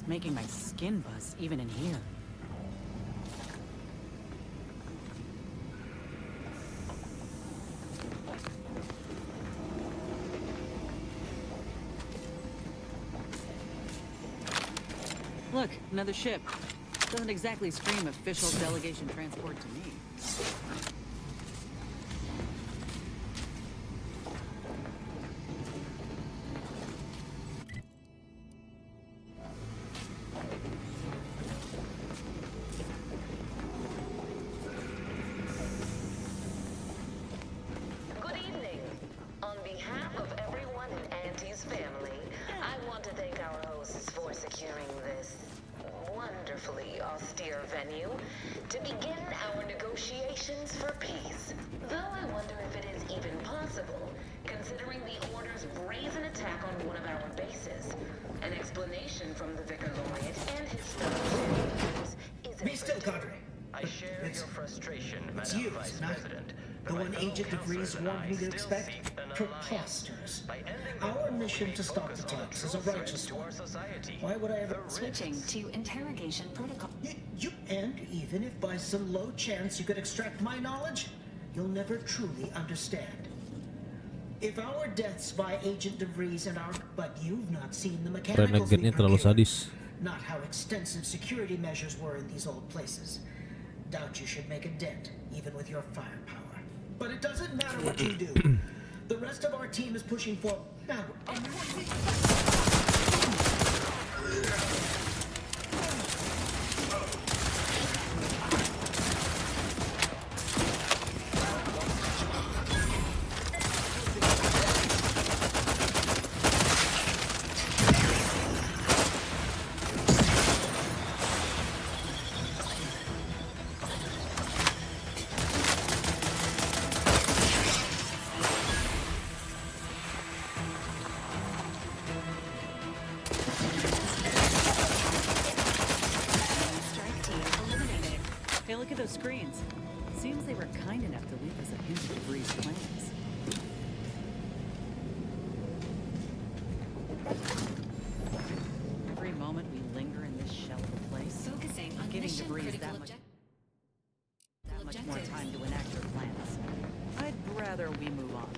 It's making my skin buzz even in here. Look, another ship. Doesn't exactly scream official delegation transport to me. Good evening. On behalf of everyone in Auntie's family, I want to thank our hosts for securing this wonderfully austere venue to begin our negotiations for peace. Though I wonder if it is even possible, considering the Order's brazen attack on one of our bases. An explanation from the Vicar Laureate and his fellow is Be still, Cadre. I share your frustration, It's Madam you, Vice not President. the one Agent DeVries warned me to expect. Preposterous. Our mission to stop the tanks is a righteous one. Why would I ever... Switching to interrogation protocol. And even if by some low chance you could extract my knowledge, you'll never truly understand. If our deaths by Agent DeVries and our... But you've not seen the mechanicals we terlalu procured. sadis. Not how extensive security measures were in these old places. Doubt you should make a dent, even with your firepower. But it doesn't matter what you do. The rest of our team is pushing for... Now, Hey, look at those screens. Seems they were kind enough to leave us a hint of DeVries' plans. Every moment we linger in this shell of a place, Focusing on giving mission DeVries critical that much more time to enact their plans. I'd rather we move on.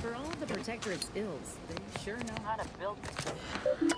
For all of the Protectorate's ills, they sure know how to build things.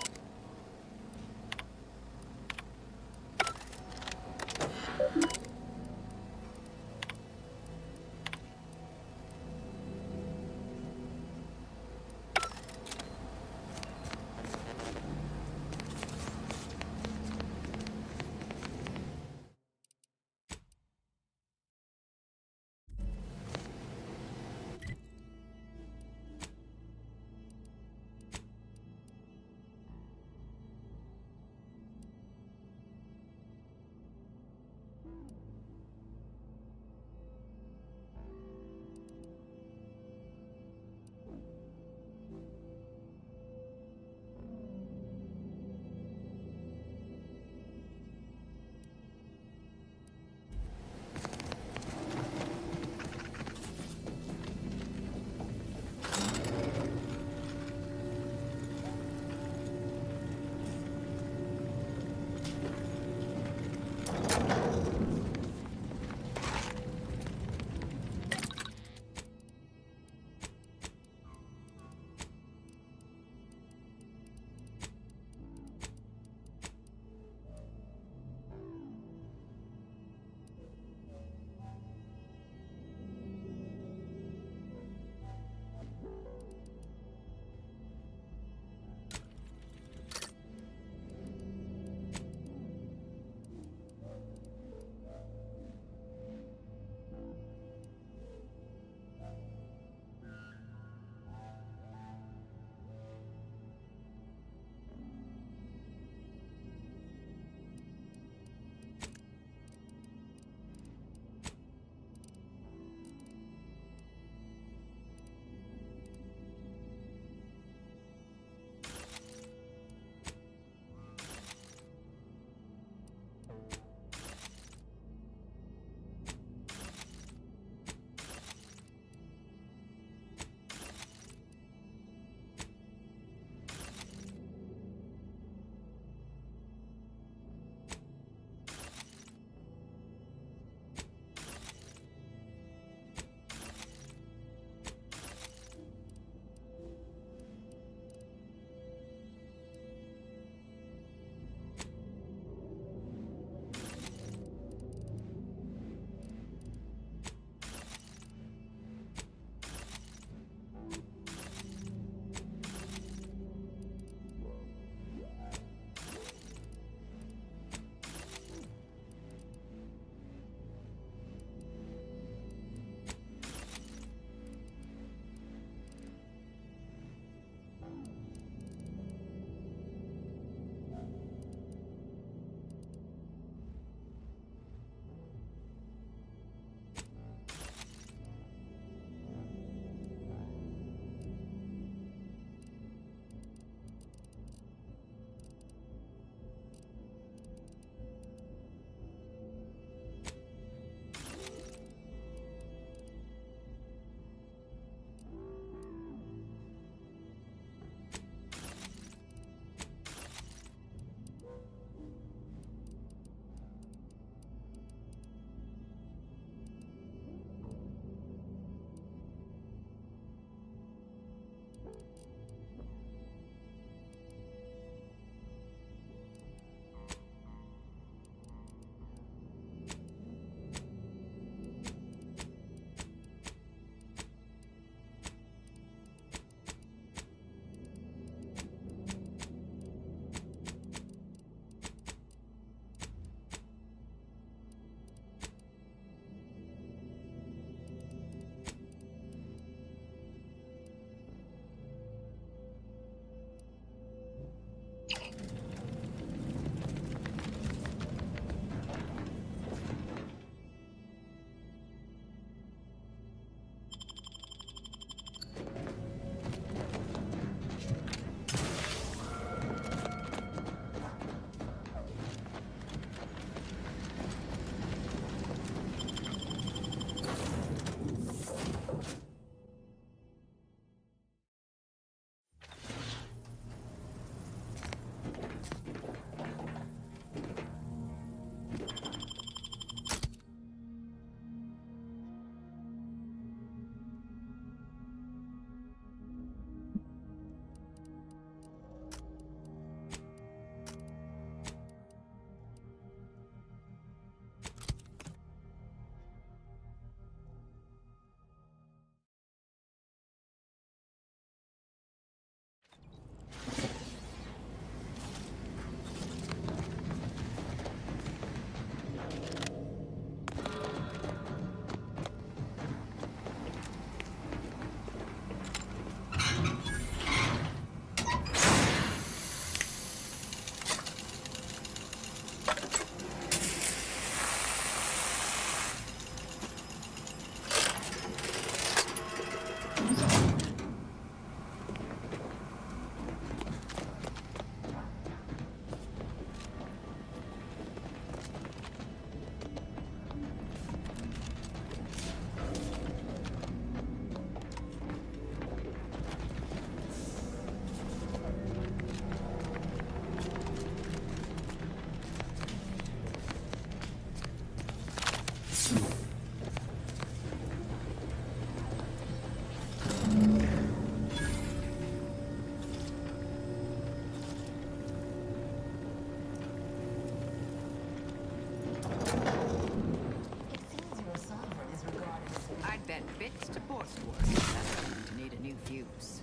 use.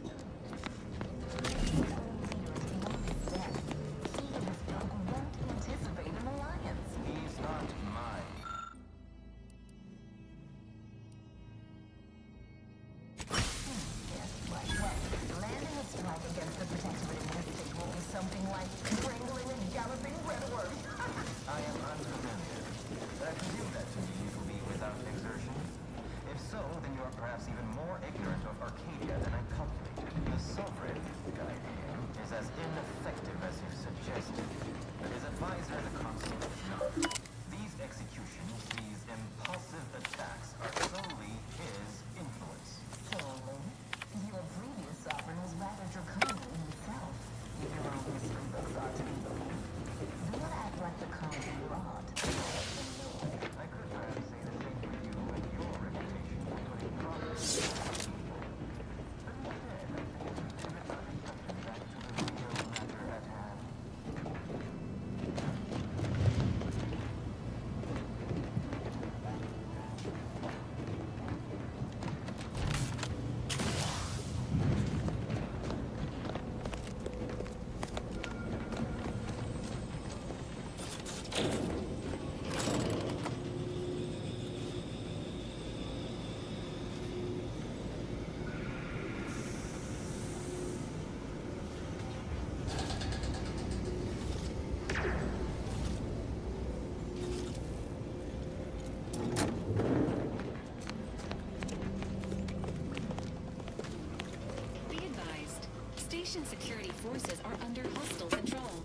He's not mine. Landing a strike against the protectorate in this state will be something like wrangling and galloping redworms. I am unfamiliar. I presume that to me it will be without exertion. If so, then you are perhaps even more ignorant of Arcadia than I calculated. The Sovereign, Guardian, is as ineffective as you suggested. But his advisor, the Consul, is not. These executions, these impulsive attacks, are solely his influence. Solely. Your previous sovereign was rather draconian himself. If your own history books are to be believed. Do not act like the current rod. I could perhaps say the same for you and your reputation for putting progress before people. But instead, I think we should pivot our discussion back to the real matter at hand. Be advised, station security forces are under hostile control.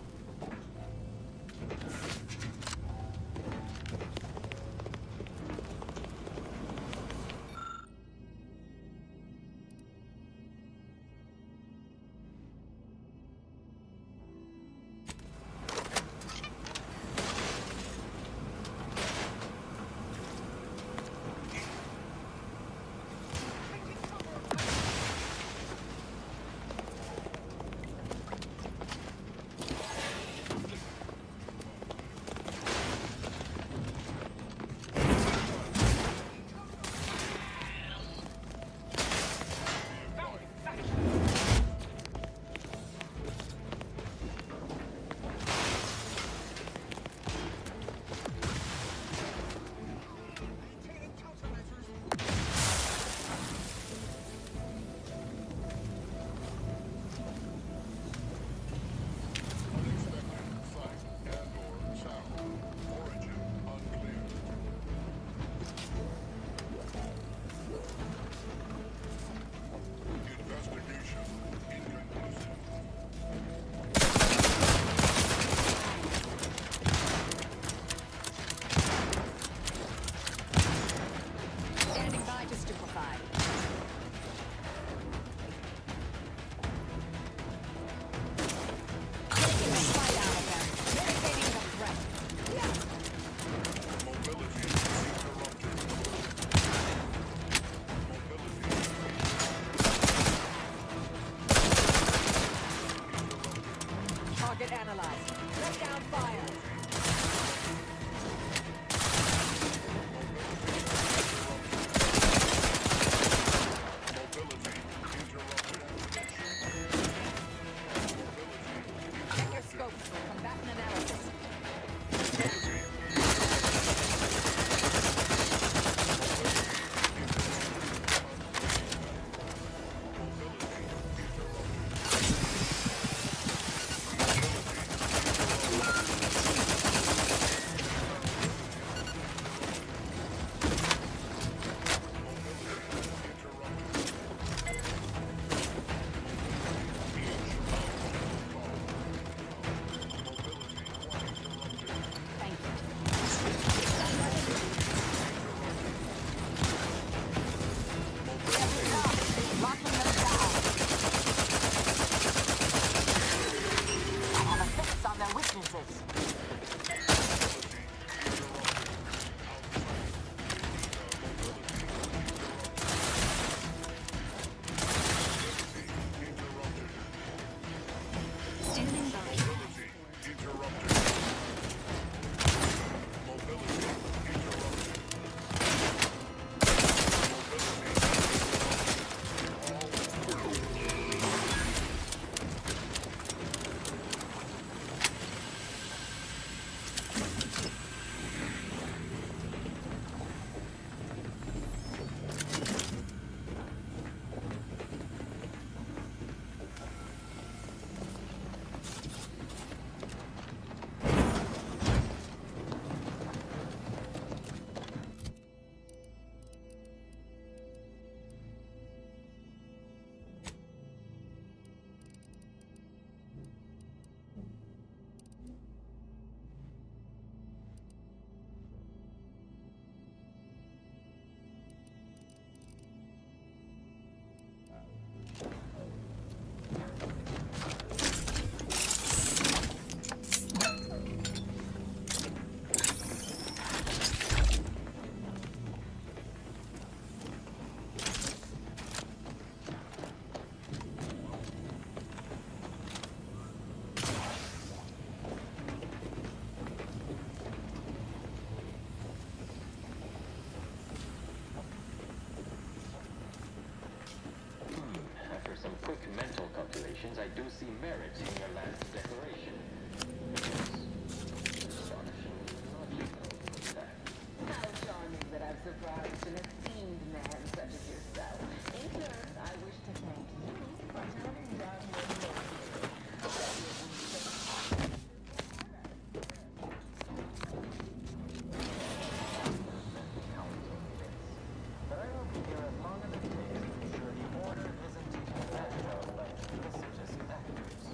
merit in your last declaration. It is astonishingly logical, in fact. How charming that I've surprised an esteemed man such as yourself. In turn, I wish to thank you for turning down your loyalty. But I will be here as long as it takes to ensure the order isn't taken advantage of by duplicitous actors.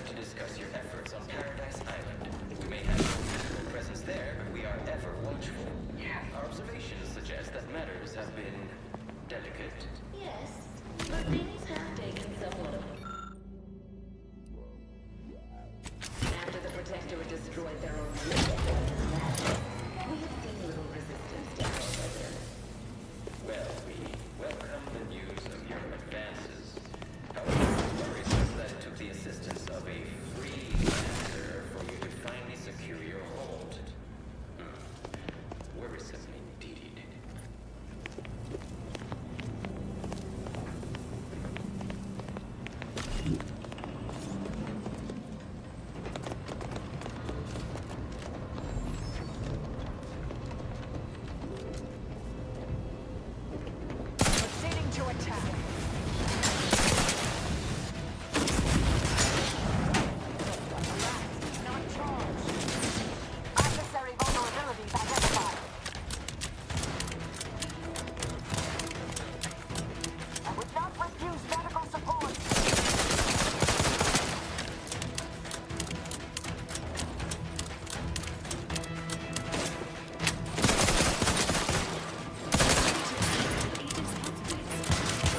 To discuss your efforts on Paradise Island. We may have no physical presence there, but we are ever watchful. Our observations suggest that matters have been delicate. Yes, but things have taken somewhat of... After the Protectorate destroyed their own magic, we have seen little resistance to our presence. Well, we welcome the news of your advances. However, it worries us that it took the assistance of a freelancer for you to finally secure your hold. Worrisome indeed. Proceeding to attack. Not charged. Adversary vulnerabilities identified. I would not refuse medical support. Agents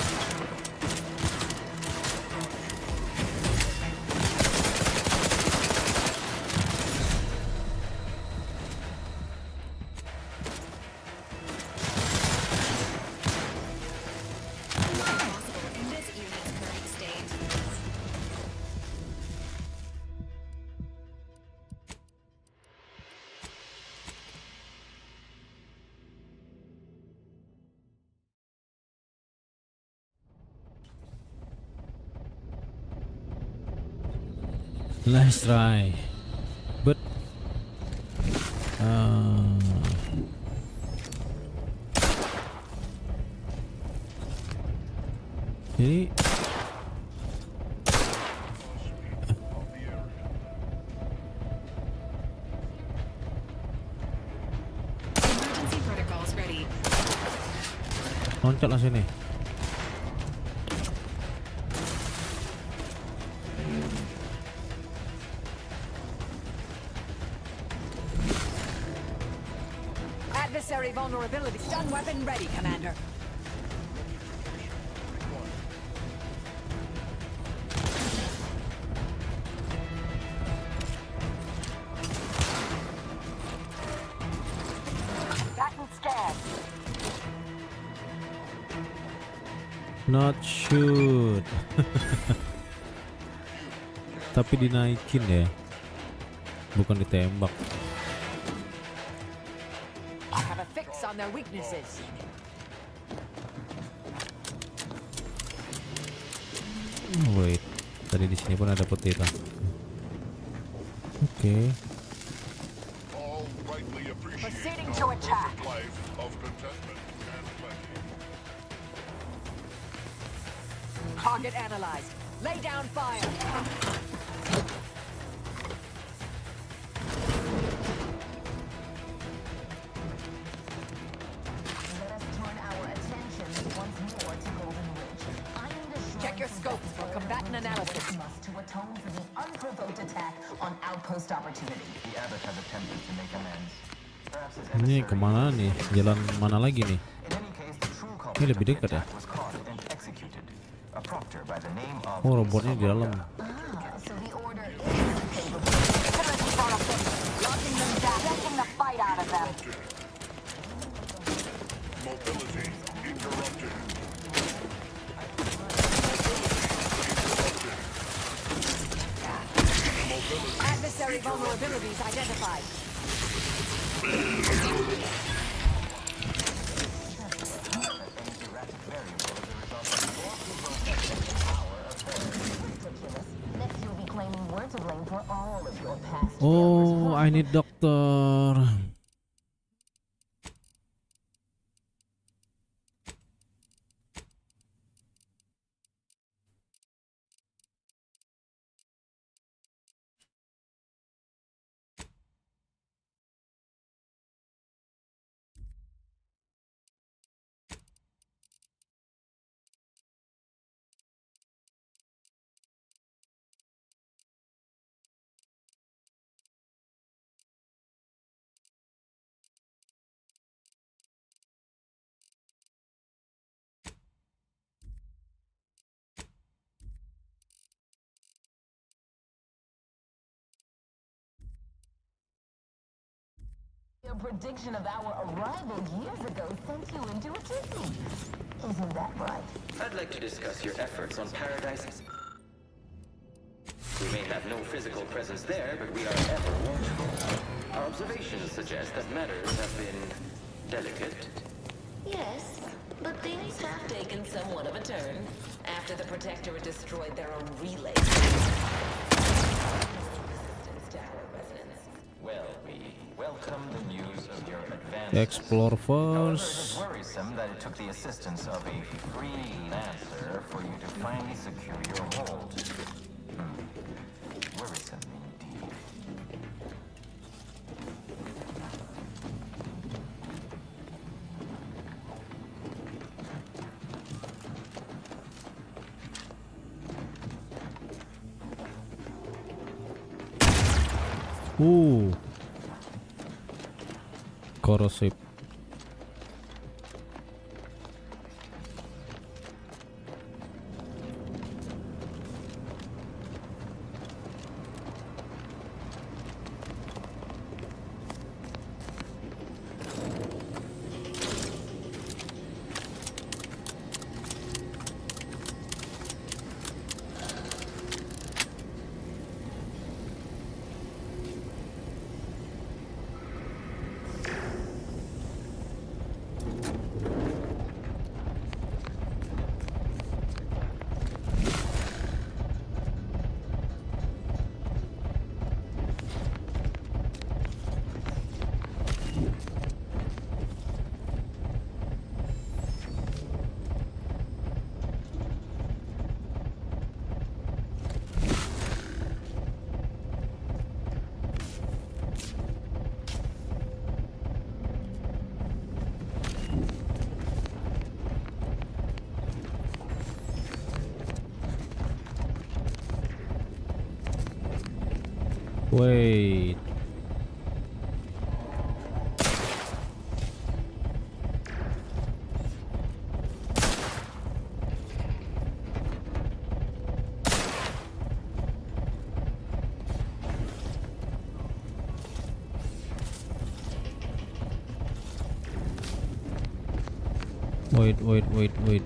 activated. Let's try. But ini Emergency protocols ready. loncat lah sini. Adversary vulnerability. Stun weapon ready, Commander. Batten scan. Not shoot. Tapi dinaikin ya. Bukan ditembak. I have a fix on their weaknesses. Wait. Tadi di sini pun ada petir. Oke. All rightly appreciate Proceeding to attack. life of contentment and plenty. Target analyzed. Lay down fire. Let us turn our attentions once more to Golden Ridge. I need assurance Check your scopes for combatant analysis. must to atone for the unprovoked attack on Outpost Opportunity. The abbot has attempted to make amends. Perhaps his Ini emissary kemana nih? Jalan mana lagi nih? In any case, the true culprit Ini lebih of the dekat ya? attack was caught and executed. A proctor by the name of Oh, robotnya di dalam. So the order is capable. Facilities are affected. Locking them down. Taking the fight out of them. Mobility interrupted. Adversary vulnerabilities identified. Next, you'll be claiming we're to blame for all of your past Oh, I need doctor. Your prediction of our arrival years ago sent you into a tizzy. Isn't that right? I'd like to discuss your efforts on Paradise. We may have no physical presence there, but we are ever watchful. Our observations suggest that matters have been delicate. Yes, but things have taken somewhat of a turn after the Protectorate destroyed their own relay. Resistance to our residents. Well, we welcome the news of your advance. Explore However, it is first. worrisome that it took the assistance of a freelancer for you to finally secure your hold. Worrisome indeed. Corrosive. Wait. Wait.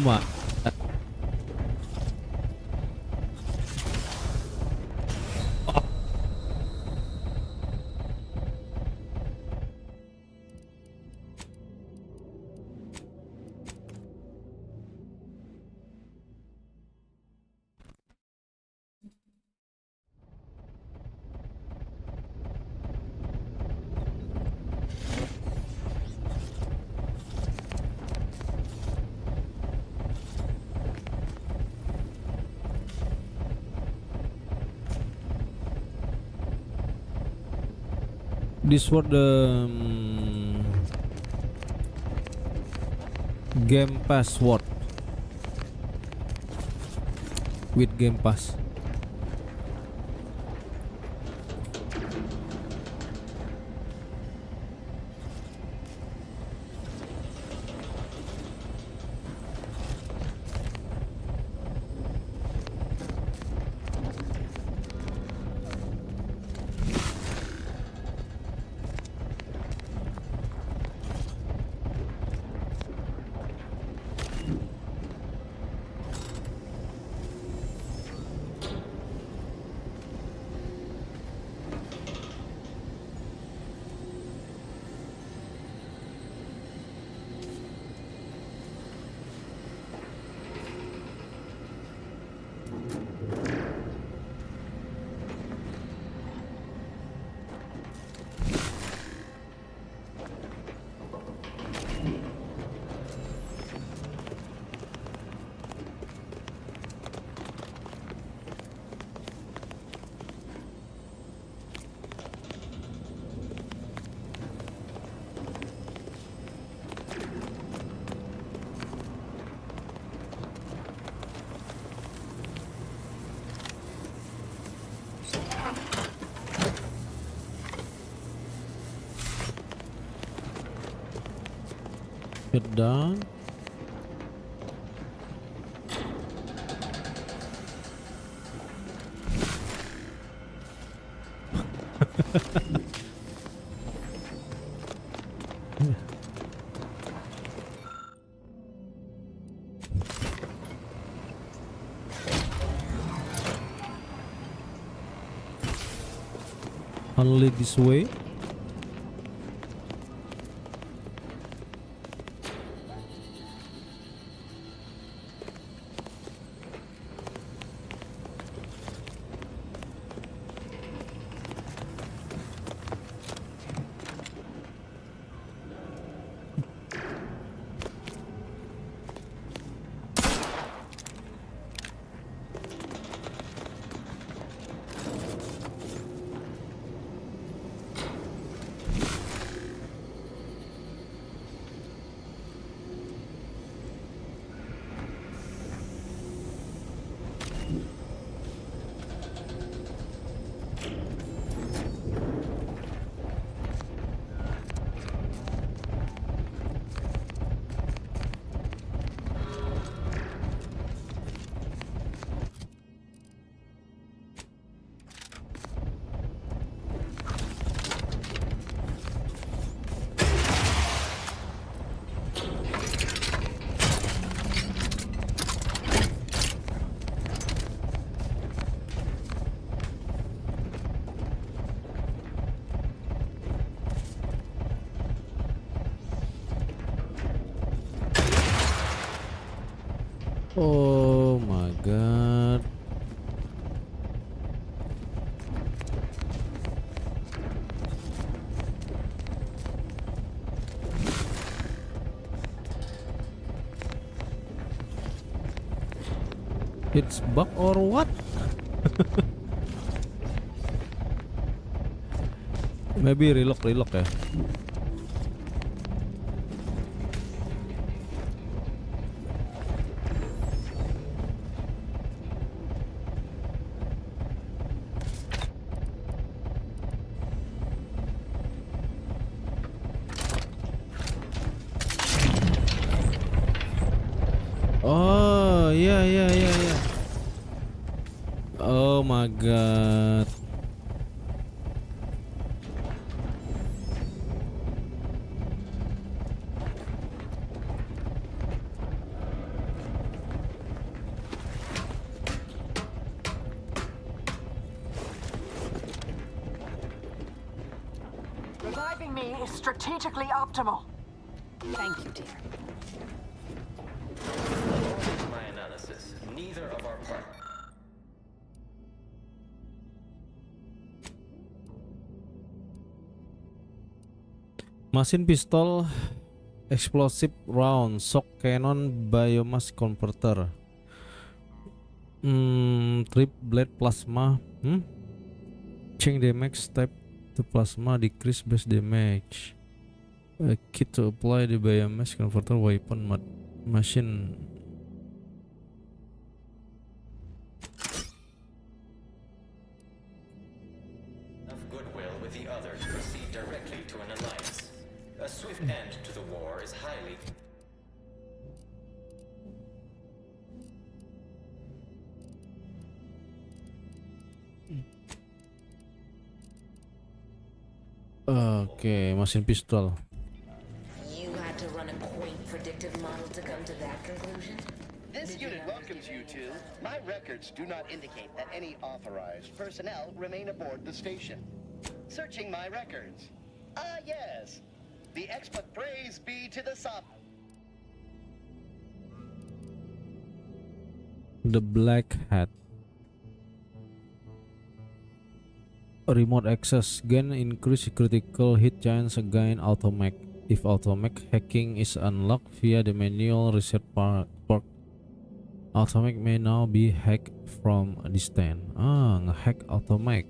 Mak. This for the Game Pass sword with Game Pass. Get down. Only this way. Oh my god. It's bug or what? Maybe relock ya. Oh, yeah. Oh my god. Reviving me is strategically optimal. Thank you, dear. According to my analysis, neither of our partners. Machine pistol, explosive round, shock cannon, biomass converter, trip blade plasma, change damage type to plasma, decrease base damage. A kit to apply the biomass converter weapon machine. Enough goodwill with the others to proceed directly to an alliance. A swift end to the war is highly. Okay, machine pistol. You had to run a quaint predictive model to come to that conclusion? This unit welcomes you to. My records do not indicate that any authorized personnel remain aboard the station. Searching my records. Ah, yes. The expert praise be to the sub. The black hat. Remote access gain increase critical hit chance against automech. If automech hacking is unlocked via the manual reset port, automech may now be hacked from a distance. Ngehack automech.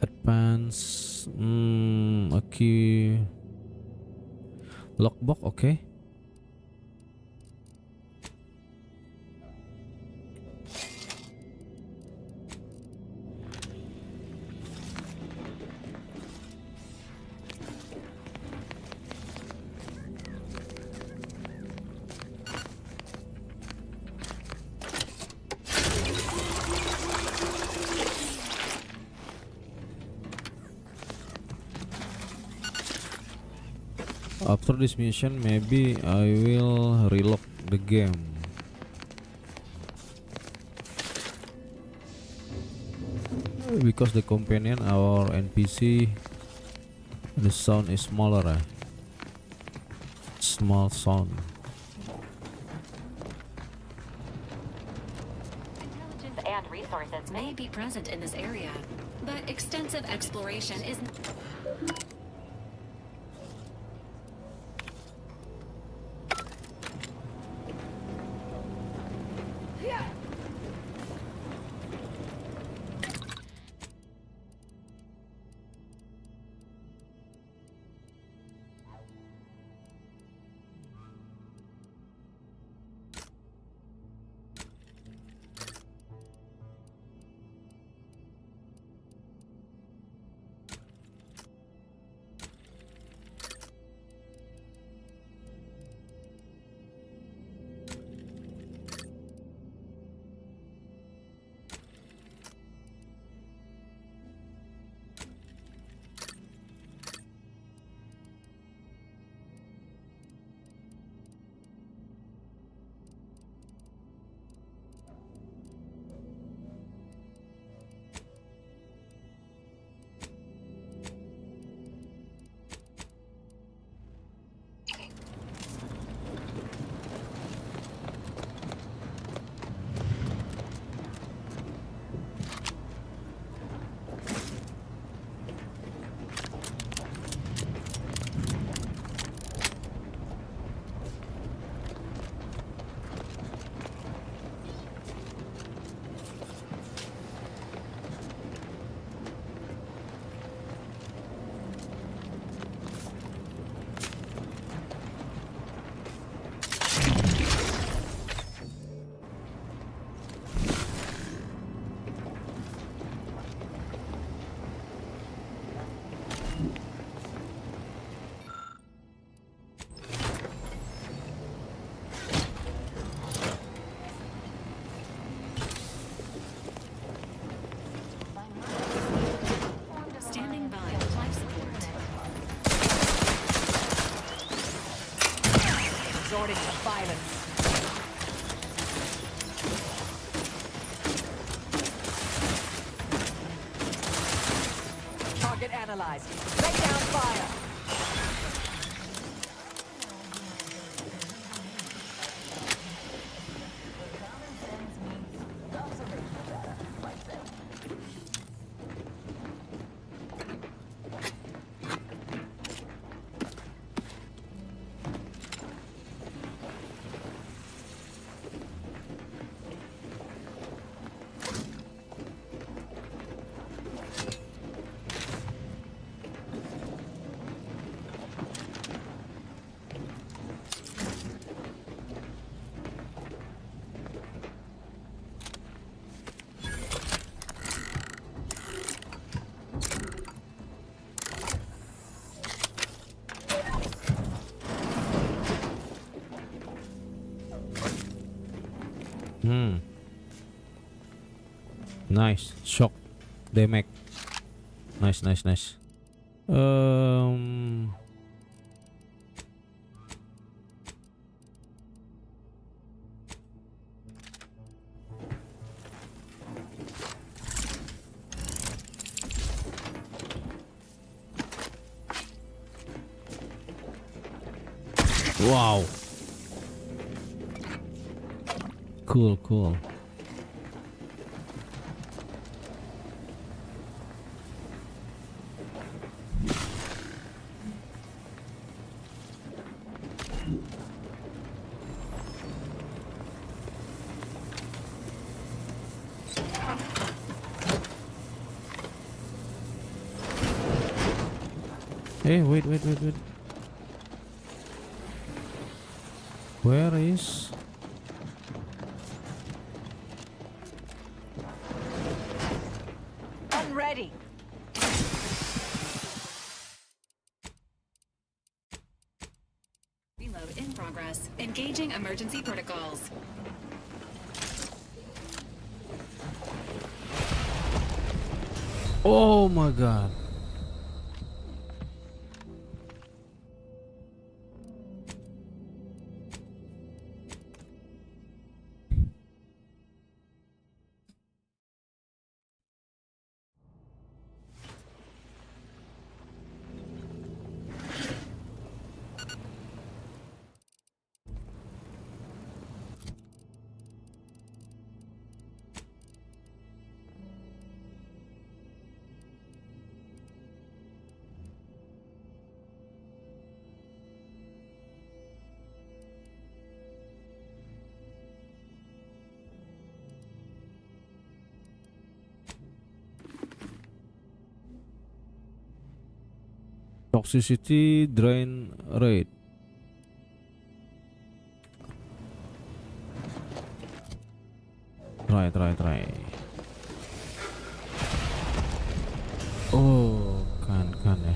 Advance, okay. Lockbox, okay. After this mission, maybe I will reload the game. Because the companion or NPC, the sound is smaller. Small sound. Intelligence and resources may be present in this area, but extensive exploration is. silence. Target analyzed. Lay down fire. Nice. Shock damage. Nice. Wow. Cool. Hey, wait. Where is... Unready. Reload in progress. Engaging emergency protocols. Oh my god. Toxicity drain rate. Try. Oh, kan ya.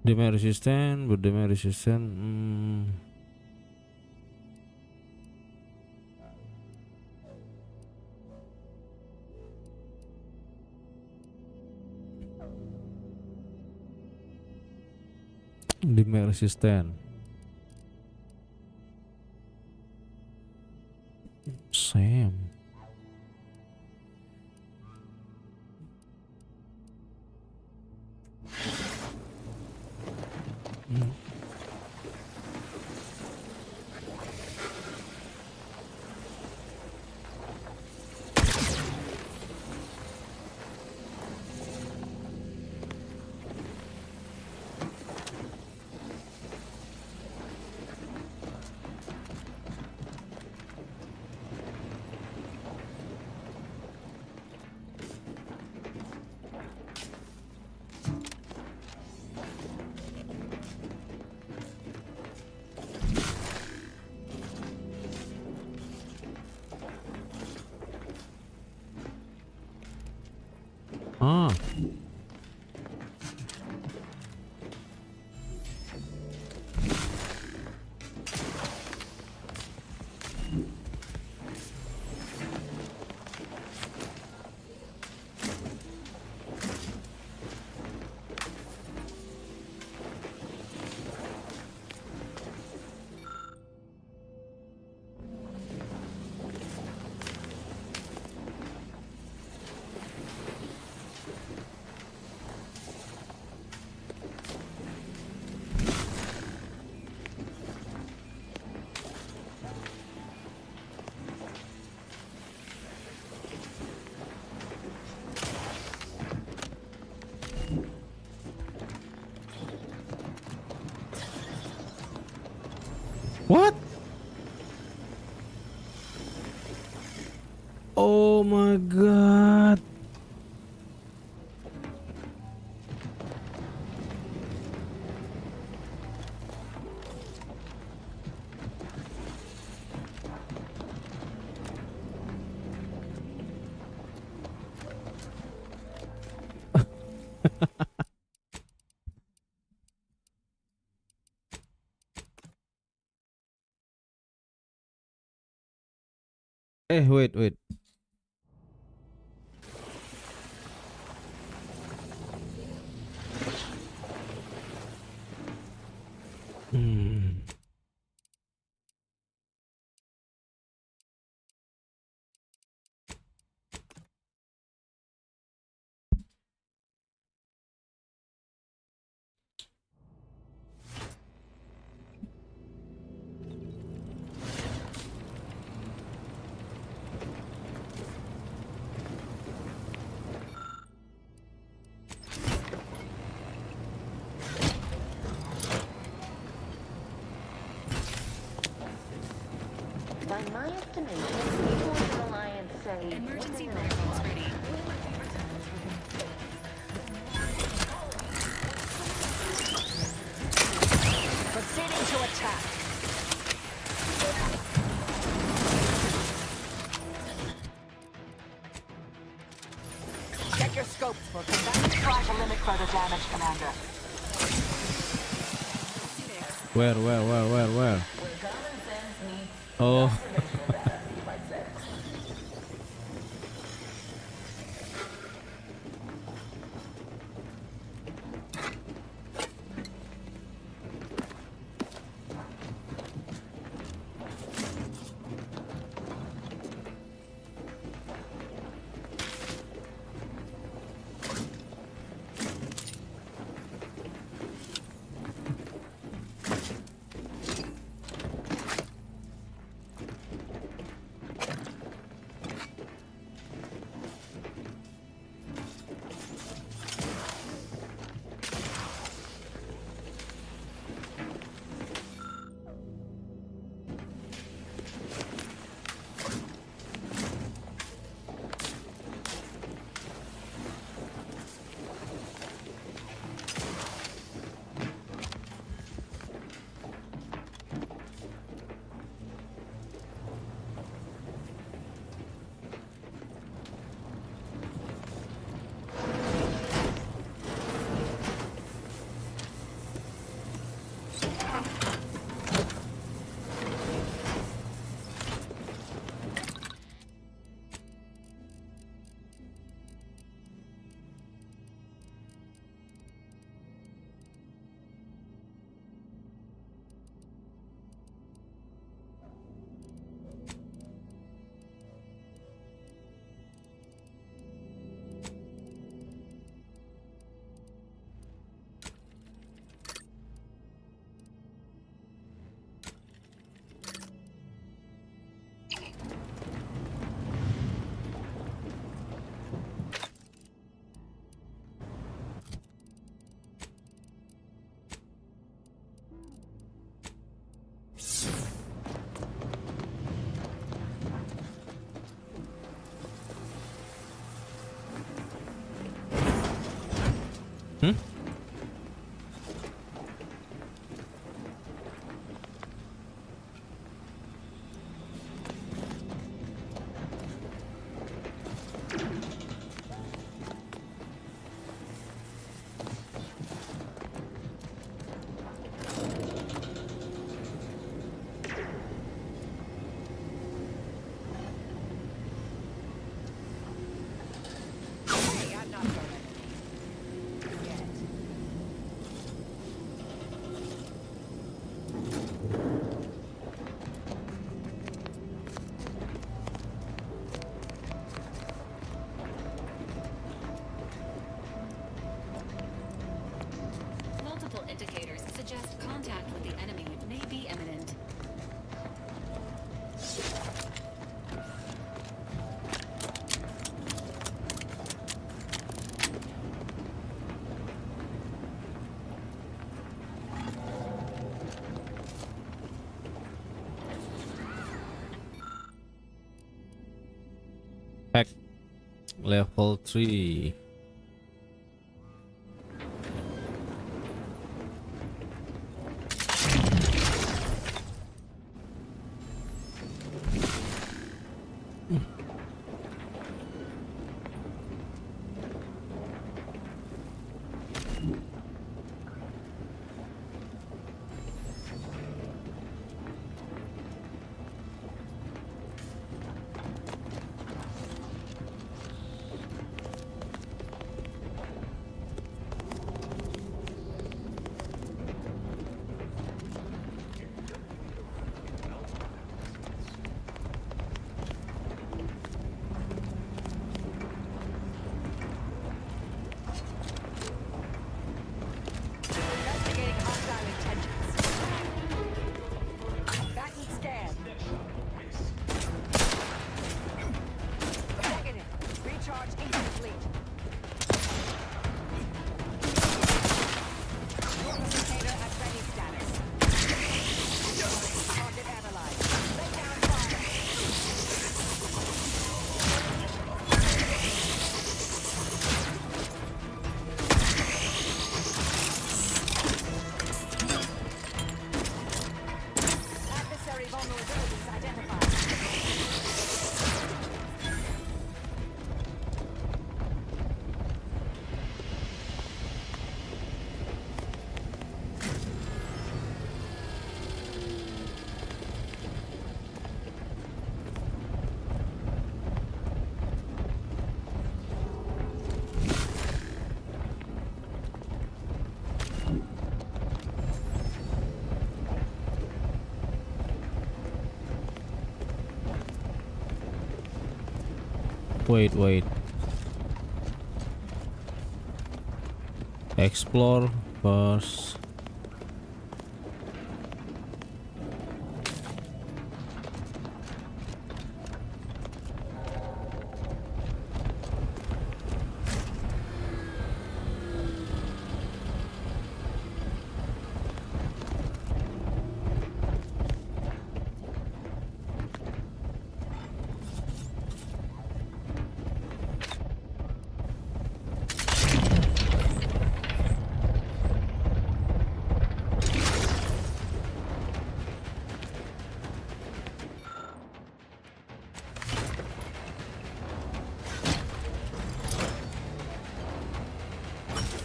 Damage resistant, berdamage resistant. Damage resistant. Sam. What? Oh my god. Wait. Hmm. By my estimation, people in the Alliance say... Emergency rifles ready. Proceeding to attack. Check your scopes for combat. Try to limit further damage, Commander. Where? Oh. Level 3. Investigating hostile intentions. Back and scan. Negative. Recharge incomplete. Container at ready status. Target analyzed. Lay down fire. Adversary vulnerabilities identified. Wait. Explore first.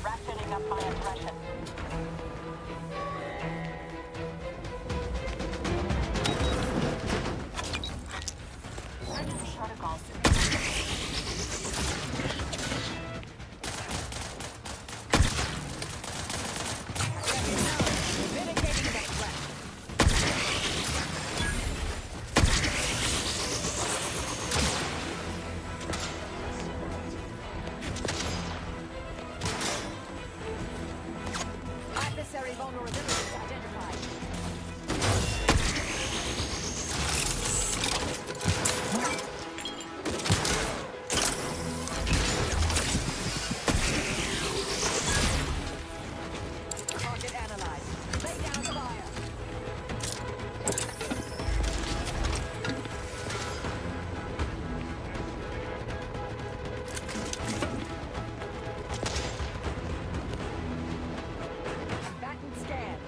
Ratcheting up my aggression. Protocols. Mitigating the threat. Adversary vulnerabilities identified. Target analyzed. Lay down fire. Back and scan.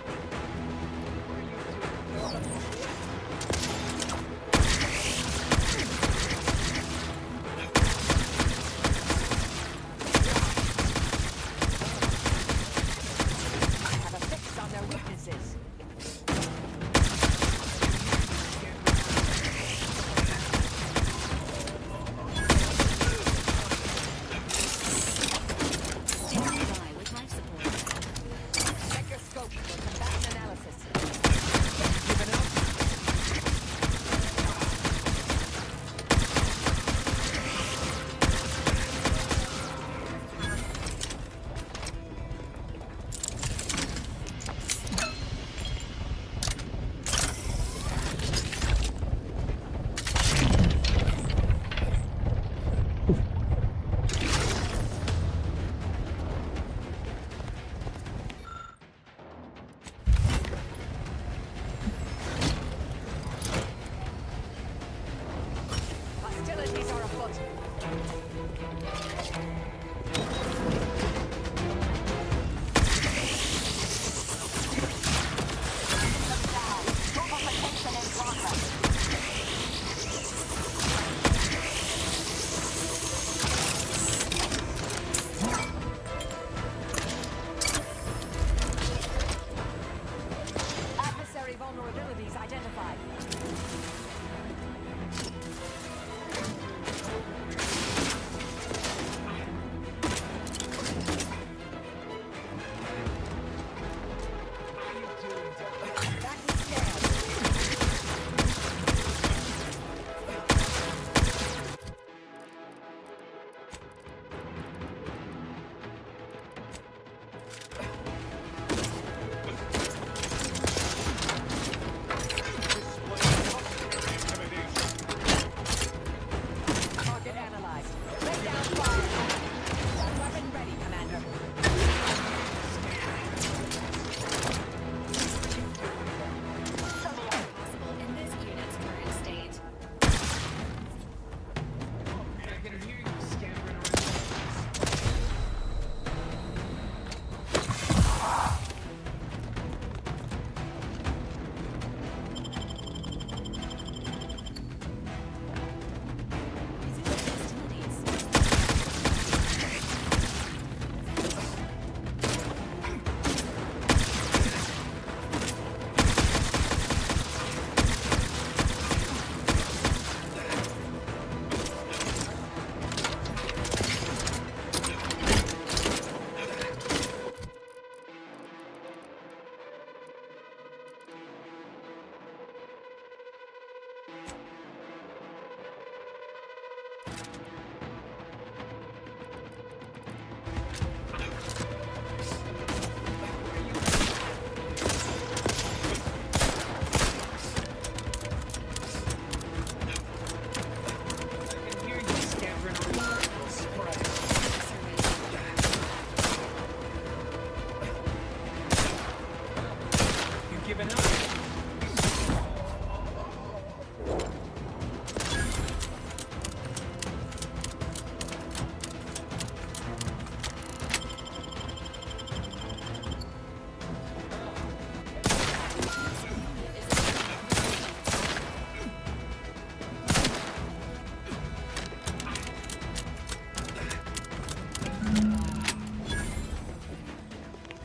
given up.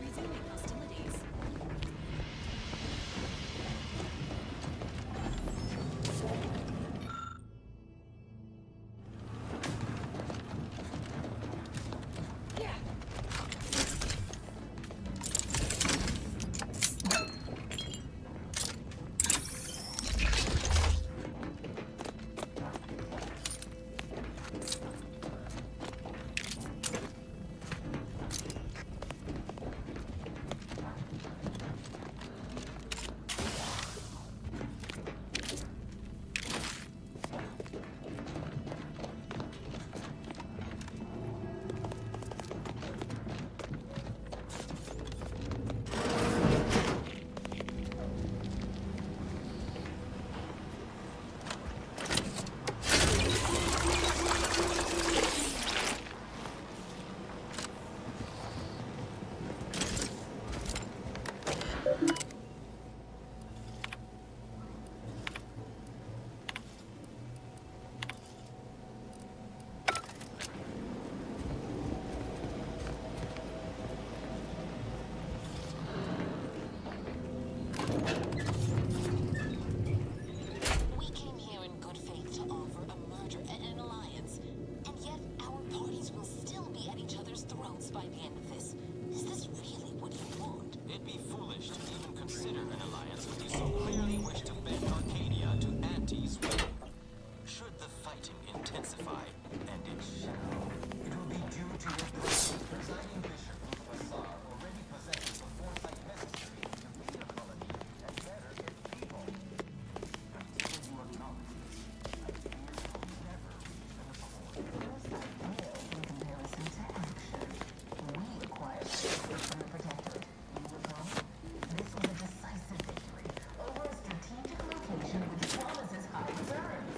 Resuming hostilities. We came here in good faith to offer a merger and an alliance, and yet our parties will still be at each other's throats by the end of this. Is this really what you want? It'd be foolish to even consider an alliance when you so clearly wish to bend Arcadia to Auntie's will. Should the fighting intensify, and it shall, it will be due to your presence. Presiding Bishop Apacer already possesses the foresight necessary to lead a colony and better its people. Until you acknowledge this, I fear you will never reach an accord. Foresight pales in comparison to action. We acquired this from the Protectorate. You recall? This was a decisive victory over a strategic location which promises high returns.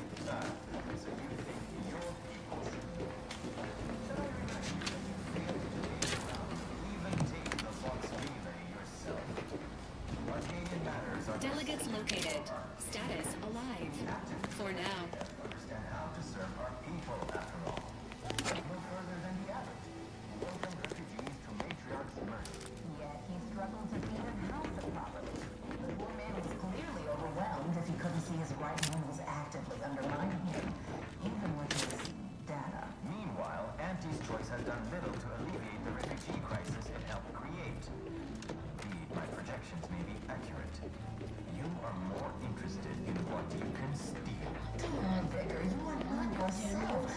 So you think your people should I remind you that you failed to gain ground, even take the Fox relay yourself? Arcadian matters are Delegates located. Status alive. For now. understand how to serve our people after all. No further than the average. Welcome refugees to Matriarch's mercy. Yet he struggled to feed and house it properly. The poor man was clearly overwhelmed if he couldn't see his right hand was actively undermining him, even with his data. Meanwhile, Auntie's choice has done little to alleviate the refugee crisis it helped create. Indeed, my projections may be accurate. You are more interested in what you can steal. Come on, Vicar, you are not yourself.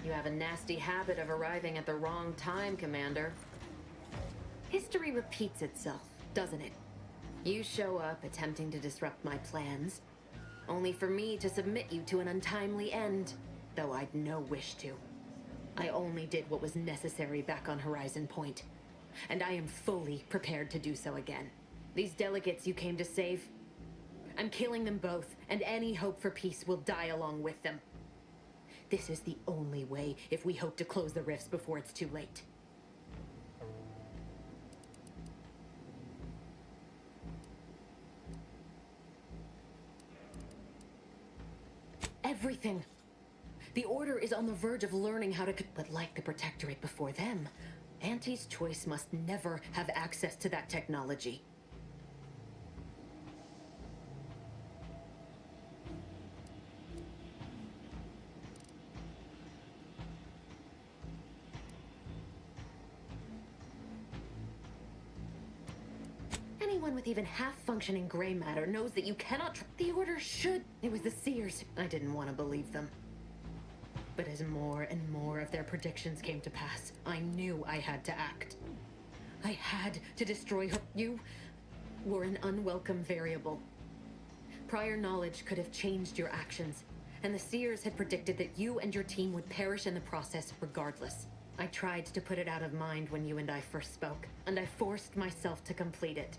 You have a nasty habit of arriving at the wrong time, Commander. History repeats itself, doesn't it? You show up attempting to disrupt my plans, only for me to submit you to an untimely end, though I'd no wish to. I only did what was necessary back on Horizon Point, and I am fully prepared to do so again. These delegates you came to save, I'm killing them both, and any hope for peace will die along with them. This is the only way if we hope to close the rifts before it's too late. Everything. The Order is on the verge of learning how to... But like the Protectorate before them, Auntie's choice must never have access to that technology. Anyone with even half-functioning gray matter knows that you cannot the Order should. It was the Seers. I didn't want to believe them. But as more and more of their predictions came to pass, I knew I had to act. I had to destroy her. You were an unwelcome variable. Prior knowledge could have changed your actions, and the Seers had predicted that you and your team would perish in the process regardless. I tried to put it out of mind when you and I first spoke, and I forced myself to complete it.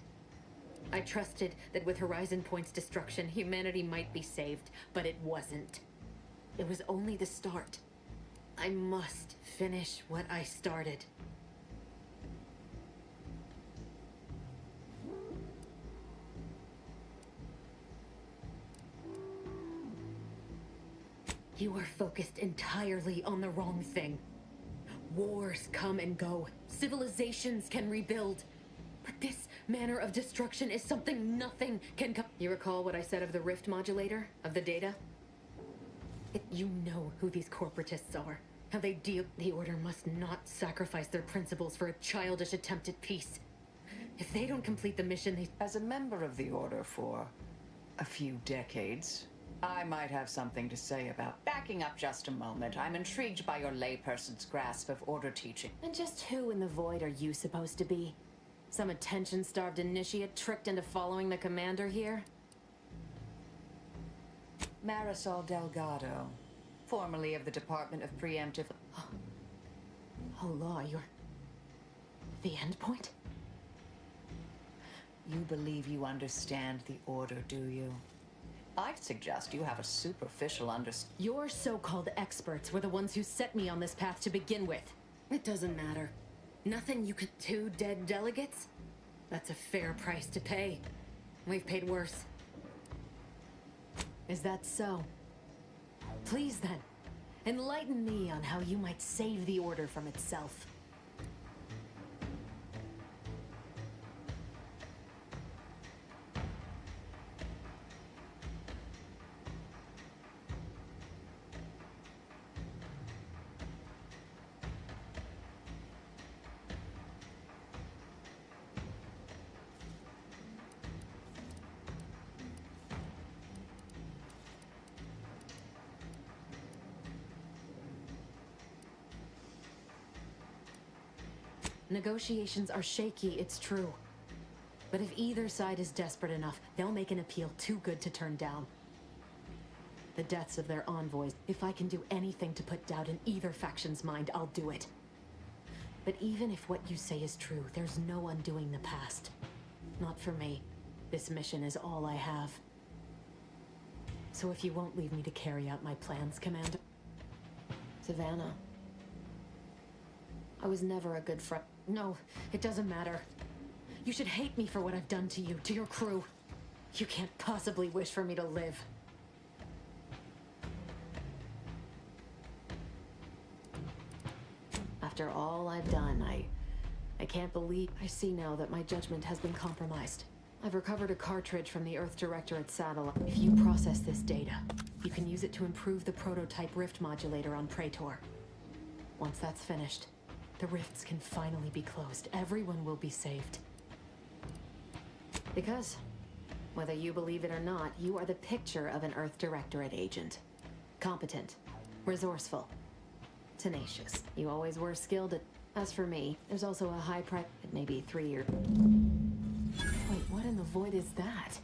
I trusted that with Horizon Point's destruction, humanity might be saved, but it wasn't. It was only the start. I must finish what I started. You are focused entirely on the wrong thing. Wars come and go. Civilizations can rebuild. But this manner of destruction is something nothing can come. You recall what I said of the rift modulator? Of the data? You know who these corporatists are. How they deal. The Order must not sacrifice their principles for a childish attempt at peace. If they don't complete the mission, they... As a member of the Order for a few decades, I might have something to say about... Backing up just a moment, I'm intrigued by your layperson's grasp of Order teaching. And just who in the void are you supposed to be? Some attention-starved initiate tricked into following the commander here? Marisol Delgado, formerly of the Department of Preemptive... Oh, Law, you're... the end point? You believe you understand the Order, do you? I'd suggest you have a superficial understanding. Your so-called experts were the ones who set me on this path to begin with. It doesn't matter. Nothing you could... 2 dead delegates? That's a fair price to pay. We've paid worse. Is that so? Please then, enlighten me on how you might save the Order from itself. Negotiations are shaky, it's true. But if either side is desperate enough, they'll make an appeal too good to turn down. The deaths of their envoys, if I can do anything to put doubt in either faction's mind, I'll do it. But even if what you say is true, there's no undoing the past. Not for me. This mission is all I have. So if you won't leave me to carry out my plans, Commander... Savannah. I was never a good friend. No, it doesn't matter. You should hate me for what I've done to you, to your crew. You can't possibly wish for me to live. After all I've done, I can't believe... I see now that my judgment has been compromised. I've recovered a cartridge from the Earth Directorate satellite. If you process this data, you can use it to improve the prototype rift modulator on Praetor. Once that's finished, the rifts can finally be closed. Everyone will be saved. Because, whether you believe it or not, you are the picture of an Earth Directorate agent. Competent, resourceful, tenacious. You always were skilled at... As for me, there's also a high price... It may be 3 years... Wait, what in the void is that?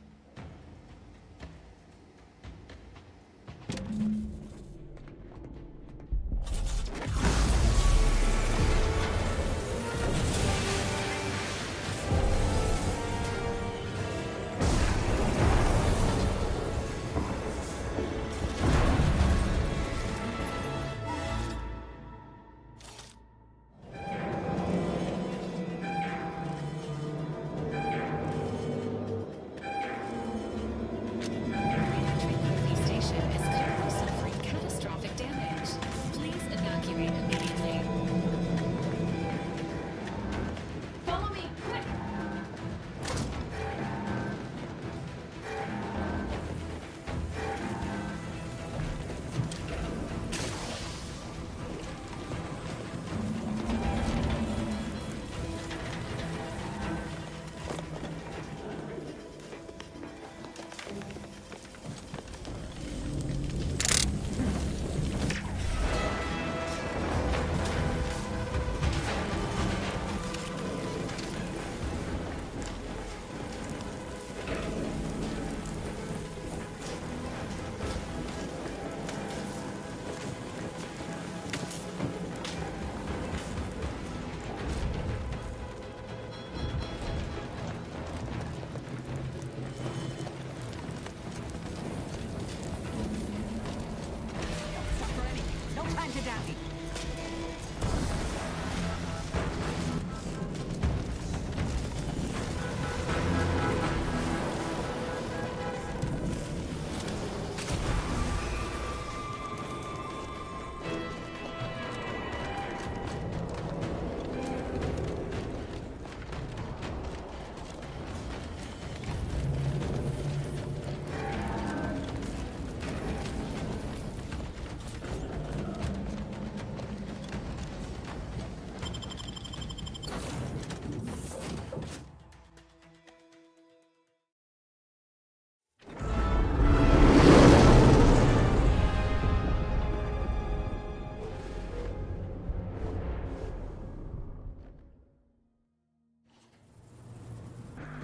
Time to daffy.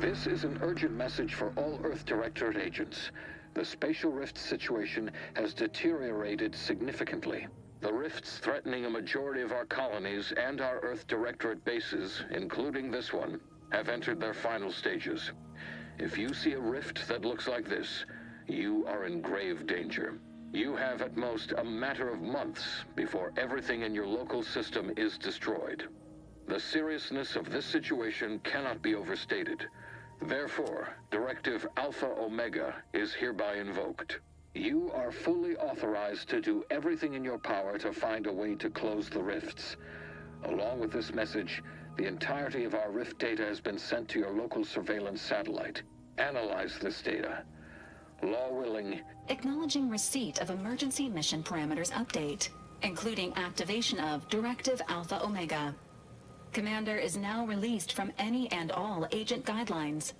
This is an urgent message for all Earth Directorate agents. The spatial rift situation has deteriorated significantly. The rifts threatening a majority of our colonies and our Earth Directorate bases, including this one, have entered their final stages. If you see a rift that looks like this, you are in grave danger. You have at most a matter of months before everything in your local system is destroyed. The seriousness of this situation cannot be overstated. Therefore, Directive Alpha Omega is hereby invoked. You are fully authorized to do everything in your power to find a way to close the rifts. Along with this message, the entirety of our rift data has been sent to your local surveillance satellite. Analyze this data. Law willing. Acknowledging receipt of emergency mission parameters update, including activation of Directive Alpha Omega. Commander is now released from any and all agent guidelines.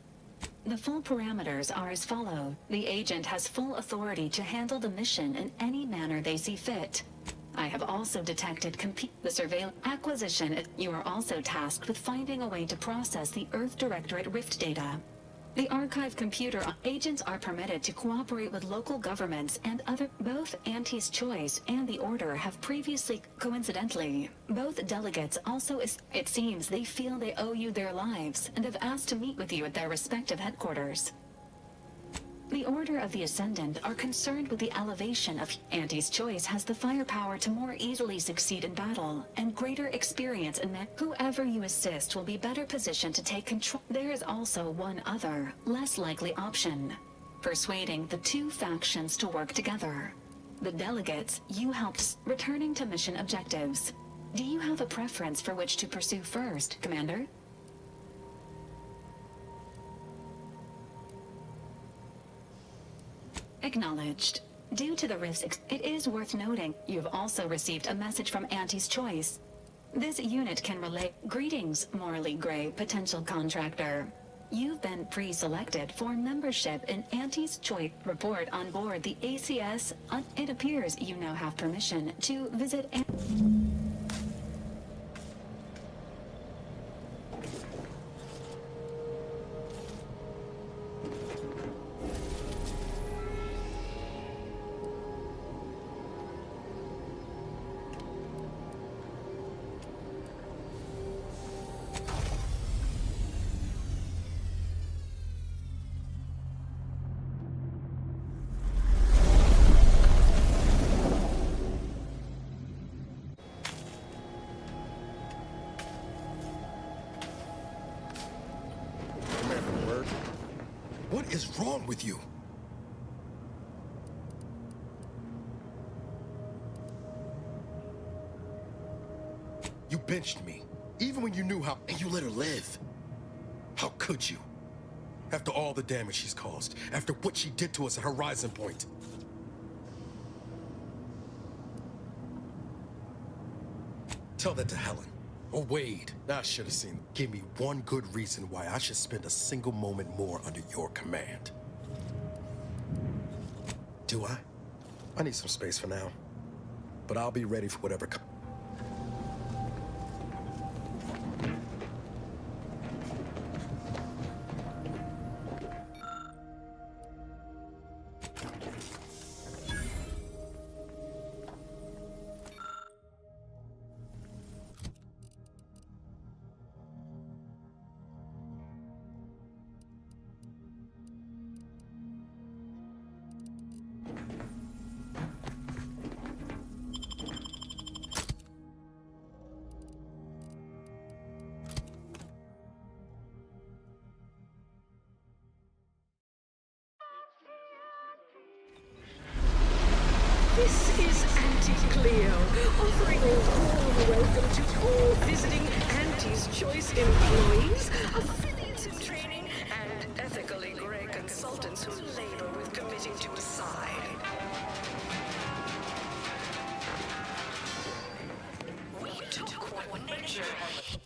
The full parameters are as follow. The agent has full authority to handle the mission in any manner they see fit. I have also detected the surveillance acquisition. You are also tasked with finding a way to process the Earth Directorate Rift data. The archive computer agents are permitted to cooperate with local governments and other. Both Auntie's Choice and the Order have previously, coincidentally, both delegates also it seems they feel they owe you their lives and have asked to meet with you at their respective headquarters. The Order of the Ascendant are concerned with the elevation of Auntie's Choice has the firepower to more easily succeed in battle and greater experience in that whoever you assist will be better positioned to take control. There is also one other, less likely option. Persuading the two factions to work together. The delegates you helped returning to mission objectives. Do you have a preference for which to pursue first, Commander? Acknowledged. Due to the rifts, it is worth noting you've also received a message from Auntie's Choice. This unit can relay greetings, morally gray potential contractor. You've been pre-selected for membership in Auntie's Choice. Report on board the ACS. It appears you now have permission to visit. What is wrong with you? You benched me, even when you knew how, and you let her live. How could you? After all the damage she's caused, after what she did to us at Horizon Point. Tell that to Helen. Or Wade. I should have seen. Give me one good reason why I should spend a single moment more under your command. Do I? I need some space for now. But I'll be ready for whatever comes. Cleo, offering a warm welcome to all visiting Auntie's Choice employees, affiliates in training, and ethically gray consultants who labor with committing to a side. We took what nature had.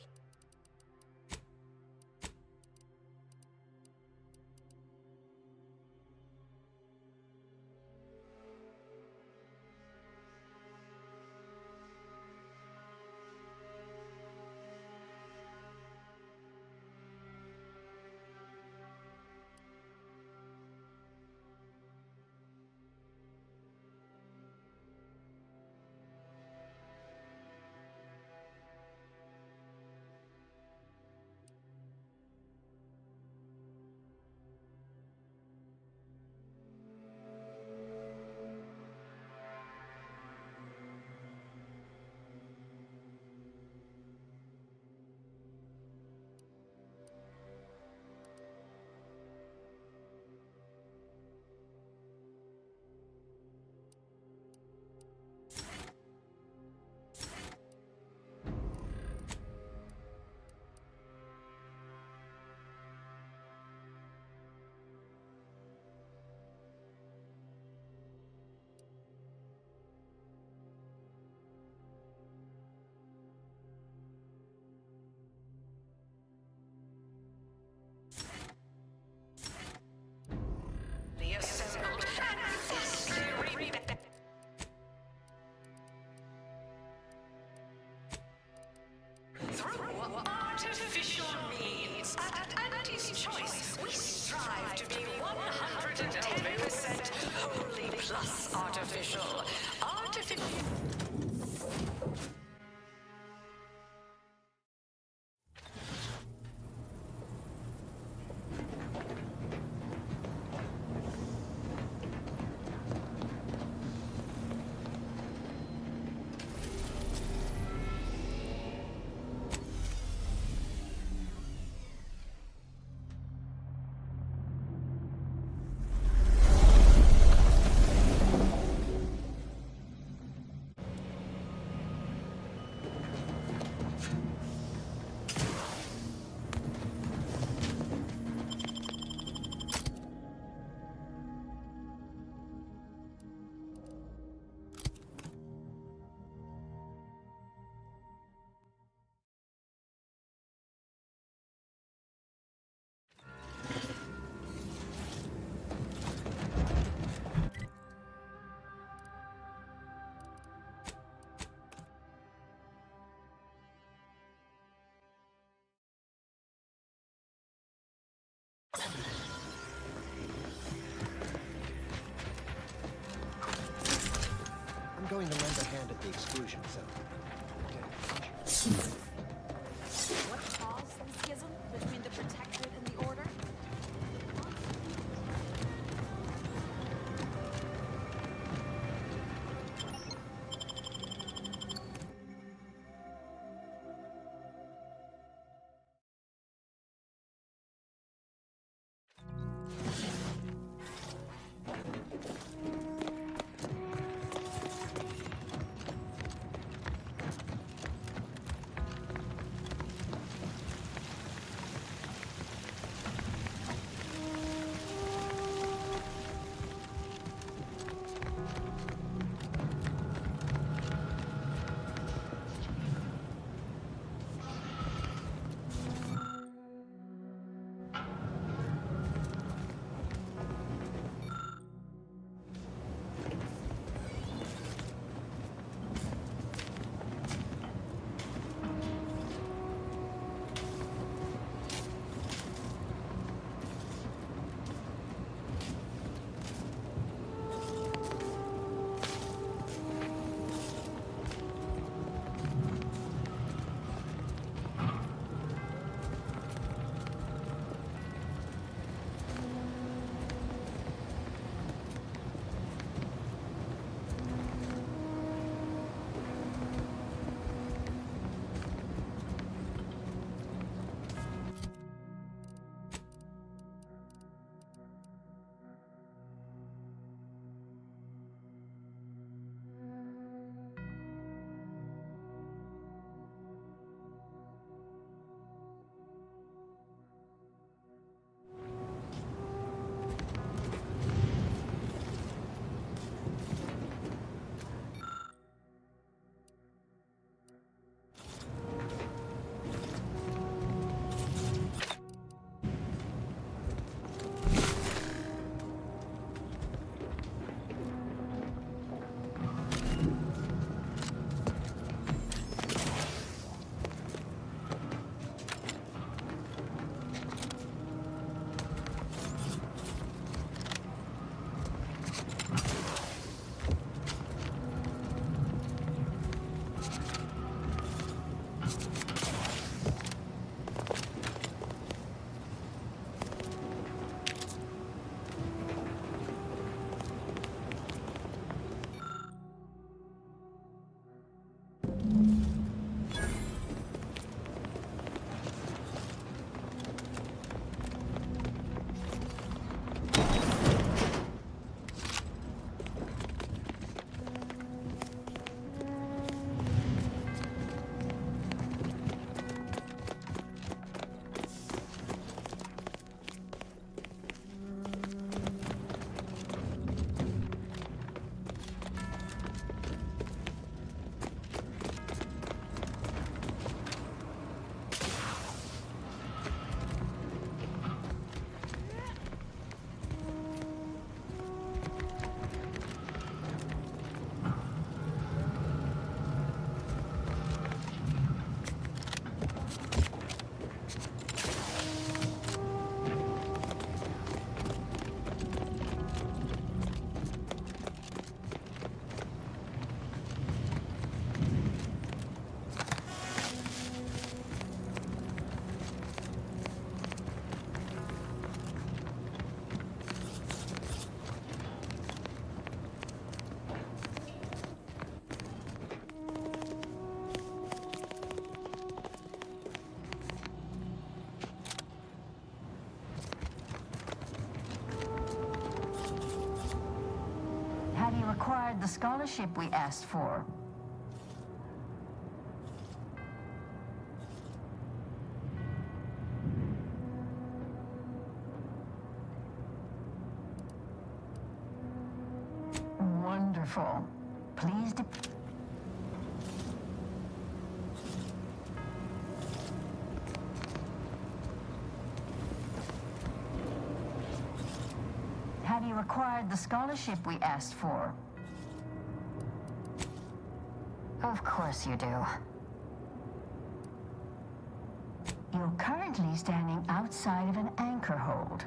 Through artificial means, at Auntie's Choice, we strive to be 110% wholly plus artificial. I'm going to lend a hand at the exclusion zone. What caused the schism between the Protectorate and the Order? acquired the scholarship we asked for. Wonderful. Please Have you acquired the scholarship we asked for? Of course you do. You're currently standing outside of an anchor hold.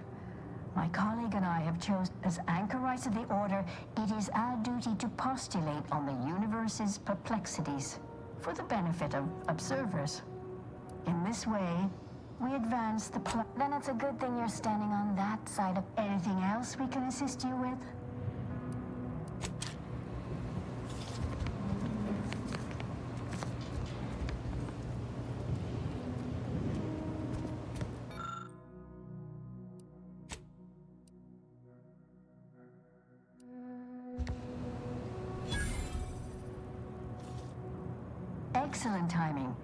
My colleague and I have chosen as anchorites of the Order, it is our duty to postulate on the universe's perplexities for the benefit of observers. In this way, we advance the plot. Then it's a good thing you're standing on that side of... Anything else we can assist you with? Excellent timing.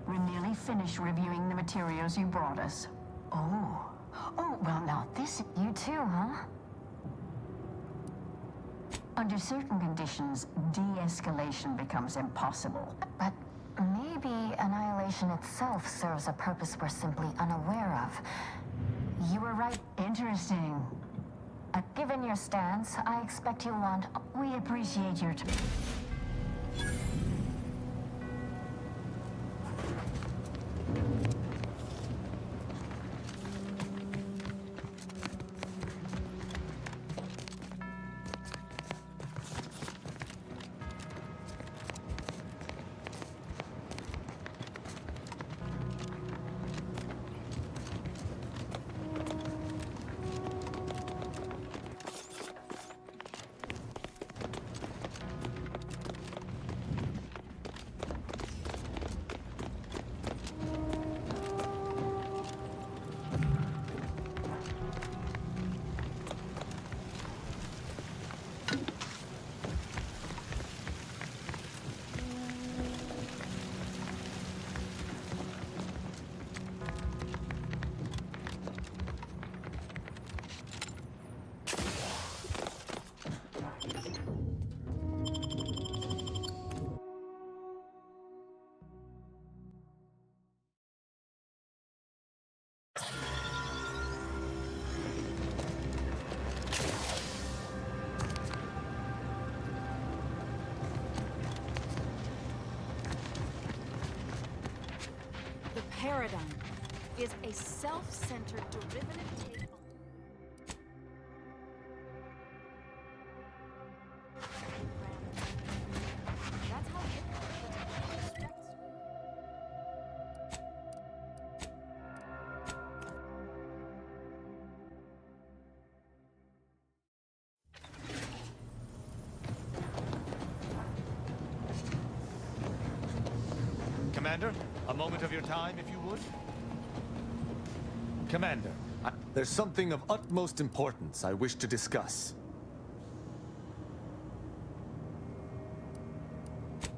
We're nearly finished reviewing the materials you brought us. Oh, well now this... You too, huh? Under certain conditions, de-escalation becomes impossible. But maybe annihilation itself serves a purpose we're simply unaware of. You were right. Interesting. Given your stance, I expect you'll want... We appreciate your... Paradigm is a self-centered derivative take on... That's how it Commander, a moment of your time, if you would. Commander, there's something of utmost importance I wish to discuss.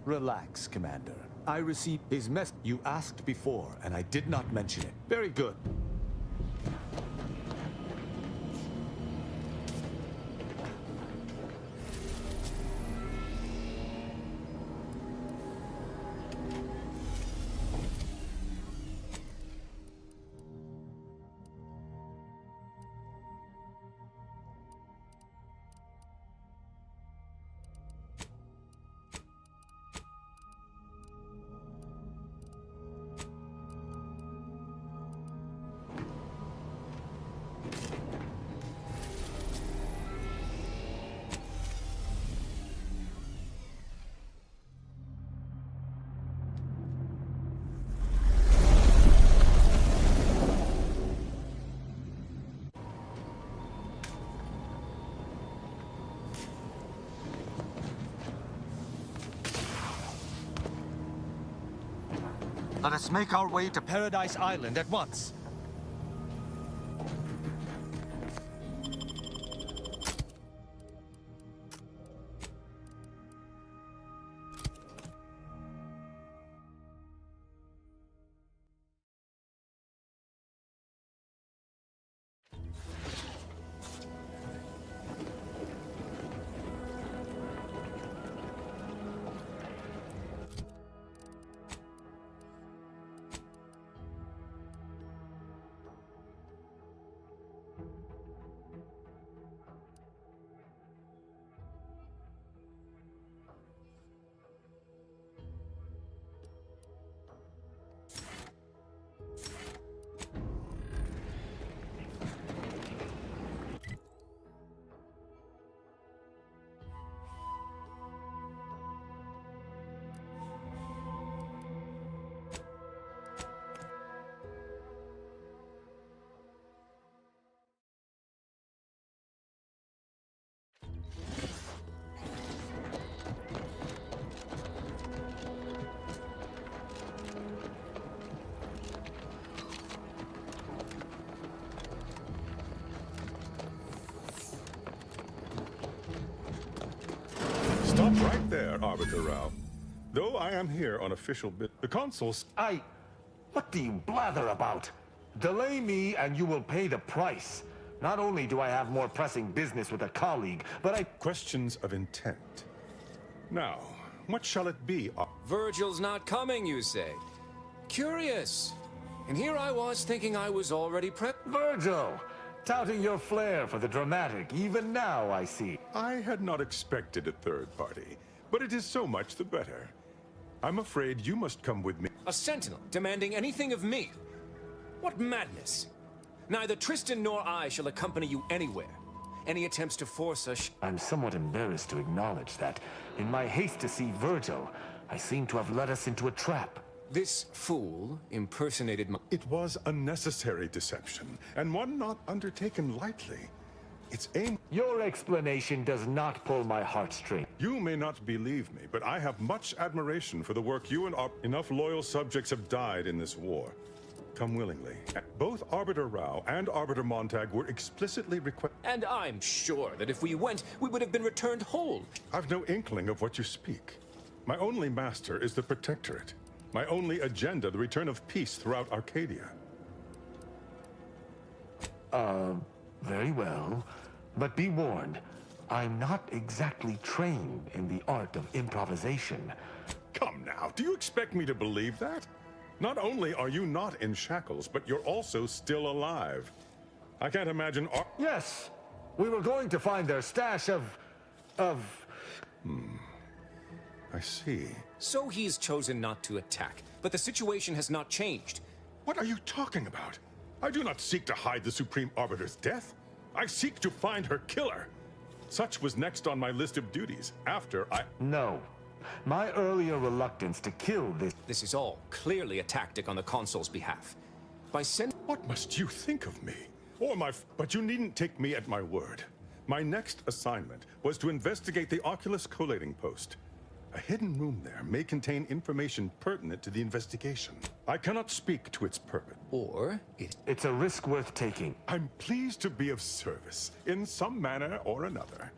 Relax, Commander. I received his mess you asked before, and I did not mention it. Very good. Let us make our way to Paradise Island at once. Stop right there, Arbiter Rao. Though I am here on official the consuls... What do you blather about? Delay me and you will pay the price. Not only do I have more pressing business with a colleague, but Questions of intent. Now, what shall it be? Virgil's not coming, you say? Curious. And here I was thinking I was already prepped. Virgil! Touting your flair for the dramatic, even now I see. I had not expected a third party, but it is so much the better. I'm afraid you must come with me. A sentinel demanding anything of me? What madness! Neither Tristan nor I shall accompany you anywhere. Any attempts to force us... I'm somewhat embarrassed to acknowledge that, in my haste to see Virgil, I seem to have led us into a trap. This fool impersonated my... It was a necessary deception, and one not undertaken lightly. Its aim... Your explanation does not pull my heartstring. You may not believe me, but I have much admiration for the work you and enough loyal subjects have died in this war. Come willingly. Both Arbiter Rao and Arbiter Montag were explicitly requested. And I'm sure that if we went, we would have been returned whole. I've no inkling of what you speak. My only master is the Protectorate. My only agenda, the return of peace throughout Arcadia. Very well. But be warned, I'm not exactly trained in the art of improvisation. Come now, do you expect me to believe that? Not only are you not in shackles, but you're also still alive. I can't imagine... Yes! We were going to find their stash of... I see. So he's chosen not to attack, but the situation has not changed. What are you talking about? I do not seek to hide the Supreme Arbiter's death. I seek to find her killer. Such was next on my list of duties, after I... No. My earlier reluctance to kill this... This is all clearly a tactic on the consul's behalf. By sending... What must you think of me? Or my... But you needn't take me at my word. My next assignment was to investigate the Oculus collating post. A hidden room there may contain information pertinent to the investigation. I cannot speak to its purpose. Or It's a risk worth taking. I'm pleased to be of service, in some manner or another.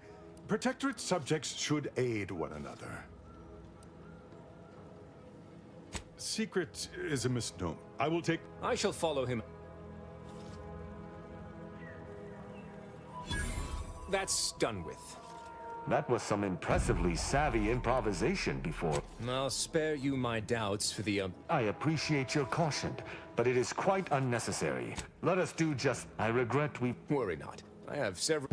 Protectorate subjects should aid one another. Secret is a misnomer. I will take... I shall follow him. That's done with. That was some impressively savvy improvisation before. I'll spare you my doubts for the... I appreciate your caution, but it is quite unnecessary. Let us do just... I regret we... Worry not. I have several...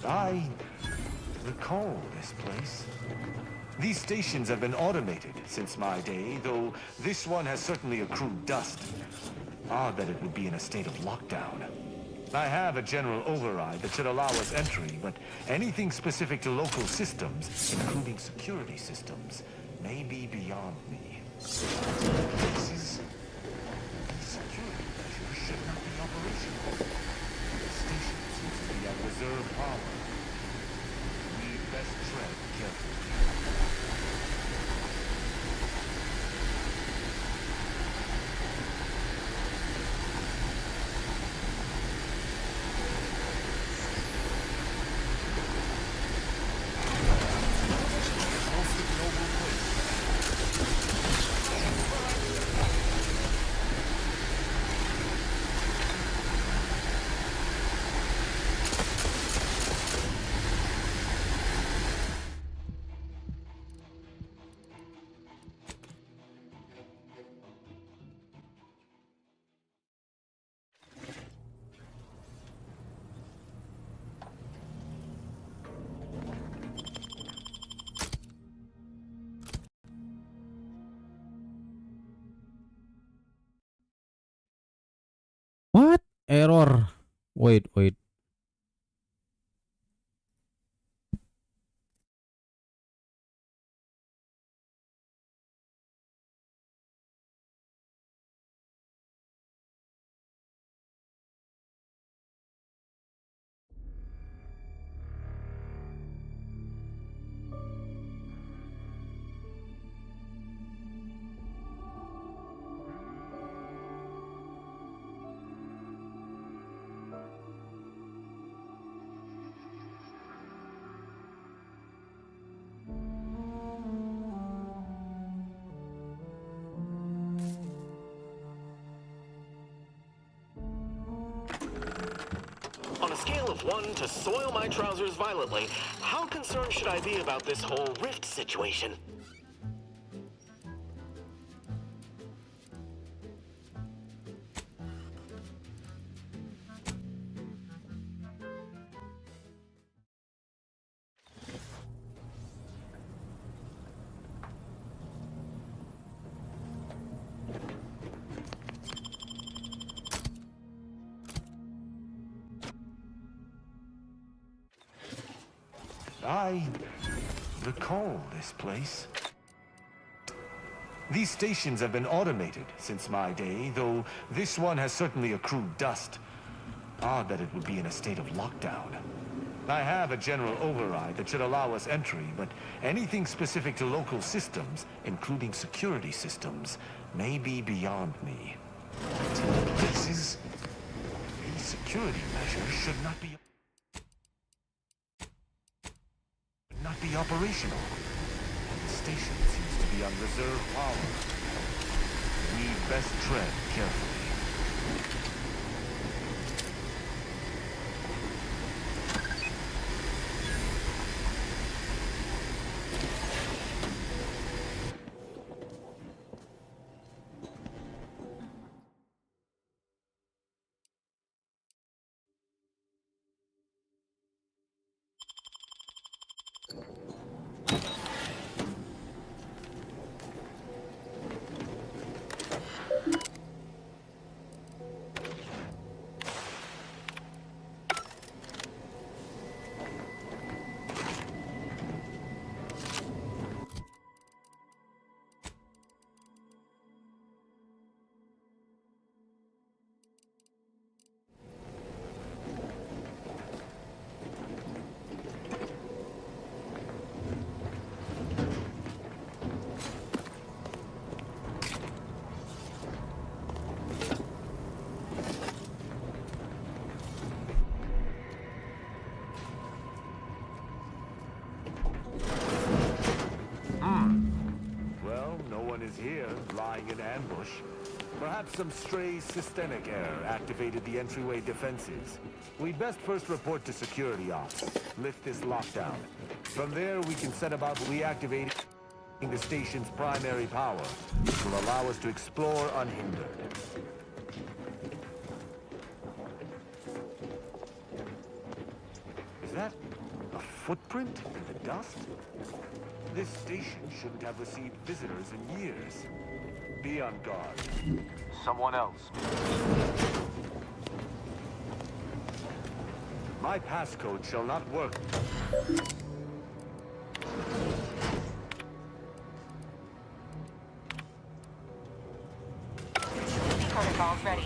I recall this place. These stations have been automated since my day, though this one has certainly accrued dust. Odd that it would be in a state of lockdown. I have a general override that should allow us entry, but anything specific to local systems, including security systems, may be beyond me. Security measures should not be operational. Error. Wait. On a scale of 1 to soil my trousers violently, how concerned should I be about this whole rift situation? I recall this place. These stations have been automated since my day, though this one has certainly accrued dust. Odd that it would be in a state of lockdown. I have a general override that should allow us entry, but anything specific to local systems, including security systems, may be beyond me. These security measures should not be operational. The station seems to be on reserve power. We best tread carefully. Is here, lying in ambush. Perhaps some stray systemic error activated the entryway defenses. We'd best first report to security ops, lift this lockdown. From there, we can set about reactivating the station's primary power, which will allow us to explore unhindered. Is that a footprint in the dust? This station shouldn't have received visitors in years. Be on guard. Someone else. My passcode shall not work. Protocols ready.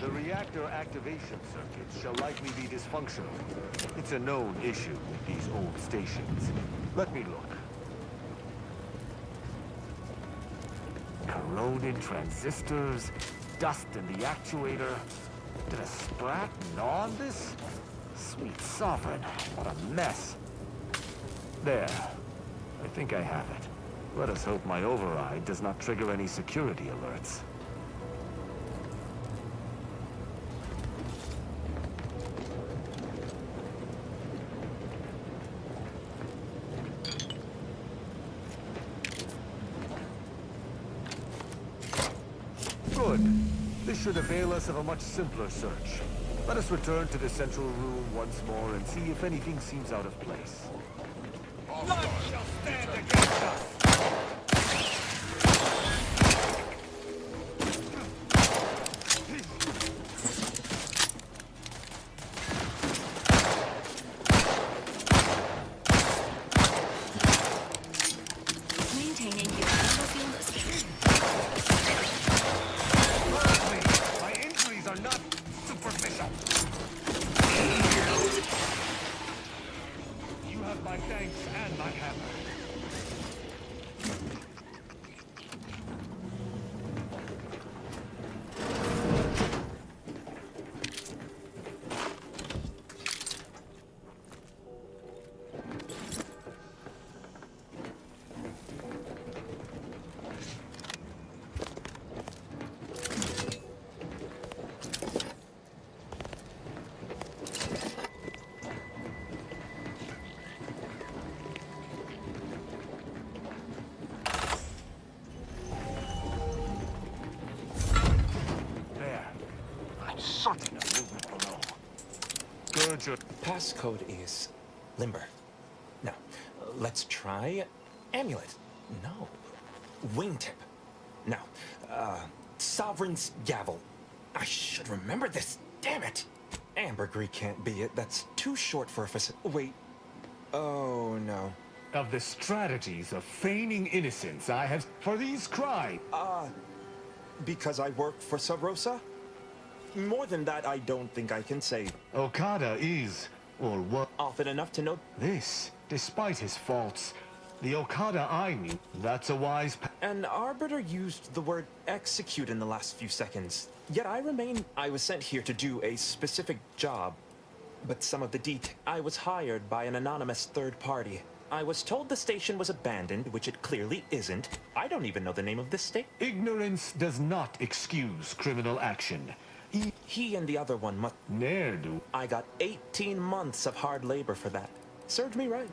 The reactor activation circuits shall likely be dysfunctional. It's a known issue with these old stations. Let me look. Corroded transistors, dust in the actuator. Did a sprat gnaw on this? Sweet sovereign, what a mess. There. I think I have it. Let us hope my override does not trigger any security alerts. Good. This should avail us of a much simpler search. Let us return to the central room once more and see if anything seems out of place. None shall stand against us! Maintaining your battlefield as My injuries are not superficial. You have my thanks and my hammer. Certain of movement below. Good. Passcode is limber. Now, let's try amulet. No. Wingtip. Now, sovereign's gavel. I should remember this. Damn it. Ambergris can't be it. That's too short for a wait. Oh, no. Of the strategies of feigning innocence I have for these crimes. Because I work for Sub Rosa? More than that, I don't think I can say. Okada is, or what? Often enough to know. This, despite his faults, the Okada I knew, that's a wise... An arbiter used the word execute in the last few seconds. Yet I was sent here to do a specific job. But some of the I was hired by an anonymous third party. I was told the station was abandoned, which it clearly isn't. I don't even know the name of this state. Ignorance does not excuse criminal action. He and the other one must... Ne'er do. I got 18 months of hard labor for that. Served me right.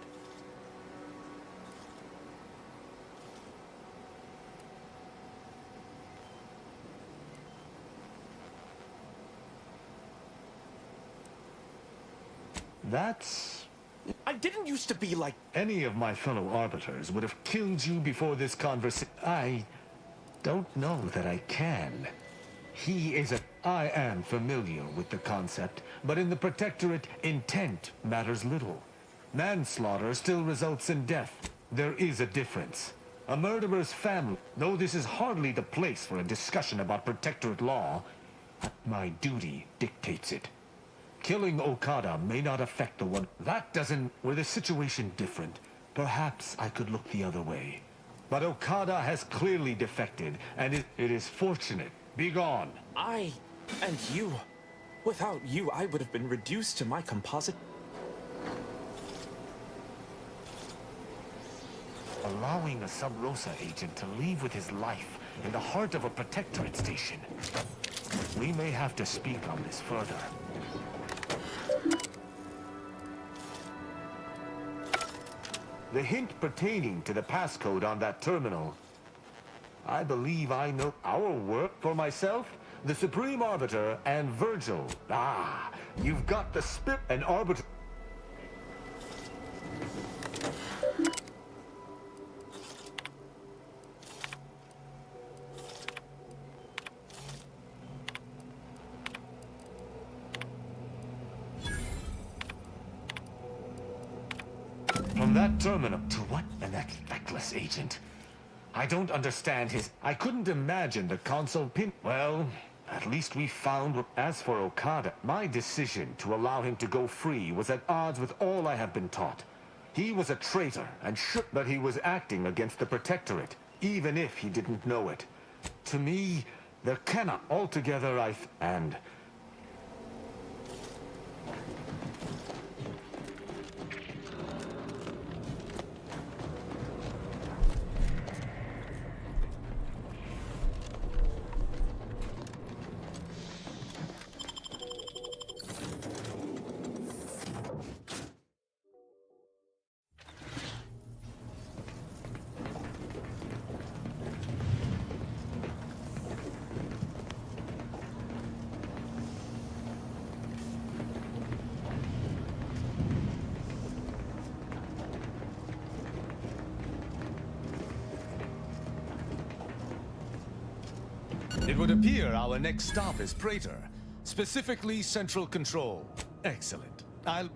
That's... I didn't used to be like... Any of my fellow arbiters would have killed you before this conversation. I don't know that I can. He is a... I am familiar with the concept, but in the Protectorate, intent matters little. Manslaughter still results in death. There is a difference. A murderer's family, though this is hardly the place for a discussion about Protectorate law, my duty dictates it. Killing Okada may not affect the one. That doesn't... Were the situation different, perhaps I could look the other way. But Okada has clearly defected, and it is fortunate. Be gone. I and you. Without you, I would have been reduced to my composite. Allowing a Sub Rosa agent to leave with his life in the heart of a Protectorate station. We may have to speak on this further. The hint pertaining to the passcode on that terminal. I believe I know our work for myself, the Supreme Arbiter, and Virgil. Ah, you've got the spit and Arbiter. That terminal. To what? And that feckless agent. I don't understand his... I couldn't imagine the console pin... Well, at least we found... As for Okada, my decision to allow him to go free was at odds with all I have been taught. He was a traitor and should... But he was acting against the Protectorate, even if he didn't know it. To me, there cannot... Altogether, and... It would appear our next stop is Praetor, specifically Central Control. Excellent. I'll...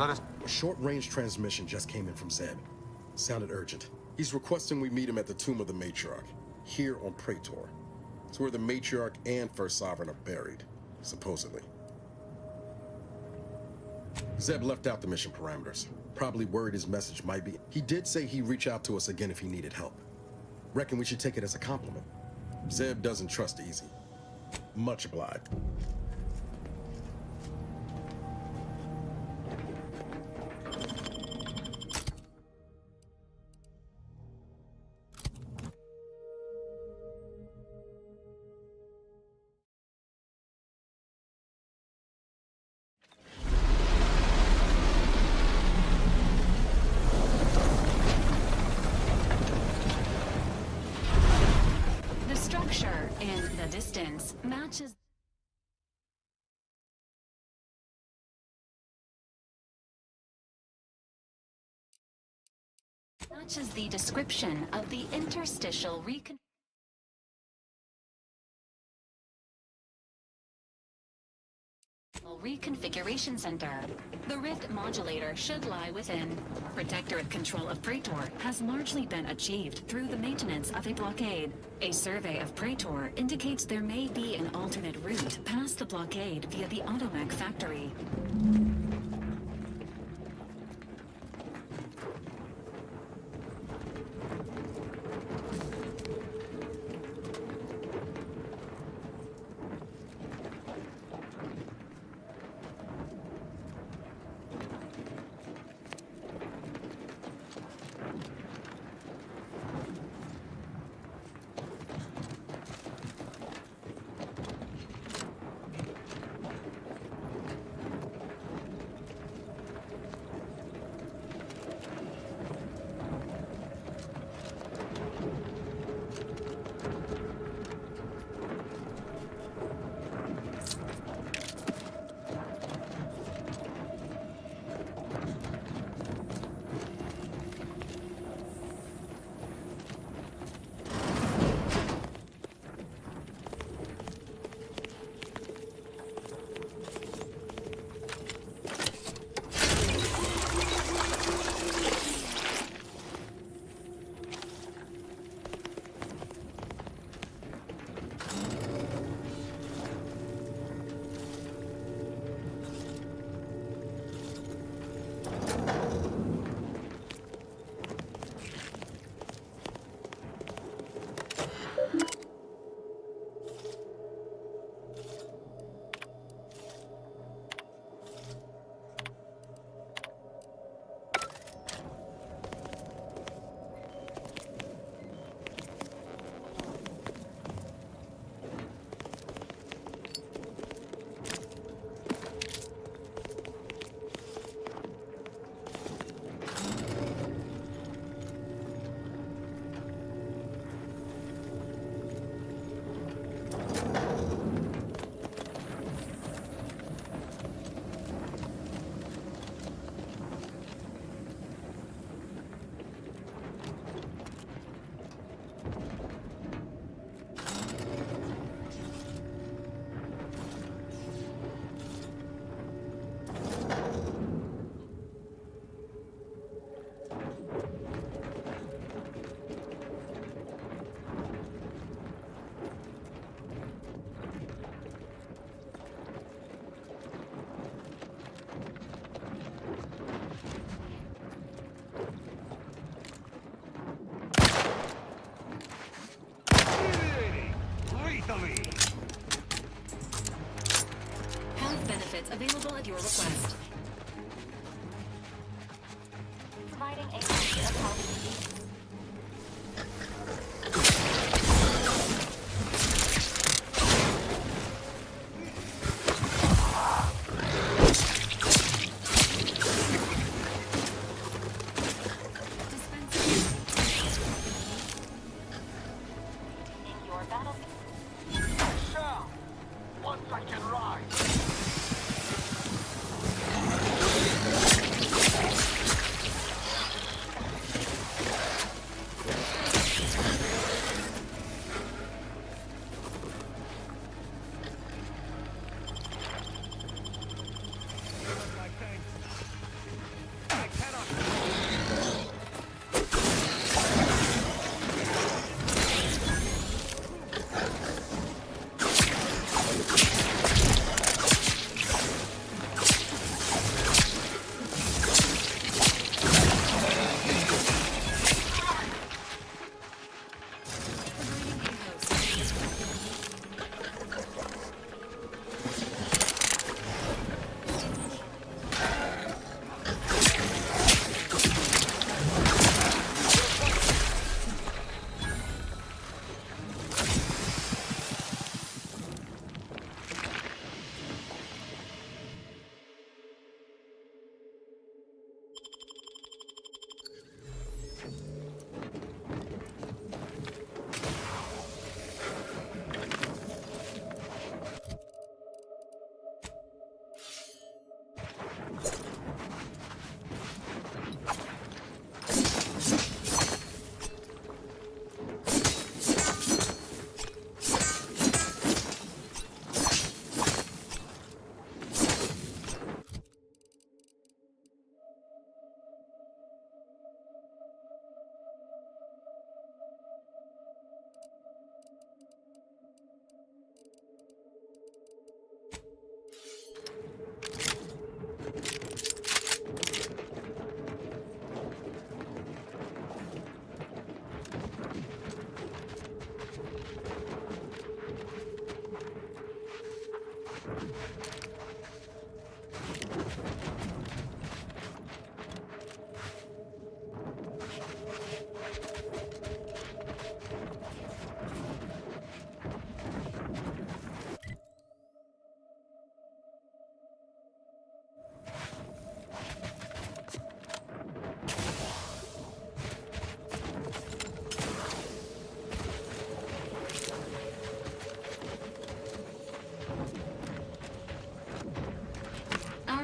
A short-range transmission just came in from Zeb. Sounded urgent. He's requesting we meet him at the tomb of the Matriarch, here on Praetor. It's where the Matriarch and First Sovereign are buried, supposedly. Zeb left out the mission parameters. Probably worried his message might be... He did say he'd reach out to us again if he needed help. Reckon we should take it as a compliment. Zeb doesn't trust easy. Much obliged. Distance matches the description of the interstitial reconfiguration center. The Rift modulator should lie within. Protectorate control of Praetor has largely been achieved through the maintenance of a blockade. A survey of Praetor indicates there may be an alternate route past the blockade via the Automech factory. benefits available at your request. Providing a measure of health.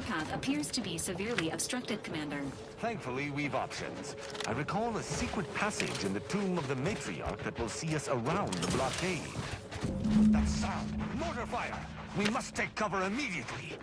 Path appears to be severely obstructed, Commander. Thankfully, we've options. I recall a secret passage in the tomb of the matriarch that will see us around the blockade. That sound! Mortar fire! We must take cover immediately!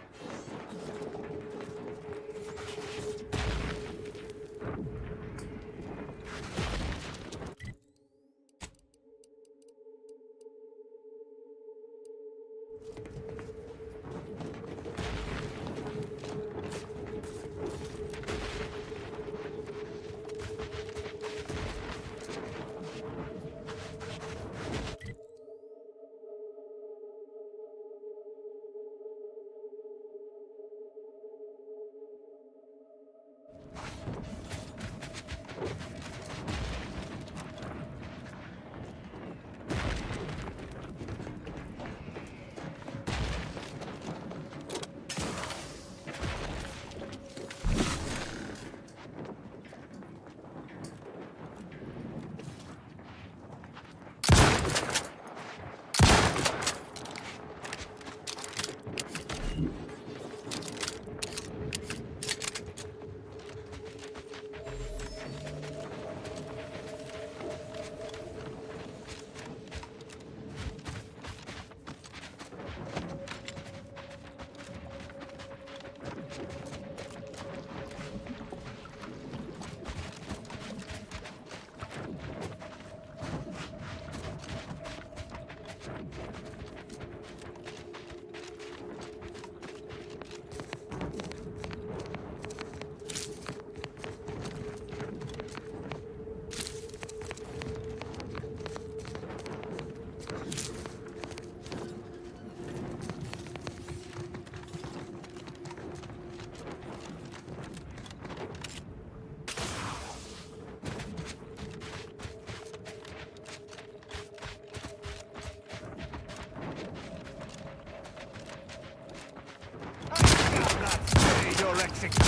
basic.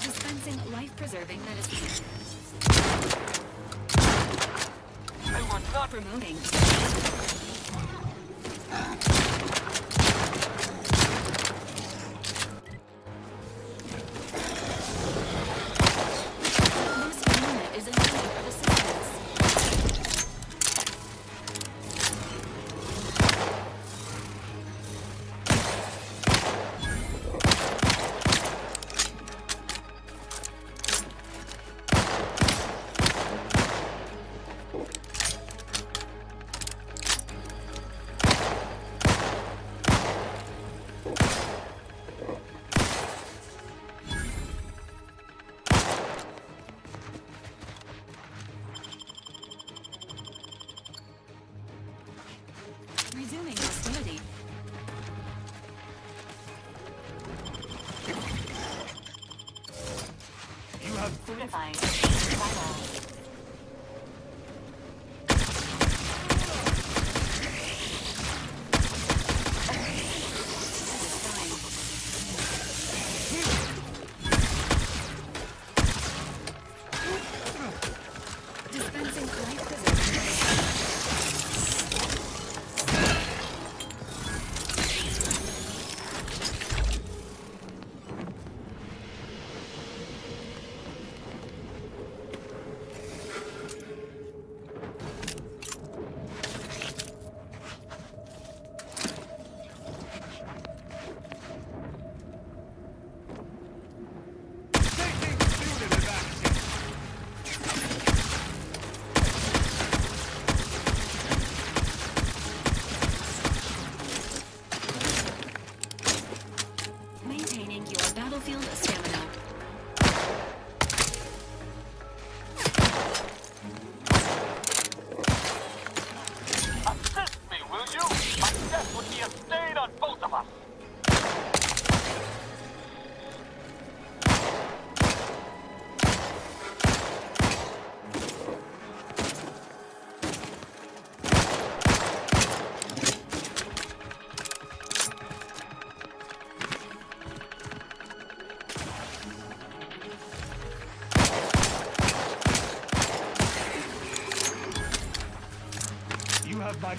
Dispensing life-preserving medicine. I was not promoting. This unit is in need of assistance. Resuming hostility. You have fortified. Dispensing life-preserving. Maintaining your battlefield stamina. Assist me, will you? My death would be a stain on both of us. You have my...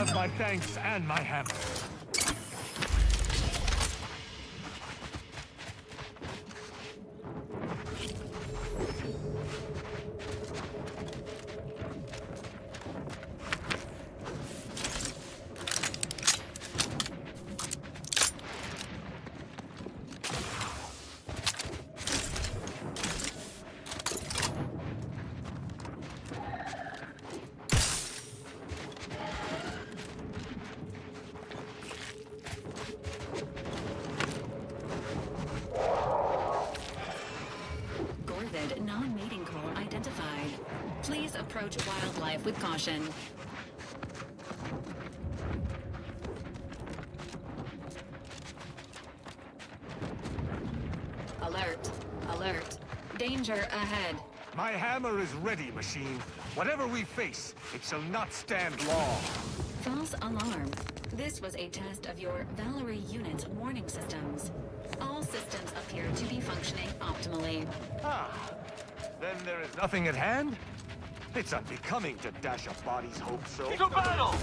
have my thanks and my hammer. Non-mating call identified. Please approach wildlife with caution. Alert. Alert. Danger ahead. My hammer is ready, machine. Whatever we face, it shall not stand long. False alarm. This was a test of your Valerie unit's warning systems. All systems appear to be functioning optimally. Ah, then there is nothing at hand? It's unbecoming to dash a body's hope so. To battle!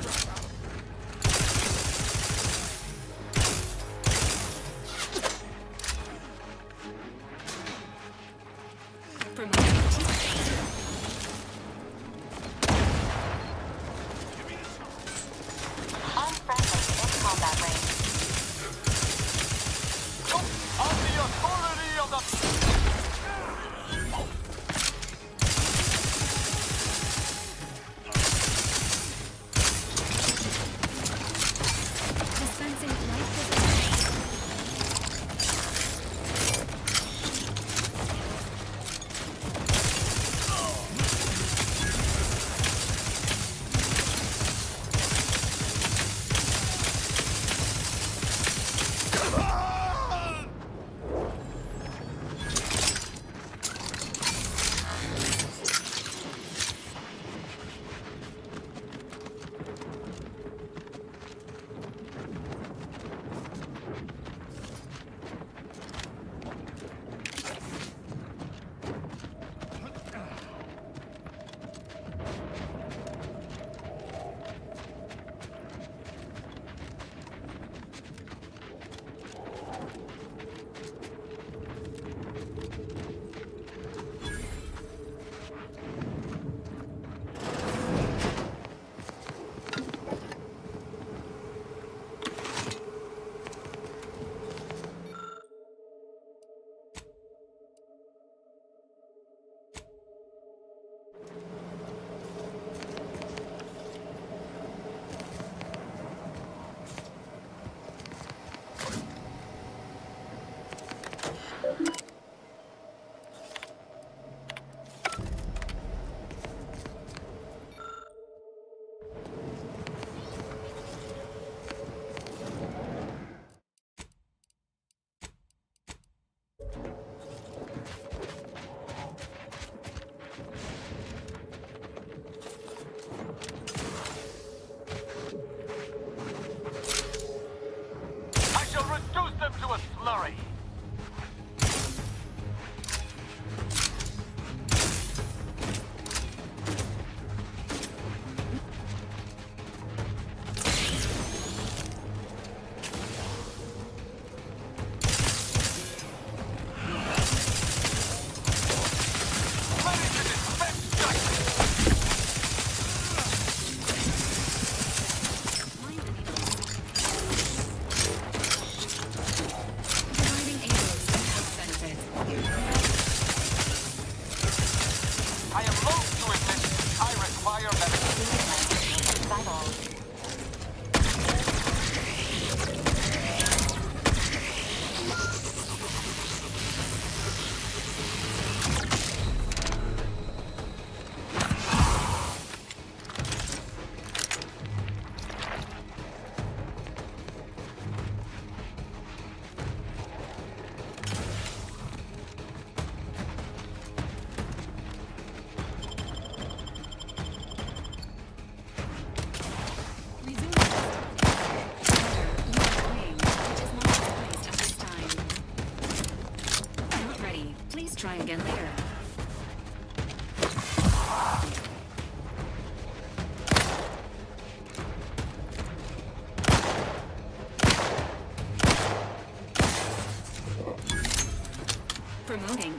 Try again later.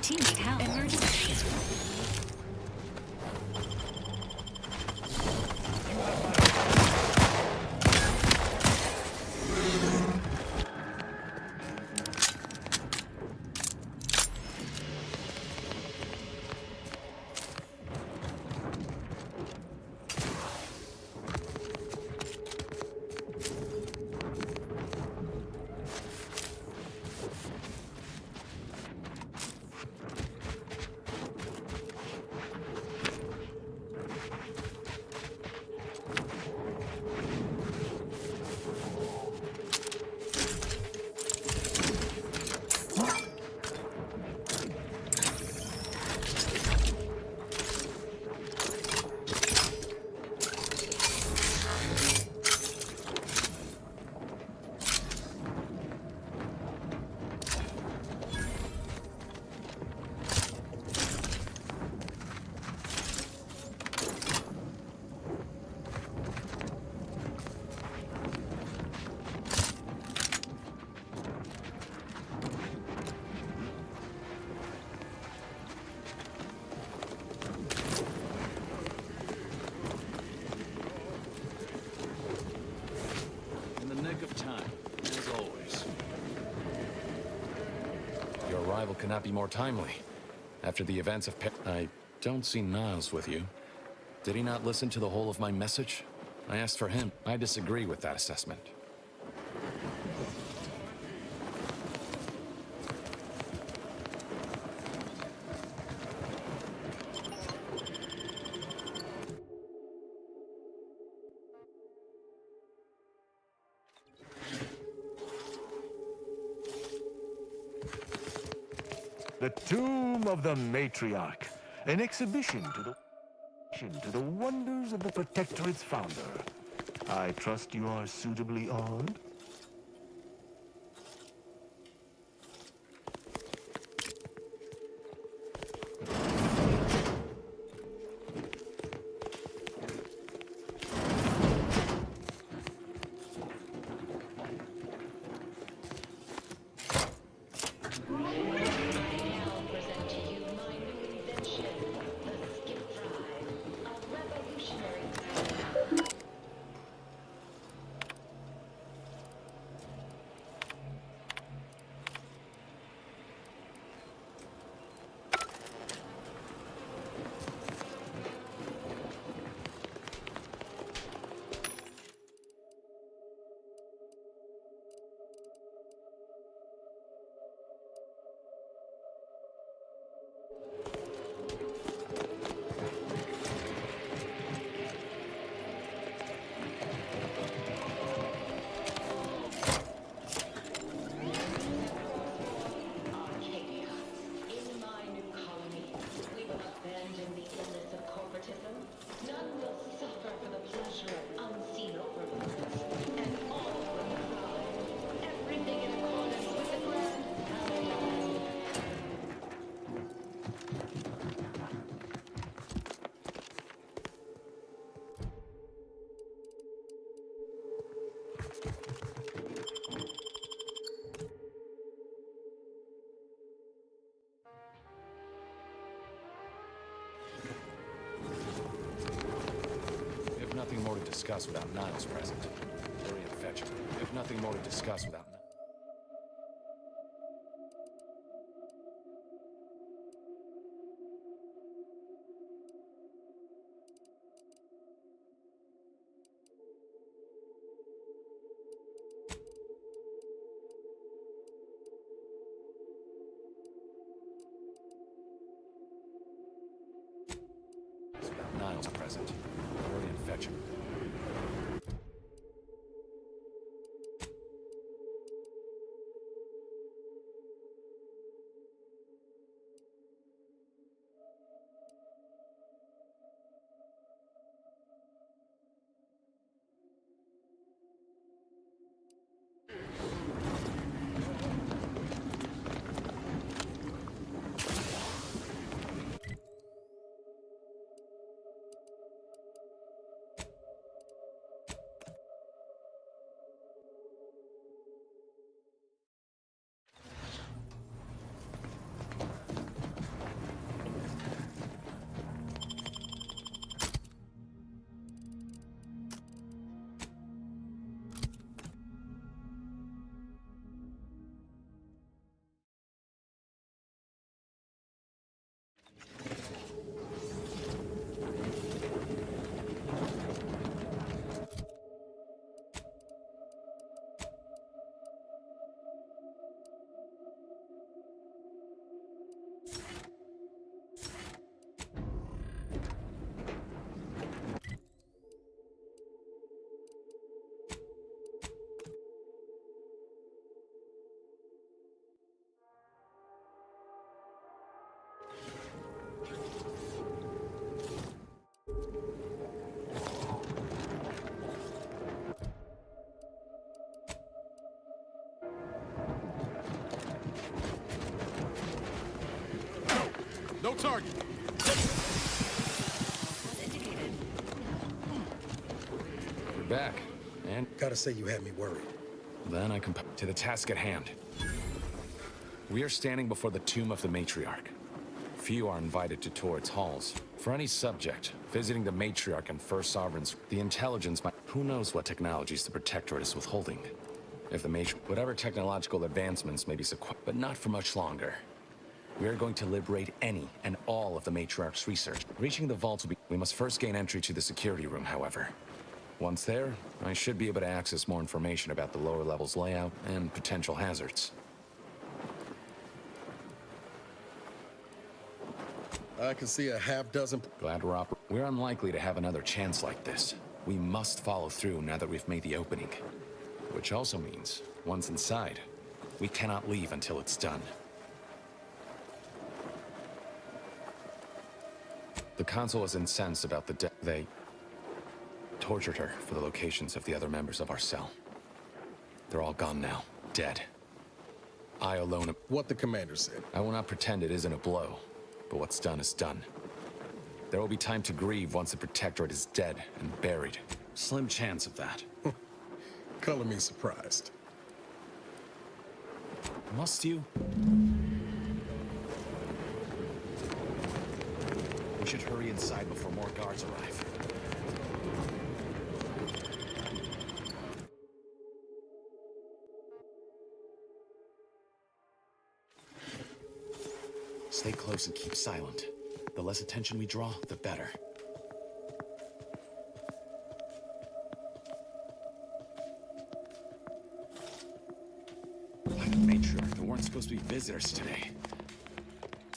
team need help. Emergency. Arrival cannot be more timely. After the events of I don't see Niles with you. Did he not listen to the whole of my message? I asked for him. I disagree with that assessment. The Tomb of the Matriarch, an exhibition to the wonders of the Protectorate's founder. I trust you are suitably armed? Nothing more to discuss without Niles present. Hurry and fetch him. If nothing more to discuss without Niles present. Hurry and fetch him. target. We're back, and gotta say you had me worried. Then I come to the task at hand. We are standing before the tomb of the matriarch. Few are invited to tour its halls. For any subject visiting the matriarch and first sovereigns, the intelligence might. Who knows what technologies the Protectorate is withholding? If the whatever technological advancements may be but not for much longer. We are going to liberate any and all of the matriarch's research. Reaching the vaults will be. We must first gain entry to the security room, however. Once there, I should be able to access more information about the lower levels layout and potential hazards. I can see a half dozen. Glad we're unlikely to have another chance like this. We must follow through now that we've made the opening. Which also means, once inside, we cannot leave until it's done. The Council is incensed about the they tortured her for the locations of the other members of our cell. They're all gone now, dead. I alone am. What the commander said. I will not pretend it isn't a blow, but what's done is done. There will be time to grieve once the Protectorate is dead and buried. Slim chance of that. Color me surprised. Must you? We should hurry inside before more guards arrive. Stay close and keep silent. The less attention we draw, the better. Like a matriarch, there weren't supposed to be visitors today.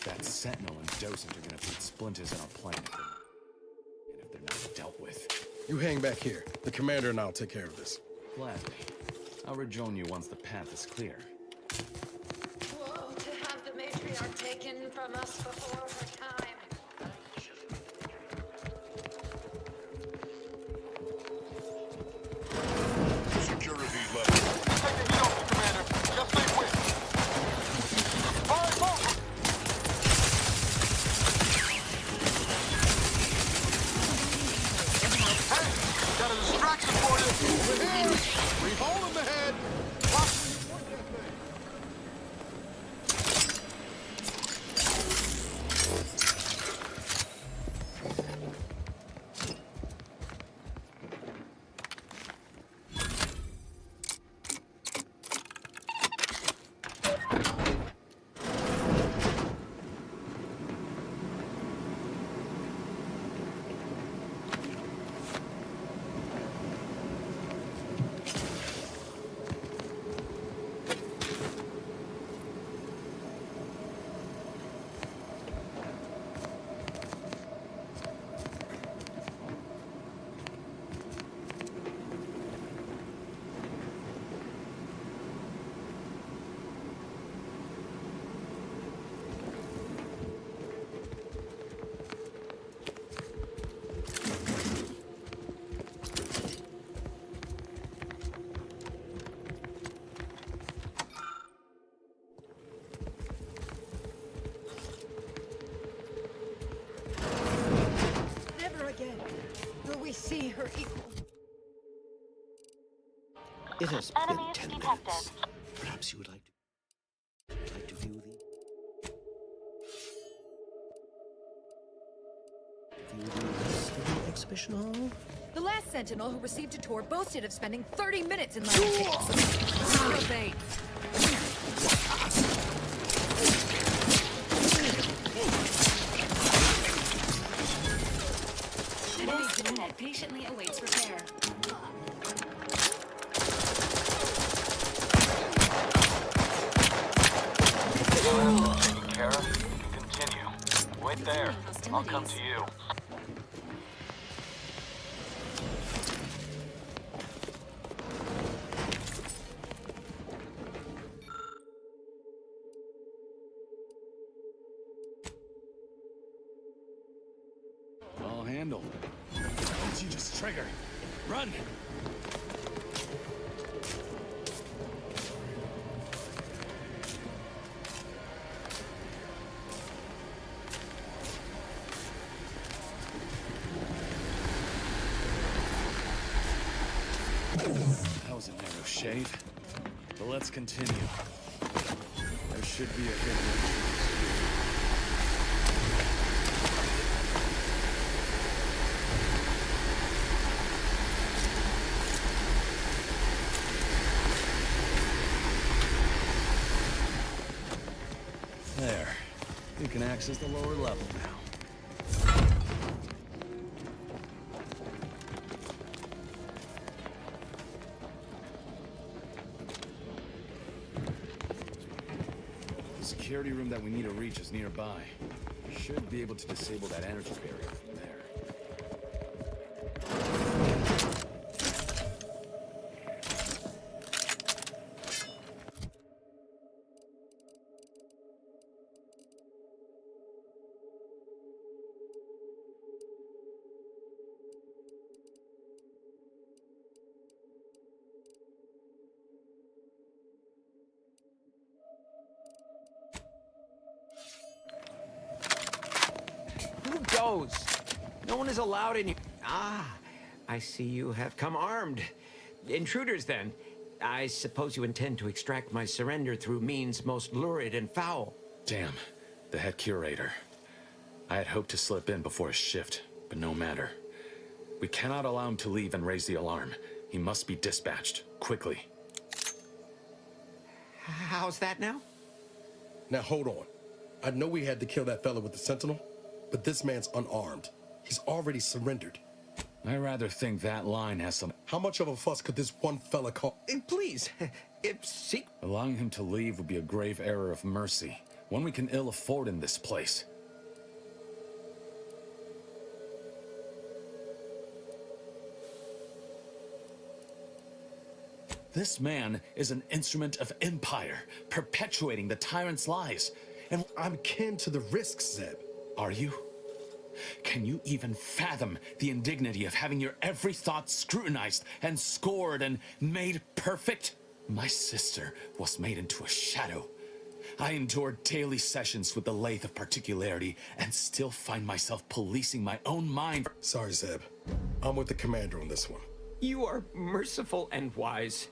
That Sentinel and Docent are gonna put splinters in our plan. And if they're not dealt with. You hang back here. The commander and I'll take care of this. Gladly. I'll rejoin you once the path is clear. Whoa, to have the matriarch taken from us before her time. Security level. Take the heat off the commander. Just stay with. Fire focus! Hey, got a distraction for you. Over here. Three hole in the head. Watch where you point that thing. See her equal. It has been 10 minutes. Perhaps you would like to view the rest of the exhibition hall? The last Sentinel who received a tour boasted of spending 30 minutes in Lion Bait. This unit patiently awaits repair. Taken care of, you can continue. Wait there. I'll come to you. All handled. Don't you just trigger. Run! That was a narrow shave. But let's continue. There should be a hidden entrance. There. You can access the lower level now. The security room that we need to reach is nearby. Should be able to disable that energy barrier from there. Who goes? No one is allowed in here. Ah, I see you have come armed. Intruders, then. I suppose you intend to extract my surrender through means most lurid and foul. Damn, the head curator. I had hoped to slip in before his shift, but no matter. We cannot allow him to leave and raise the alarm. He must be dispatched, quickly. How's that now? Now hold on. I know we had to kill that fella with the Sentinel, but this man's unarmed. He's already surrendered. I rather think that line has some... How much of a fuss could this one fella cause? Please, Allowing him to leave would be a grave error of mercy, one we can ill afford in this place. This man is an instrument of empire, perpetuating the tyrant's lies. And I'm kin to the risks, Zeb. Are you? Can you even fathom the indignity of having your every thought scrutinized and scored and made perfect? My sister was made into a shadow. I endured daily sessions with the lathe of particularity and still find myself policing my own mind. Sorry, Zeb. I'm with the commander on this one. You are merciful and wise.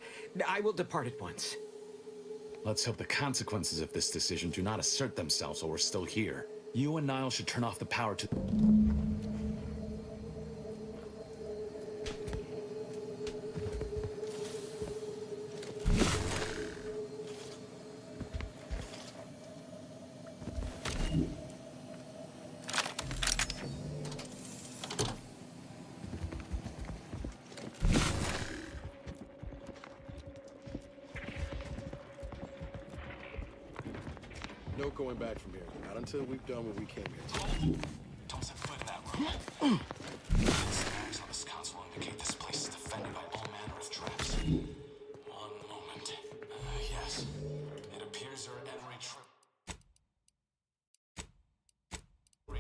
I will depart at once. Let's hope the consequences of this decision do not assert themselves while we're still here. You and Niall should turn off the power to... No going back from here. Not until we've done what we came here to. Don't set foot in that room. Snags on this console indicate this place is defended by all manner of traps. One moment. Yes. It appears there are every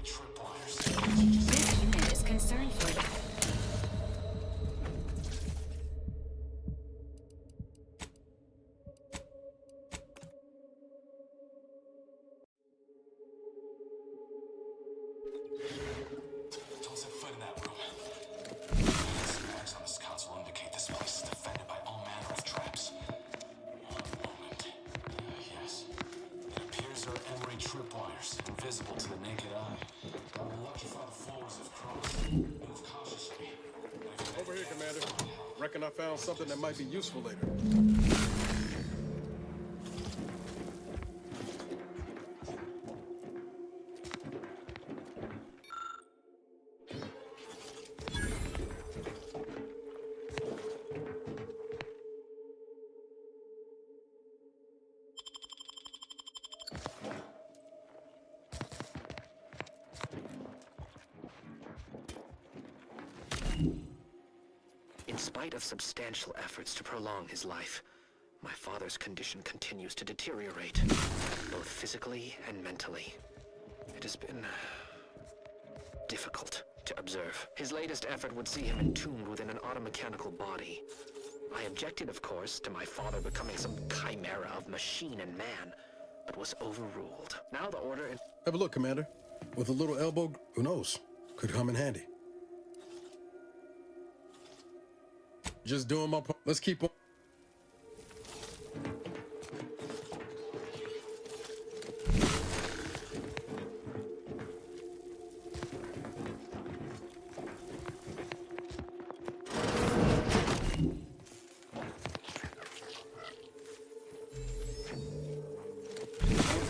tripwires. This unit is concerned for you. Don't set foot in that room. Snags on this console indicate this place is defended by all manner of traps. One moment. Yes. It appears there are emery tripwires, invisible to the naked eye. Electrify the floors if crossed. Move cautiously. Over here, Commander. Reckon I found something that might be useful later. In spite of substantial efforts to prolong his life, my father's condition continues to deteriorate, both physically and mentally. It has been difficult to observe. His latest effort would see him entombed within an automechanical body. I objected, of course, to my father becoming some chimera of machine and man, but was overruled. Now the order... Have a look, Commander. With a little elbow, who knows? Could come in handy. Just doing my part. Let's keep on.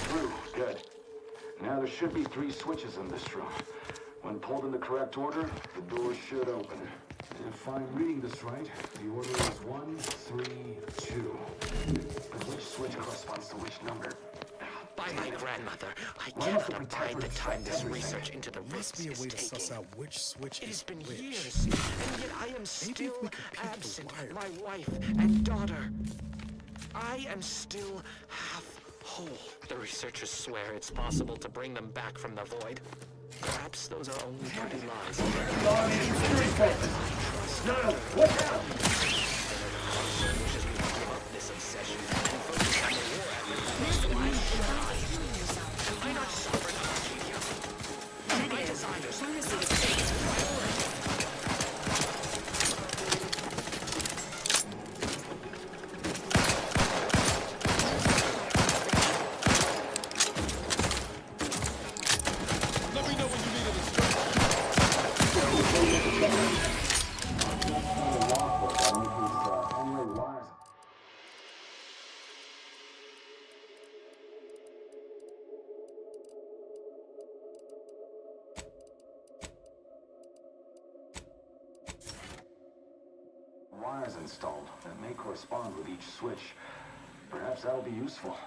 Through. Good. Now there should be 3 switches in this room. When pulled in the correct order, the doors should open. If I'm reading this right, the order is 1, 3, 2. But which switch corresponds to which number? By my grandmother, I cannot abide the time this research into the rifts is taking. Out which switch It has been which. years, and yet I am still absent my wife and daughter. I am still half whole. The researchers swear it's possible to bring them back from the void. Perhaps those are only dirty lies. No, what happened? Wishes we would give up this obsession and focus on the war effort. Why should I? Am I not sovereign of Arcadia? My desires wires installed that may correspond with each switch. Perhaps that'll be useful.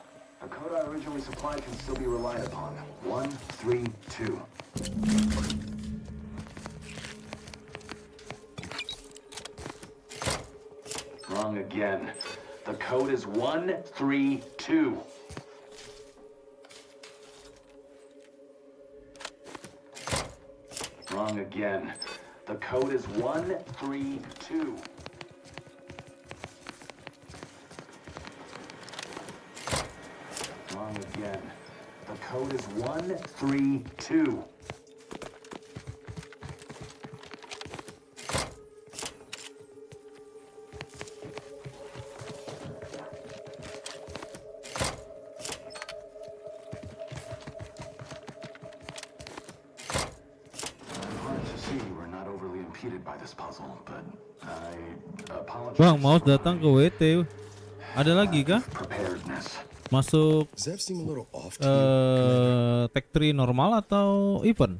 The code I originally supplied can still be relied upon. 1, 3, 2. Wrong again. The code is 1, 3, 2. Wrong again. The code is 1, 3, 2. Wrong again. The code is 1, 3, 2. Bang, mouse datang ke WT. Ada lagi kah? Masuk tag 3 normal atau event?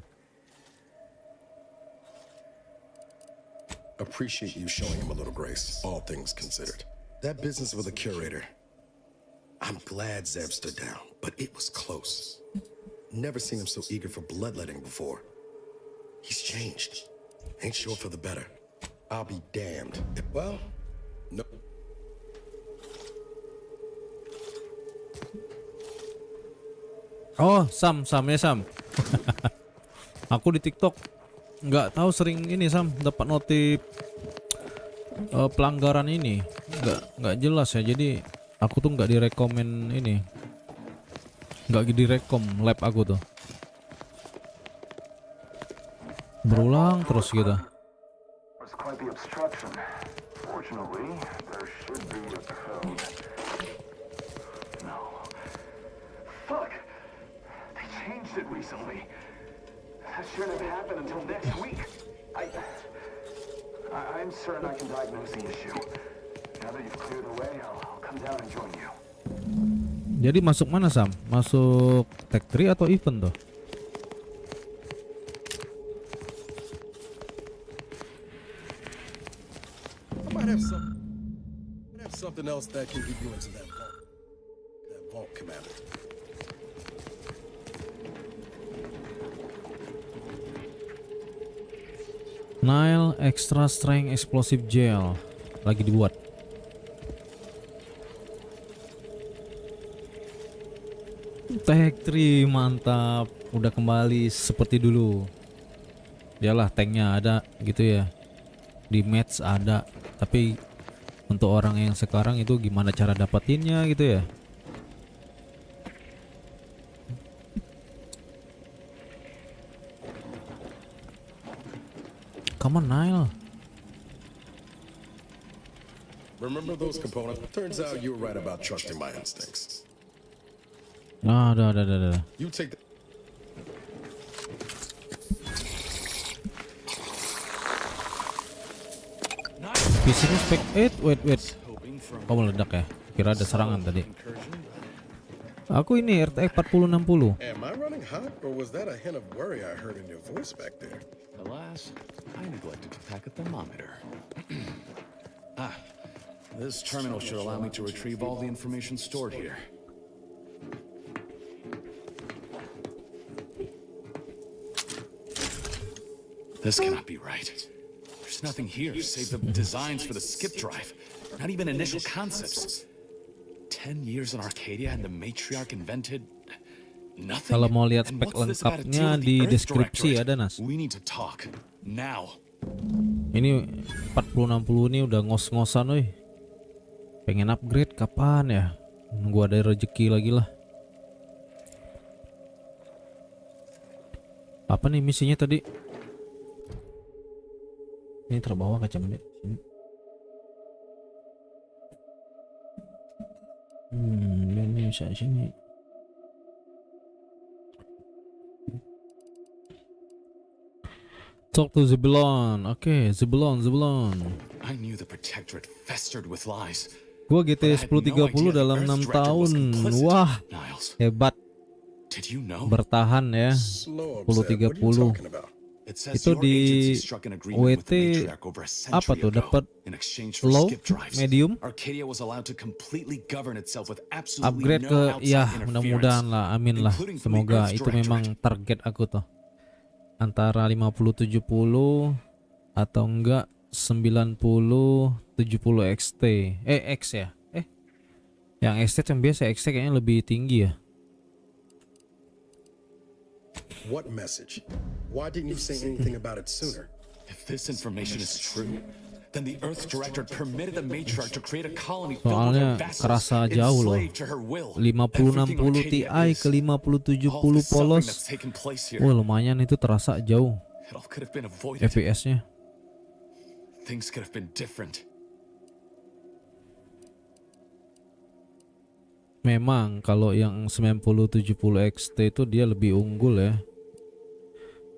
Appreciate you showing him a little grace, all things considered. That business with the curator. I'm glad Zeb stood down, but it was close. Never seen him so eager for bloodletting before. He's changed. Ain't sure for the better. I'll be damned. Well, no. Oh, Sam ya Sam. Aku di TikTok nggak tahu sering ini Sam dapat notif pelanggaran ini nggak jelas ya. Jadi aku tuh nggak direkomen ini, nggak direkom lab aku tuh. Berulang terus gitu. It's quite the obstruction. Fortunately, there should be a code. No. Fuck! They changed it recently. That shouldn't have happened until next week. I'm certain I can diagnose the issue. Now that you've cleared the way, I'll come down and join you. Jadi masuk mana Sam? Masuk tag 3 atau event tuh? I might have something else that can get you into that vault, Commander. Nile Extra Strength Explosive Gel lagi dibuat. Tag 3 mantap, udah kembali seperti dulu. Yalah, tanknya ada gitu ya. Di match ada, tapi untuk orang yang sekarang itu gimana cara dapatinnya gitu ya. Come on Nile. Remember those components? Turns out you were right about trusting my instincts. Nah, dah. You take the... PC-nya spek. Wait. Oh, meledak ya? Kira ada serangan tadi. Aku ini RTX 4060. Am I running hot, or was that a hint of worry I heard in your voice back there? Alas, I neglected to pack a thermometer. This terminal should allow me to retrieve all the information stored here. This cannot be right. There's nothing here save the designs for the skip drive. Not even initial concepts. 10 years in Arcadia and the matriarch invented nothing. Kalau mau lihat spek lengkapnya di deskripsi ada, Nas. We need to talk now. Ini 4060 ini udah ngos-ngosan, woi. Pengen upgrade kapan ya? Nunggu ada rezeki lagi lah. Apa nih misinya tadi? Ini terbawah kacamata. Ini bisa sini. Talk to Zebulon. Oke, Zebulon. I knew the protectorate festered with lies. Gua GT 1030 dalam 6 tahun. Wah, hebat. Bertahan ya. 1030. Itu di WT apa tuh, dapat low, medium, upgrade ke ya, mudah-mudahan lah, amin lah, semoga itu memang target aku tuh, antara 5070 atau enggak 9070 XT X ya, yang XT yang biasa, XT kayaknya lebih tinggi ya. What message? Why didn't you say anything about it sooner? If this information is true, then the Earth's director permitted the matriarch to create a colony filled Soalnya with vassals, kerasa jauh loh. enslaved to her will. 5060 Ti ke 5070 polos. Wah, lumayan itu, terasa jauh It all could have been avoided. FPS-nya. Things could have been different. Memang kalau yang 9070 XT itu dia lebih unggul ya.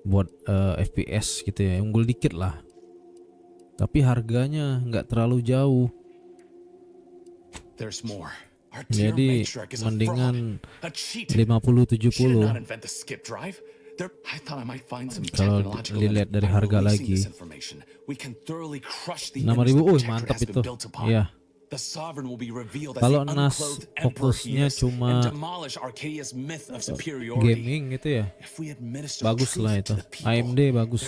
Buat FPS gitu ya, unggul dikit lah. Tapi harganya nggak terlalu jauh. Jadi mendingan 5070. Kalau dilihat dari harga lagi 6.000, mantap itu. Iya. Kalau Nas fokusnya cuma gaming gitu ya, bagus lah itu. AMD bagus.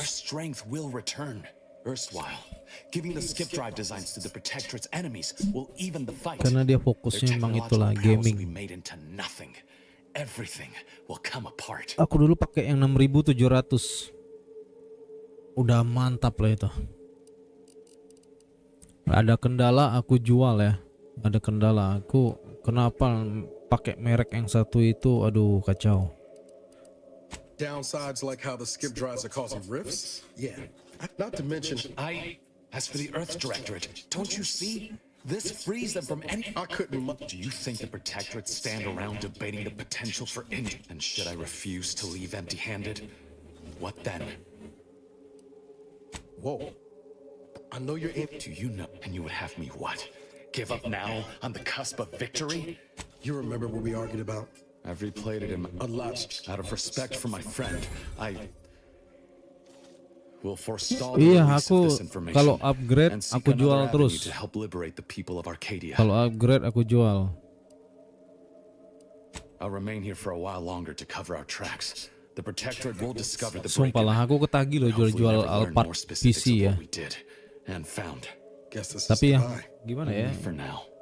Karena dia fokusnya memang itulah gaming. Aku dulu pakai yang 6700, udah mantap lah itu. Ada kendala aku jual ya. Ada kendala aku, kenapa pakai merek yang satu itu, aduh kacau. Downsides like how the skip drives are causing rifts? Yeah. Not to mention, as for the Earth Directorate, don't you see? This frees them from any... I couldn't... Do you think the Protectorate stand around debating the potential for India? And should I refuse to leave empty-handed? What then? Whoa. I know you're in... Do you know? And you would have me what? Give up now on the cusp of victory? You remember what we argued about? I've replayed it in a lot. Out of respect for my friend, I will forestall the release of this information. Kalau upgrade and aku seek jual another terus. avenue to help liberate the people of Arcadia. Kalau upgrade aku jual. I'll remain here for a while longer to cover our tracks. The Protectorate will discover the Sumpah lah, aku ketagih loh jual-jual Alphard PC ya. Tapi ya gimana ya,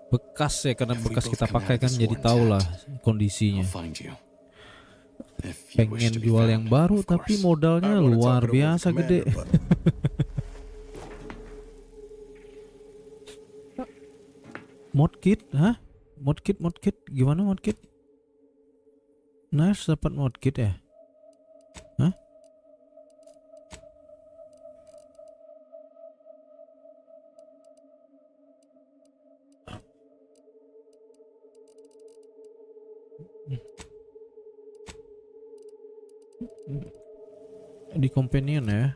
bekas ya, karena bekas kita pakai kan, jadi tahu lah kondisinya. Pengen jual yang baru tapi modalnya luar biasa gede. Modkit, hah? Modkit gimana modkit? Nice, dapat modkit ya? Hah? Di companion ya.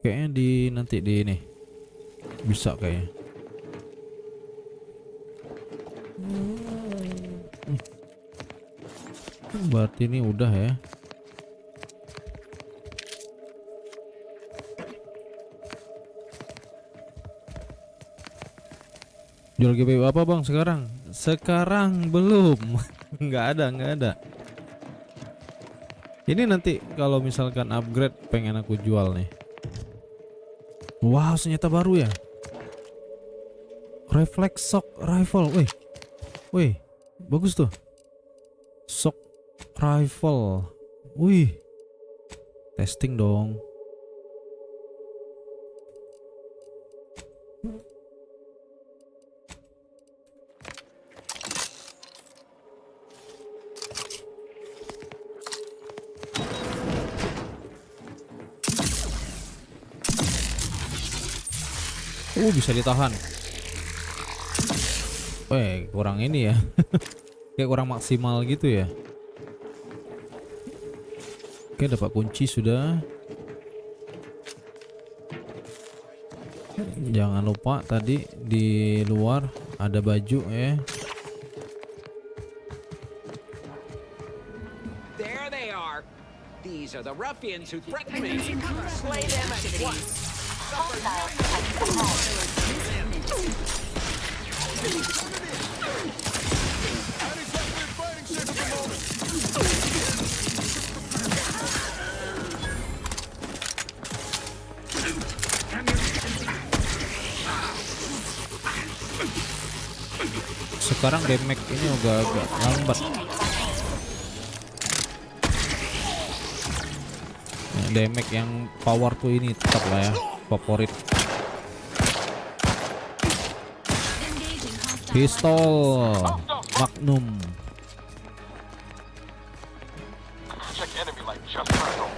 Kayaknya di nanti di ini. Bisa kayaknya. Berarti ini udah ya. Jual GPU apa bang sekarang? Sekarang belum. nggak ada. Ini nanti kalau misalkan upgrade pengen aku jual nih. Wow, senjata baru ya. Reflex shock rifle. Wih, bagus tuh. Shock rifle. Wih, testing dong. Bisa ditahan. Kurang ini ya. Kayak kurang maksimal gitu ya. Oke, dapat kunci sudah. Jangan lupa tadi di luar ada baju ya. There they are. These are the ruffians who threatened me. Slay them at once. Sekarang damage ini agak lambat. Damage yang power tuh ini tetap lah ya, favorit. Pistol Magnum. Check enemy like just battle.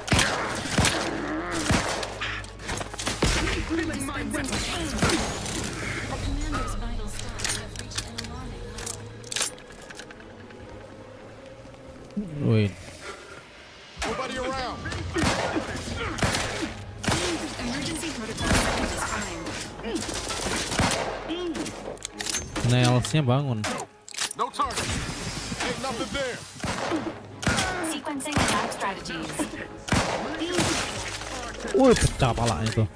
Wait. Nobody around. Emergency protocol Nails-nya bangun. No target. Ain't nothing there. Sequencing attack strategies. Wih, pecah palanya tuh.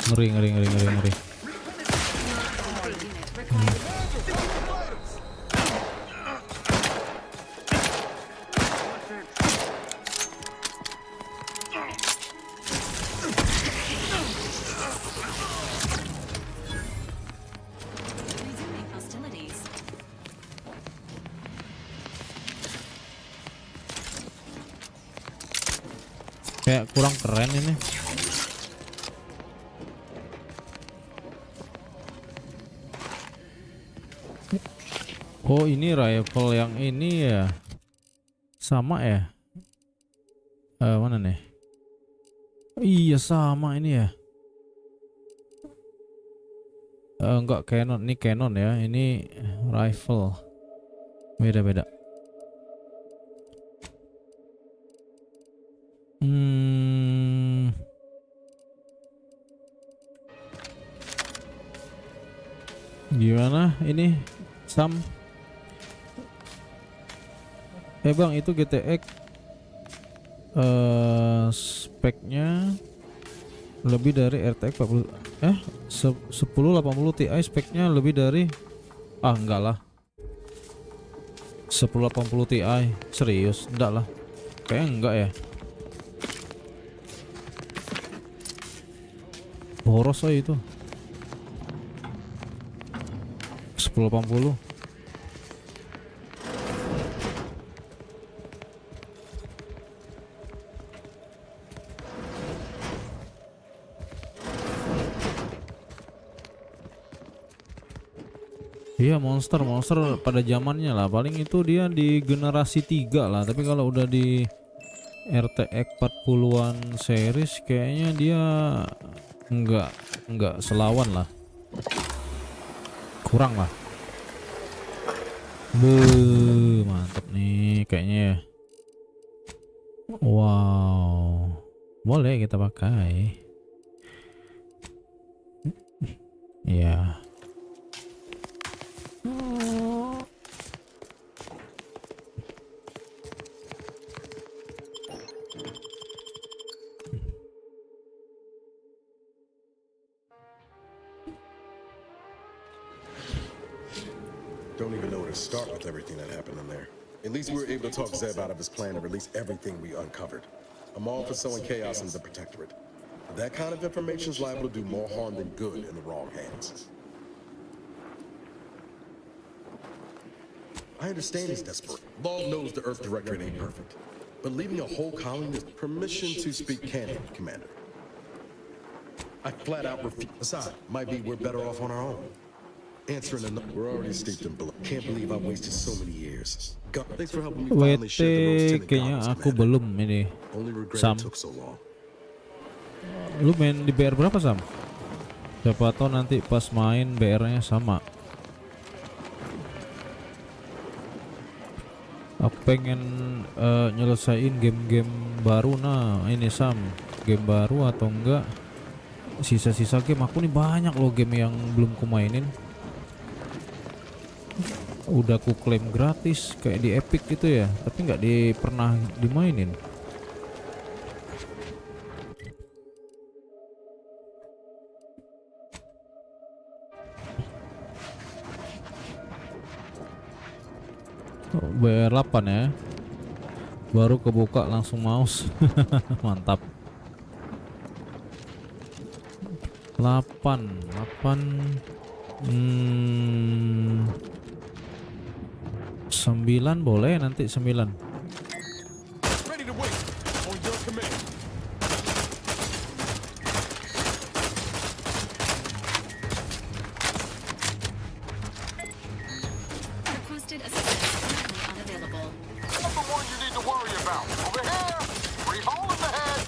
Ngeri. Kayak kurang keren ini. Oh, ini rifle yang ini ya. Sama ya. Mana nih? Iya, sama ini ya. Enggak, Canon. Ini Canon ya. Ini rifle. Beda-beda. Gimana ini Sam? Bang, itu GTX speknya lebih dari RTX 1080 Ti speknya lebih dari enggak lah. 1080 Ti serius? Enggak lah. Kayaknya enggak ya. Boros aja itu. 1080. Iya, monster pada zamannya lah. Paling itu dia di generasi 3 lah. Tapi kalau udah di RTX 40-an series kayaknya dia enggak selawan lah. Kurang lah. Mantap nih kayaknya ya. Wow, boleh kita pakai. Ya. Don't even know where to start with everything that happened in there. At least we were able to talk Zeb out of his plan to release everything we uncovered. I'm all for sowing chaos in the Protectorate. But that kind of information is liable to do more harm than good in the wrong hands. I understand he's desperate. Law knows the Earth Directorate ain't perfect. But leaving a whole colony is permission to speak candid, Commander. I flat out refuse. Aside, might be we're better off on our own. Answering a we're already steeped in blood. Can't believe I wasted so many years. God, thanks for helping me finally shed the rose tinted kayaknya goggles, aku Commander. belum ini. Only regret Sam, it took so long. lu main di BR berapa Sam? Siapa tahu nanti pas main BR-nya sama. Aku pengen nyelesain game-game baru. Nah ini Sam, game baru atau enggak sisa-sisa game. Aku nih banyak loh game yang belum kumainin. Udah aku klaim gratis kayak di Epic gitu ya, tapi nggak pernah dimainin. BR8 ya, baru kebuka langsung mouse. Mantap. 8 9 boleh nanti 9. Ready to wait on your command. Requested assistance currently unavailable. That's the one you need to worry about. Over here, free hole in the head.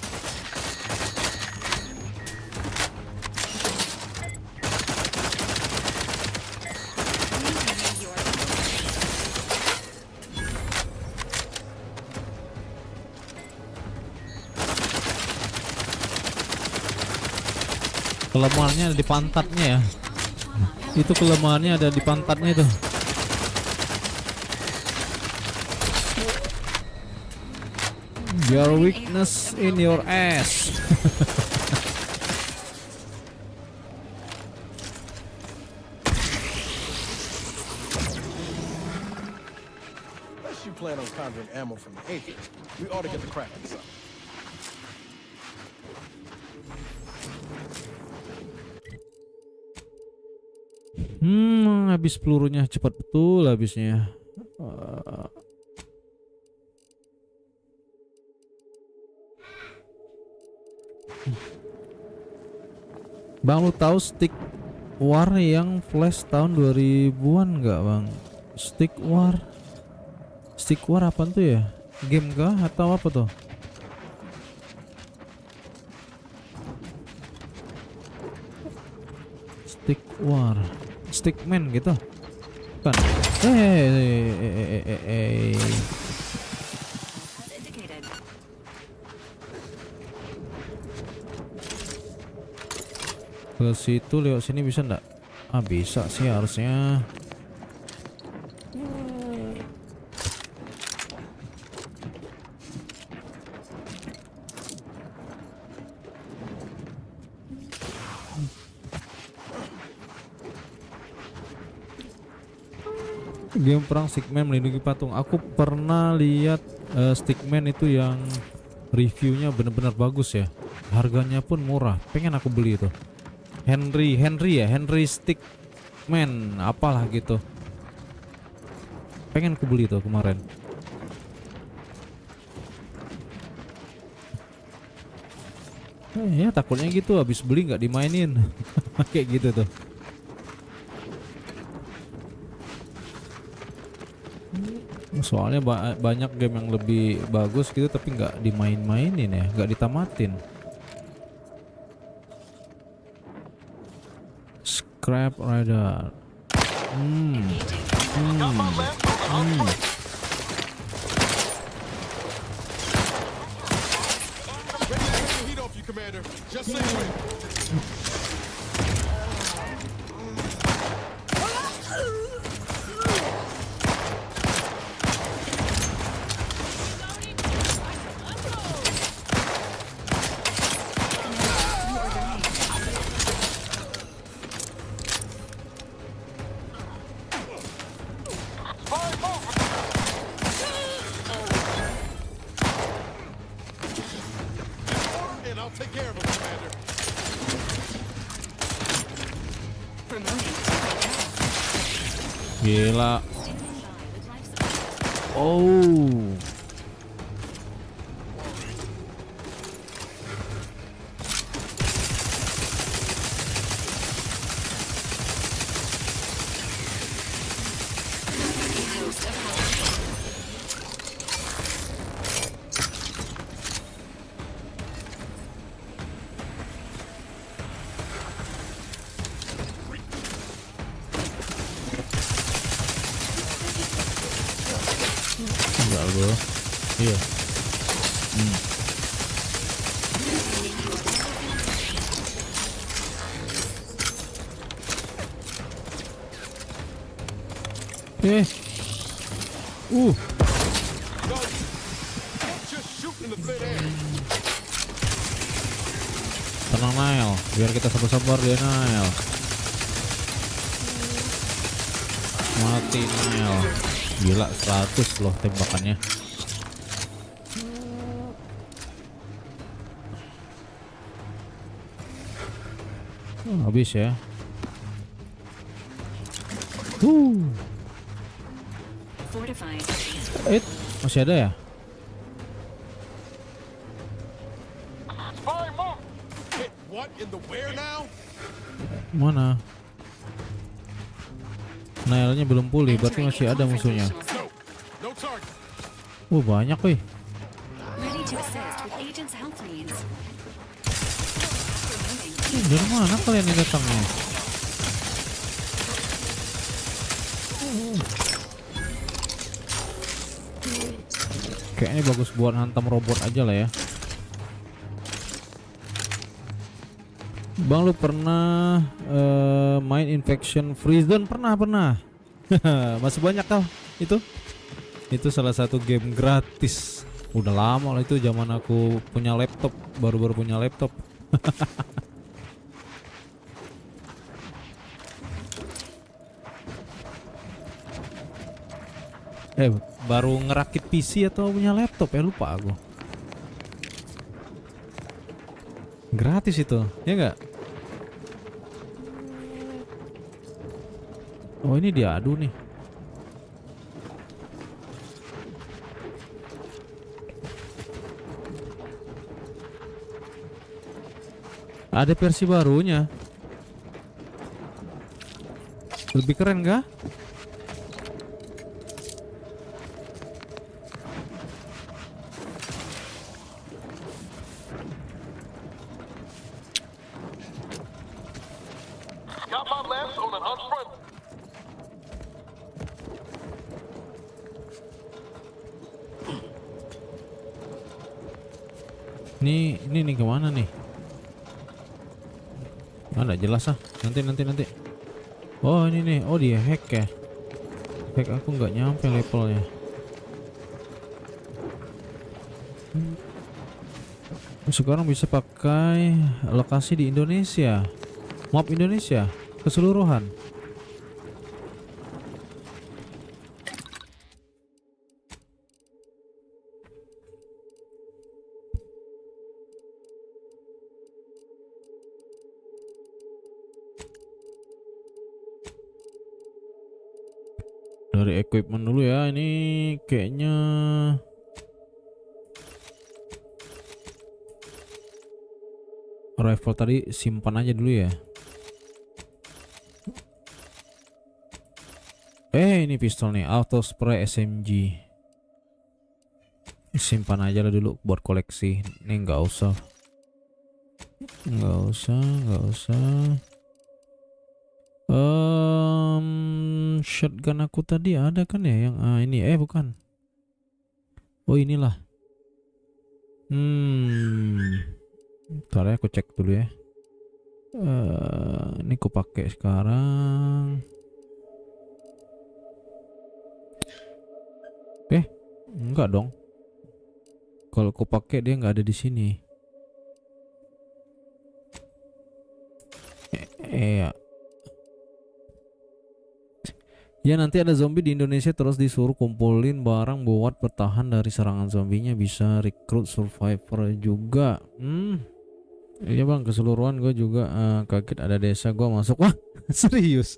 Kelemahannya ada di pantatnya ya. Itu kelemahannya ada di pantatnya itu. Your weakness in your ass. Unless you plan on conjuring ammo from the Atheist, we ought to get the cracking some. Habis pelurunya cepat betul habisnya. Bang, lu tahu stick war yang flash tahun 2000-an nggak Bang? Stick war apa tuh ya? Game kah atau apa tuh? Stick war, stickman gitu kan? Ke situ lewat sini bisa ndak? Ah bisa sih harusnya. Game perang stickman melindungi patung. Aku pernah lihat stickman itu yang reviewnya bener-bener bagus ya. Harganya pun murah. Pengen aku beli itu. Henry stickman apalah gitu. Pengen aku beli itu kemarin. Ya takutnya gitu habis beli nggak dimainin. Kayak gitu tuh. Soalnya banyak game yang lebih bagus gitu tapi nggak dimain-mainin ya, nggak ditamatin. Scrap radar. Heat off you, Commander. Just say when. And I'll take care of him, Commander. Gila. Oh. Enggak bro. Iya. Just shoot in the thin air. Tenang Nail, biar kita sabar-sabar dia Nail. Mati Nail. Gila 100 loh tembakannya. Habis ya. Masih ada ya? What in the where now? Mana? Nailnya belum pulih, berarti masih ada musuhnya. Banyak wih. Dari mana kalian ini datangnya? Kayaknya bagus buat hantam robot aja lah ya. Bang, lu pernah main Infection Free Zone? Pernah. Masih banyak kau itu salah satu game gratis. Udah lama lah itu, zaman aku punya laptop, baru-baru punya laptop. Baru ngerakit PC atau punya laptop ya, lupa aku. Gratis itu, ya enggak? Oh, ini diadu nih. Ada versi barunya. Lebih keren gak? Got my lamps on an unfriendly. Ini kemana nih? Nggak jelas ah. Nanti. Oh ini nih. Oh dia hack ya. Hack, aku nggak nyampe levelnya. Sekarang bisa pakai lokasi di Indonesia, map Indonesia keseluruhan. Dari equipment dulu ya, ini kayaknya rifle tadi simpan aja dulu ya. Ini pistol nih, auto spray SMG. Simpan aja lah dulu buat koleksi. Ini nggak usah. Shotgun aku tadi ada kan ya yang ini bukan. Oh inilah. Bentar ya aku cek dulu ya. Ini aku pakai sekarang. Enggak dong. Kalau aku pakai dia nggak ada di sini. Ya. Ya nanti ada zombie di Indonesia terus disuruh kumpulin barang buat bertahan dari serangan zombinya, bisa rekrut survivor juga. Iya bang, keseluruhan gue juga kaget ada desa gue masuk. Wah serius.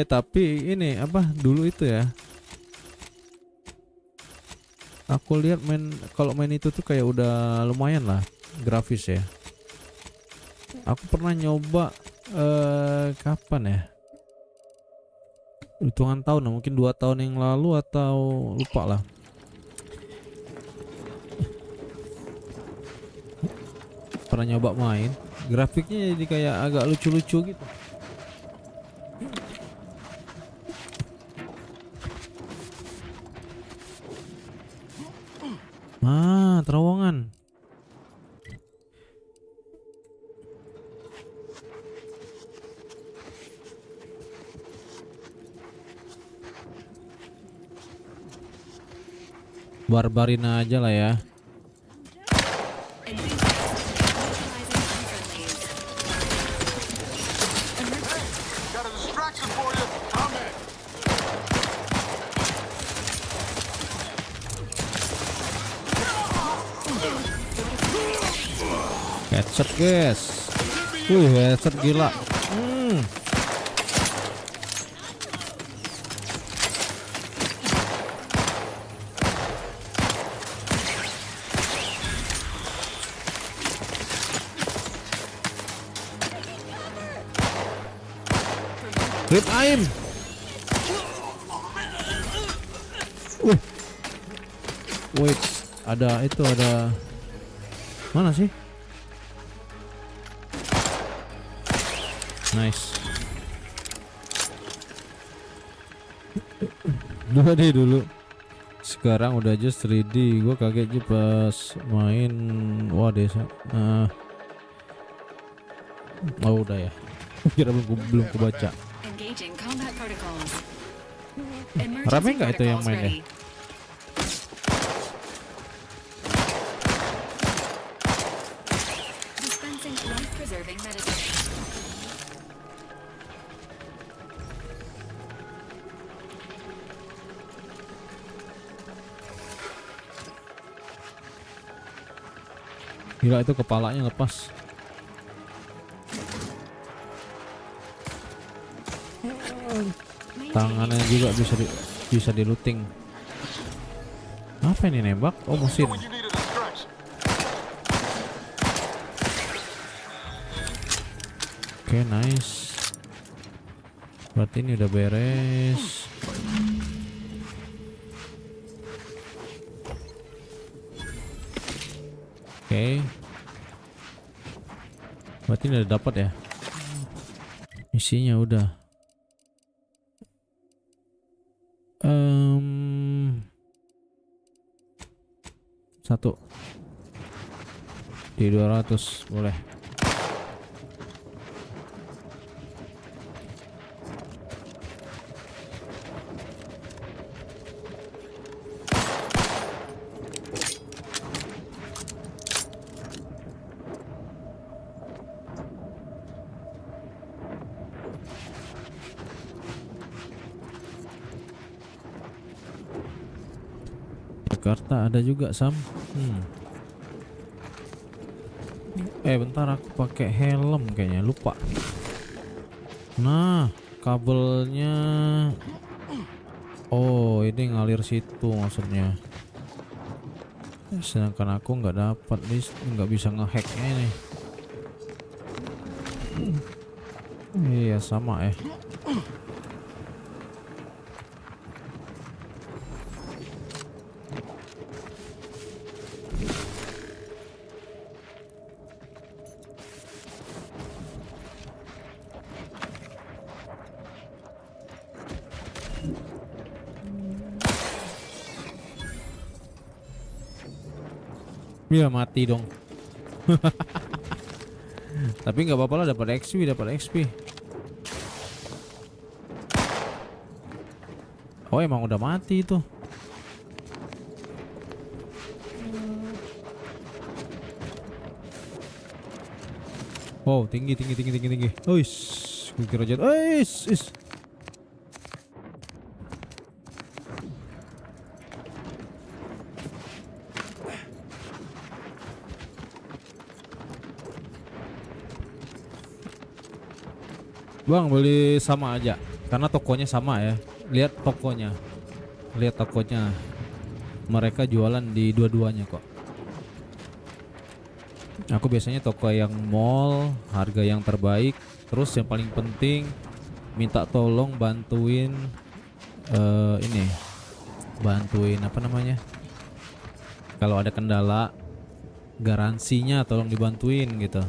Tapi ini apa dulu itu ya, aku lihat kalau main itu tuh kayak udah lumayan lah grafis ya. Aku pernah nyoba kapan ya, hitungan tahun, mungkin 2 tahun yang lalu atau lupa lah. Pernah nyoba main, grafiknya jadi kayak agak lucu-lucu gitu. Terowongan. Barbarin aja lah ya. Headshot guys. Headshot gila. Rip aim. Wait, ada mana sih? Nice. 2D dulu. Sekarang udah just 3D. Gue kaget aja pas main. Wah desa. Oh udah ya. Kira belum kebaca. Rame nggak itu yang mainnya? Gila itu kepalanya lepas. Tangannya juga bisa diluting. Apa ini nembak? Oh mesin. Oke, nice. Berarti ini udah beres. Oke. Berarti ini udah dapat ya. Misinya udah. Satu di 200 boleh. Jakarta ada juga Sam. Bentar aku pakai helm kayaknya, lupa. Nah, kabelnya. Oh, ini ngalir situ maksudnya. Sedangkan aku nggak dapat, nggak bisa ngehacknya nih. Iya sama ya. Ya mati dong. Tapi nggak apa-apa lah, dapat XP, dapat XP. Oh emang udah mati itu. Wow, tinggi. Ois, gue kira jatuh. Ois. Bang, beli sama aja karena tokonya sama ya. Lihat tokonya. Mereka jualan di dua-duanya kok. Aku biasanya toko yang mall, harga yang terbaik. Terus yang paling penting minta tolong bantuin bantuin apa namanya? Kalau ada kendala garansinya tolong dibantuin gitu.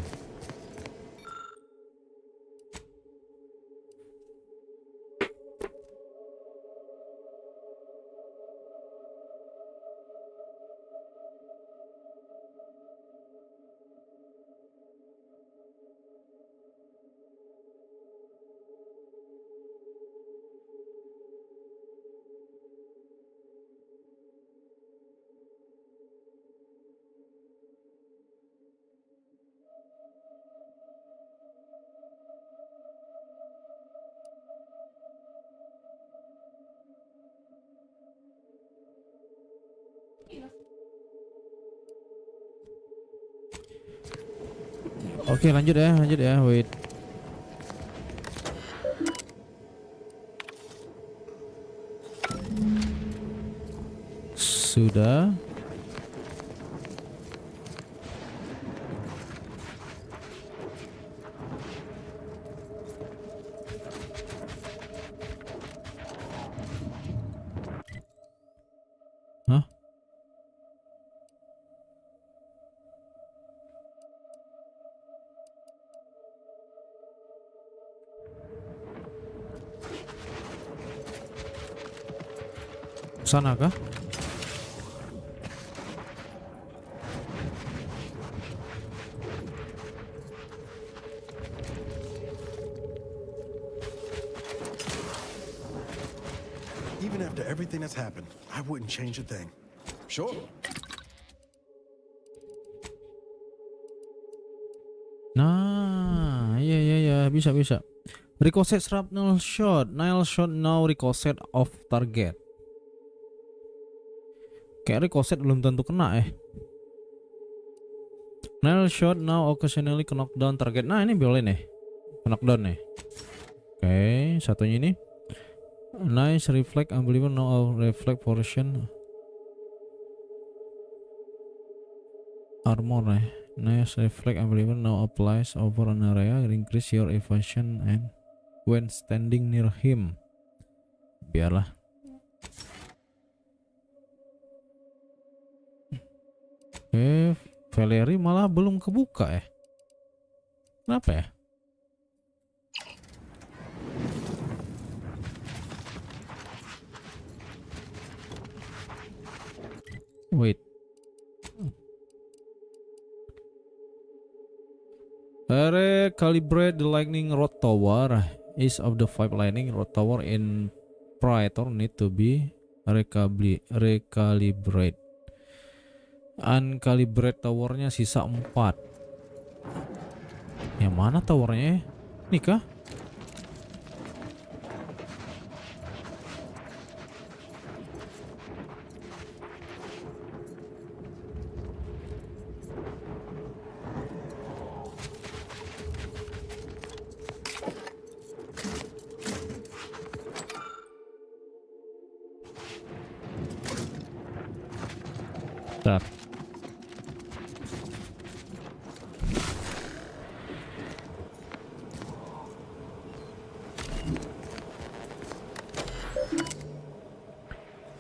Oke, lanjut ya, wait. Sudah. Hah? Sana kah? Even after everything that's happened, I wouldn't change a thing. Sure. Nah, iya, bisa. Ricochet shrapnel shot, now ricochet off target. Kayak ricochet belum tentu kena Nail shot now occasionally knock down target. Nah, ini boleh nih. Knockdown nih. Oke, satunya ini. Nice reflect unbelievable now reflect portion armor Nice reflect unbelievable now applies over an area, increase your evasion and when standing near him. Biarlah. Valerie malah belum kebuka Kenapa ya? Wait. Recalibrate the lightning rod tower. Each of the 5 lightning rod tower in Praetor need to be recalibrate. Uncalibrate towernya sisa 4. Yang mana towernya? Ini kah? Bentar.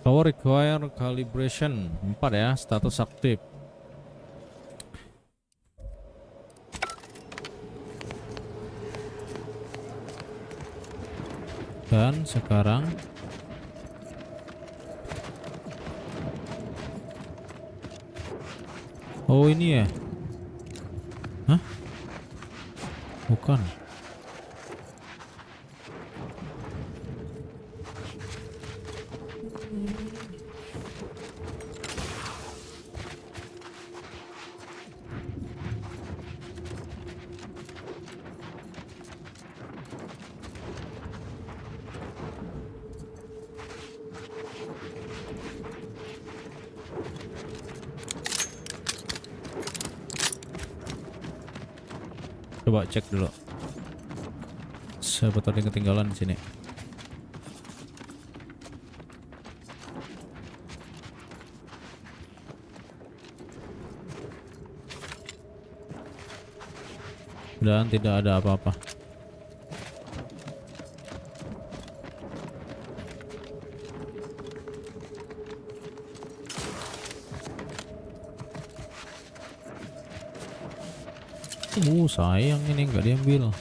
Tower require calibration 4 ya, status aktif. Dan sekarang Oh ini ya? Hah? Bukan. Coba cek dulu. Siapa tadi ketinggalan di sini? Dan tidak ada apa-apa. Sayang ini nggak diambil.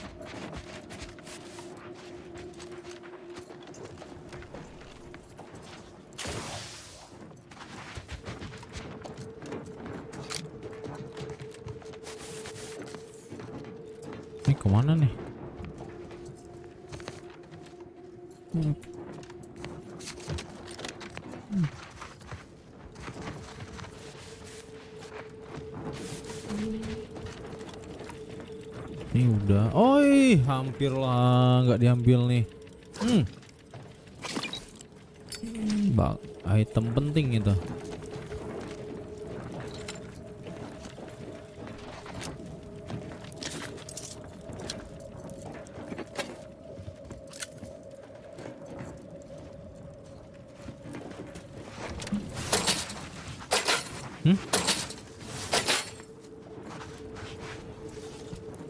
Ini kemana nih? Ini udah, oi, hampir lah nggak diambil nih. Bak, item penting itu.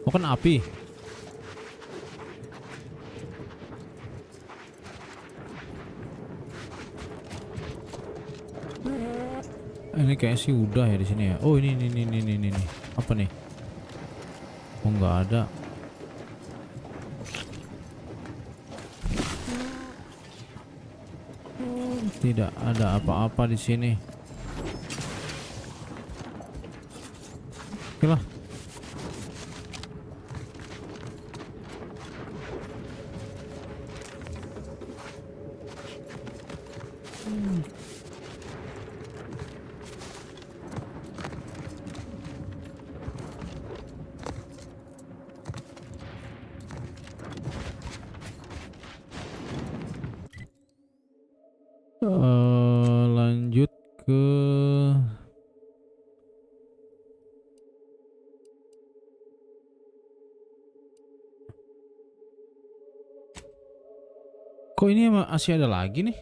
Oh kan api. Ini kayak sih udah ya di sini ya. Oh ini. Apa nih? Oh nggak ada. Tidak ada apa-apa di sini. Oke lah. Lanjut ke kok ini masih ada lagi nih?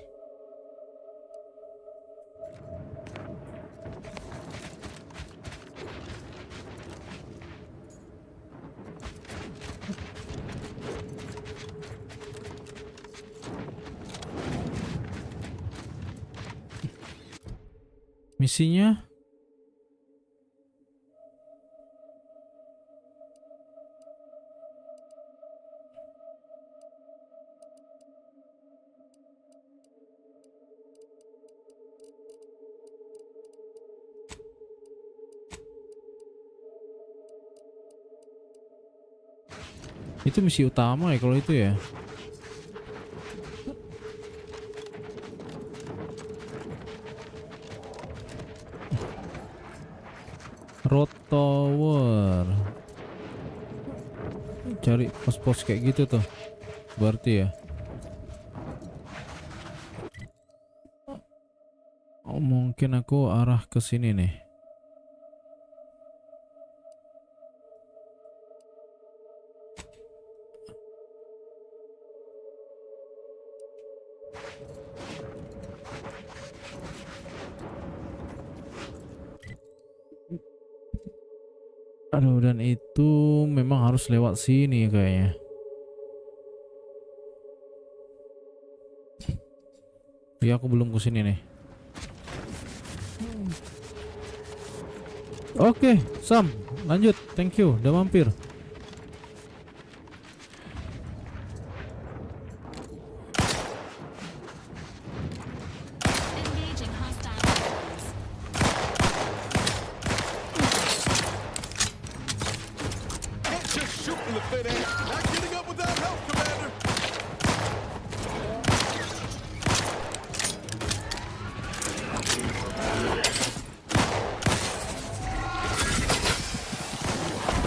Misinya itu misi utama ya kalau itu ya. Road Tower. Cari pos-pos kayak gitu tuh. Berarti ya. Oh, mungkin aku arah ke sini nih. Aduh, dan itu memang harus lewat sini kayaknya. Ya aku belum kesini nih. Oke, Sam, lanjut. Thank you, udah mampir.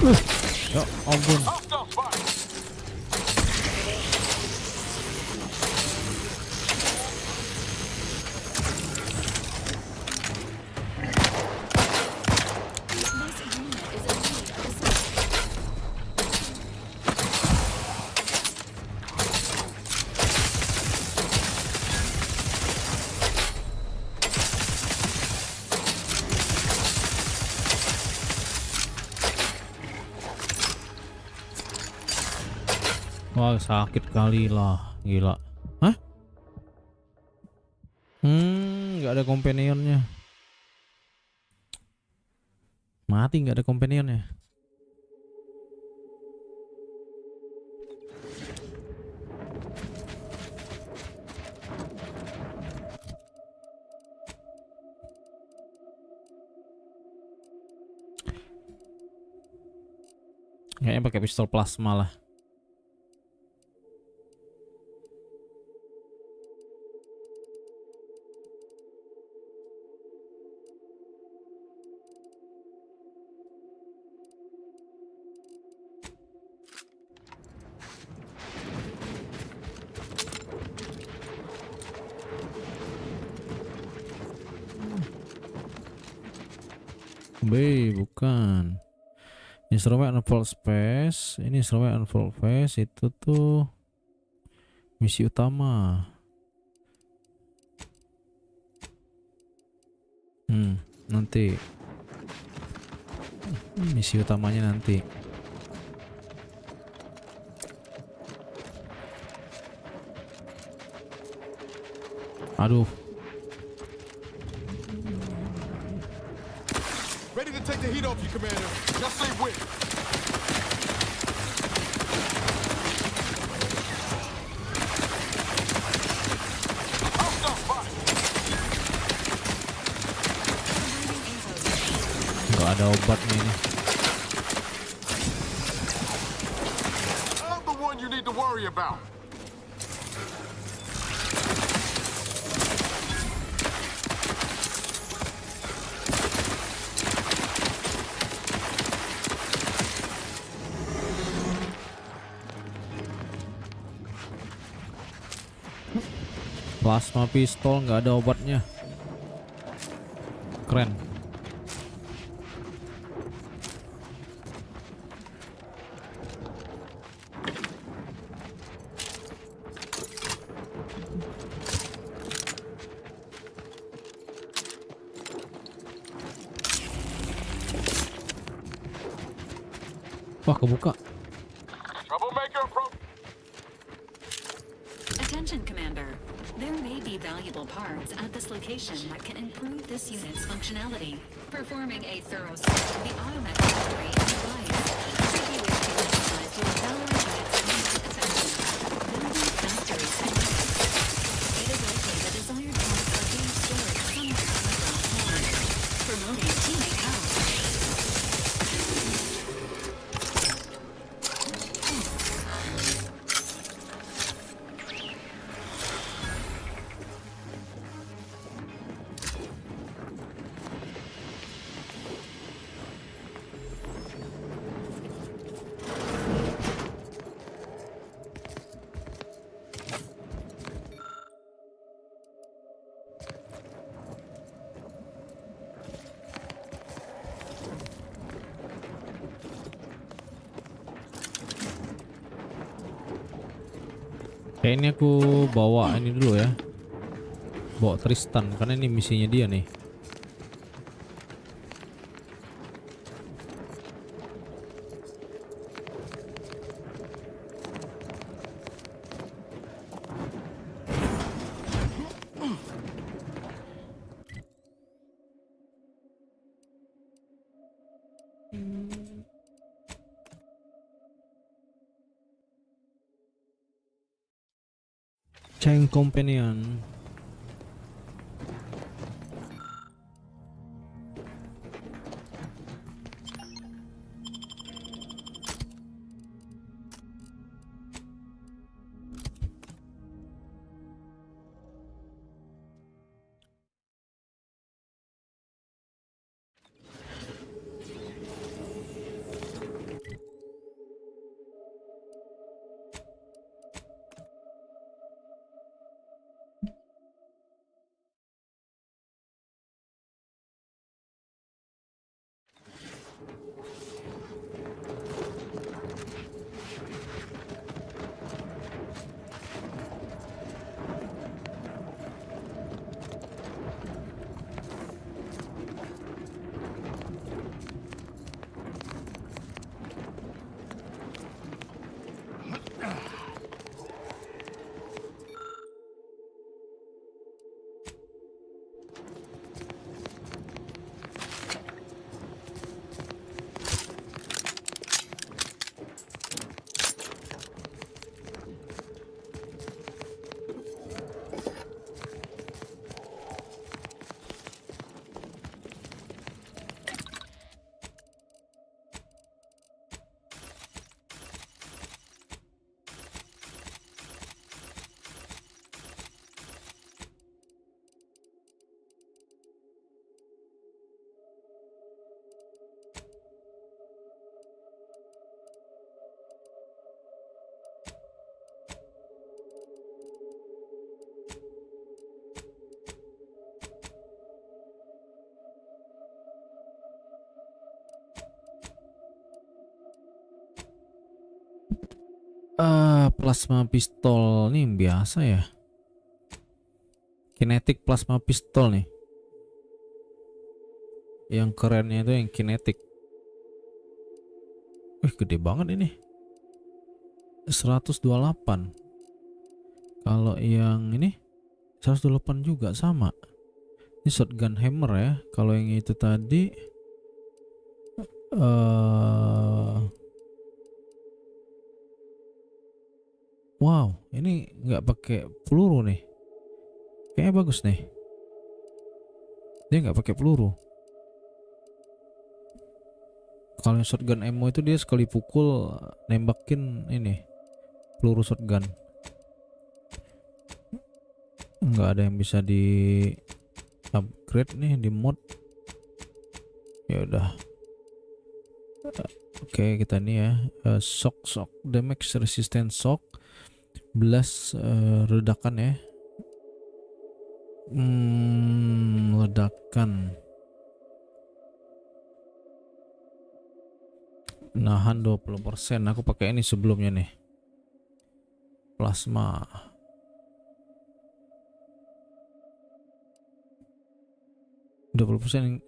Ya ampun. Wah, sakit kali lah, gila. Hah? Nggak ada companionnya. Mati nggak ada companionnya. Kayaknya pakai pistol plasma lah. B, bukan. Instrumen unfold space. Ini instrumen unfold face. Itu tuh misi utama. Nanti. Misi utamanya nanti. Aduh. Ready to take the heat off you, Commander. Just say when. Nggak ada obatnya ini. I'm the one you need to worry about. Plasma pistol nggak ada obatnya. Keren. Wah, kebuka. Attention, Commander. There may be valuable parts at this location that can improve this unit's functionality. Performing a thorough search of the automatic factory and device should be wish to exercise to accelerate unit's immediate attention. Building factory segments. It is likely the desired parts are being stored somewhere on the ground floor. Promoting teammate health. Kayaknya aku bawa ini dulu ya. Bawa Tristan karena ini misinya dia nih. Tank Companion. Plasma pistol nih biasa ya. Kinetic plasma pistol nih. Yang kerennya itu yang kinetic. Gede banget ini. 128. Kalau yang ini 128 juga sama. Ini shotgun hammer ya. Kalau yang itu tadi wow, ini nggak pakai peluru nih. Kayaknya bagus nih. Dia nggak pakai peluru. Kalau yang shotgun ammo itu dia sekali pukul nembakin ini peluru shotgun. Nggak ada yang bisa di upgrade nih di mod. Ya udah. Oke, kita nih ya. Shock damage resistant shock. Blast ledakan ya. Ledakan. Nahan 20%. Aku pakai ini sebelumnya nih. Plasma.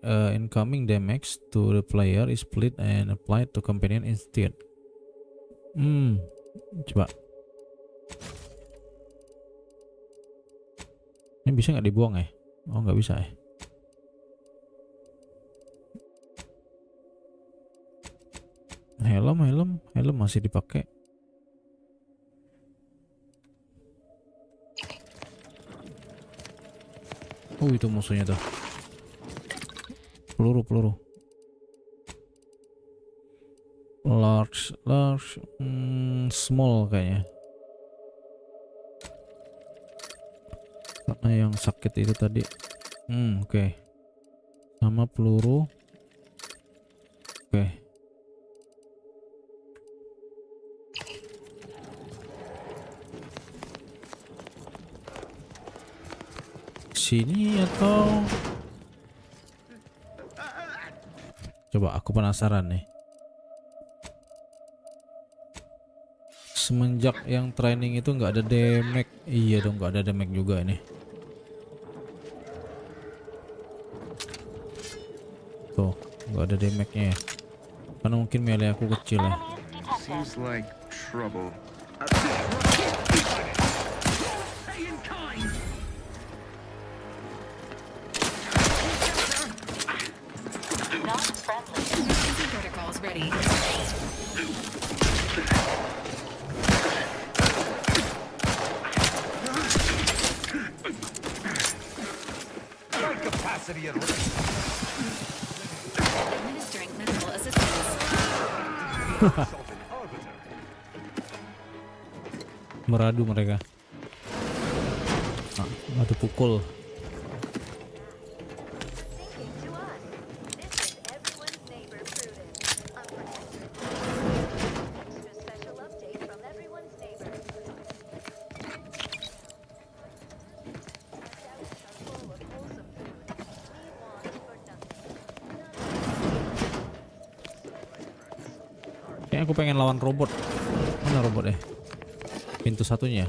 Incoming damage to the player is split and applied to companion instead. Coba. Ini bisa nggak dibuang ya? Oh, nggak bisa ya. Helm masih dipakai. Oh, itu musuhnya tuh. Peluru. Large, small kayaknya. Karena yang sakit itu tadi. Oke. Sama peluru. Oke. Sini atau coba, aku penasaran nih. Semenjak yang training itu nggak ada damage. Iya dong, nggak ada damage juga ini. Tuh, nggak ada damage-nya ya. Karena mungkin melee aku kecil ya. Seems like trouble. Protocols ready. Capacity at risk. Administering medical assistance. Meradu mereka. Ada pukul. Aku pengen lawan robot. Mana robot pintu satunya.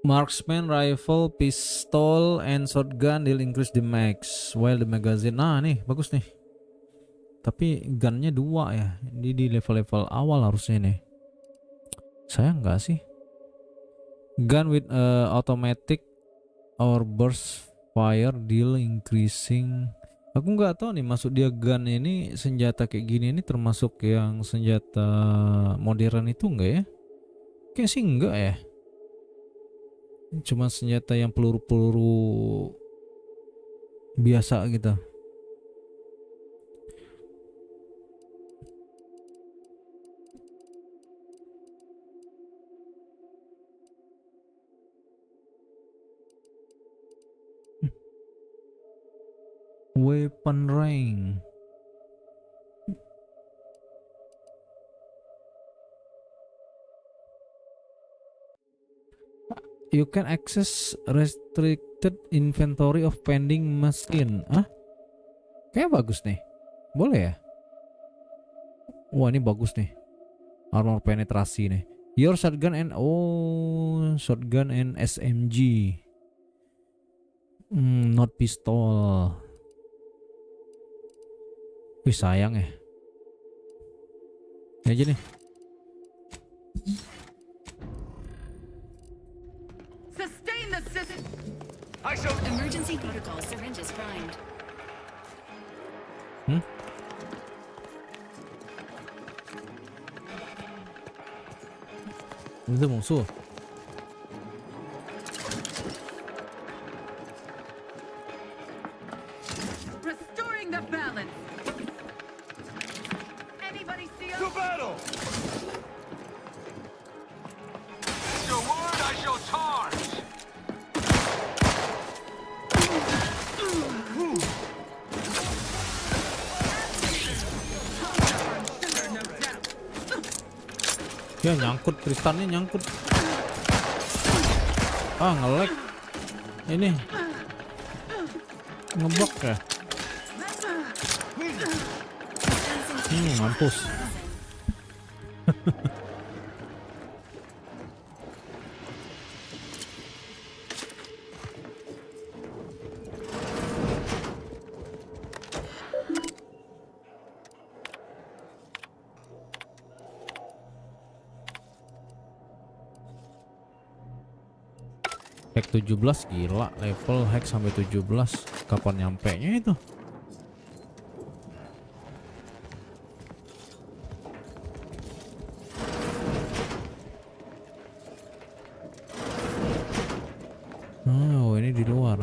Marksman rifle, pistol, and shotgun will increase the max while the magazine. Nah nih bagus nih. Tapi gunnya 2 ya. Di level-level awal harusnya nih. Sayang nggak sih? Gun with automatic or burst fire deal increasing. Aku nggak tahu nih maksud dia gun ini senjata kayak gini ini termasuk yang senjata modern itu enggak ya? Kayak sih enggak ya. Cuma senjata yang peluru-peluru biasa gitu. Weapon rank. You can access restricted inventory of pending machine. Ah, kayak bagus nih. Boleh ya? Wah ini bagus nih. Armor penetrasi nih. Your shotgun and shotgun and SMG. Not pistol. Wih sayang ya. Ini aja nih. Sustain the system. Emergency protocol syringes primed. Itu musuh. Restoring the balance. Anybody see us? To battle! Your word, I shall charge! Ya nyangkut, kristannya nyangkut. Ah nge-lag. Ini ngebug ya. Mampus. Hack 17 gila, level hack sampai 17. Kapan nyampe nya itu? Oh, ini di luar.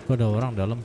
Ada orang dalam.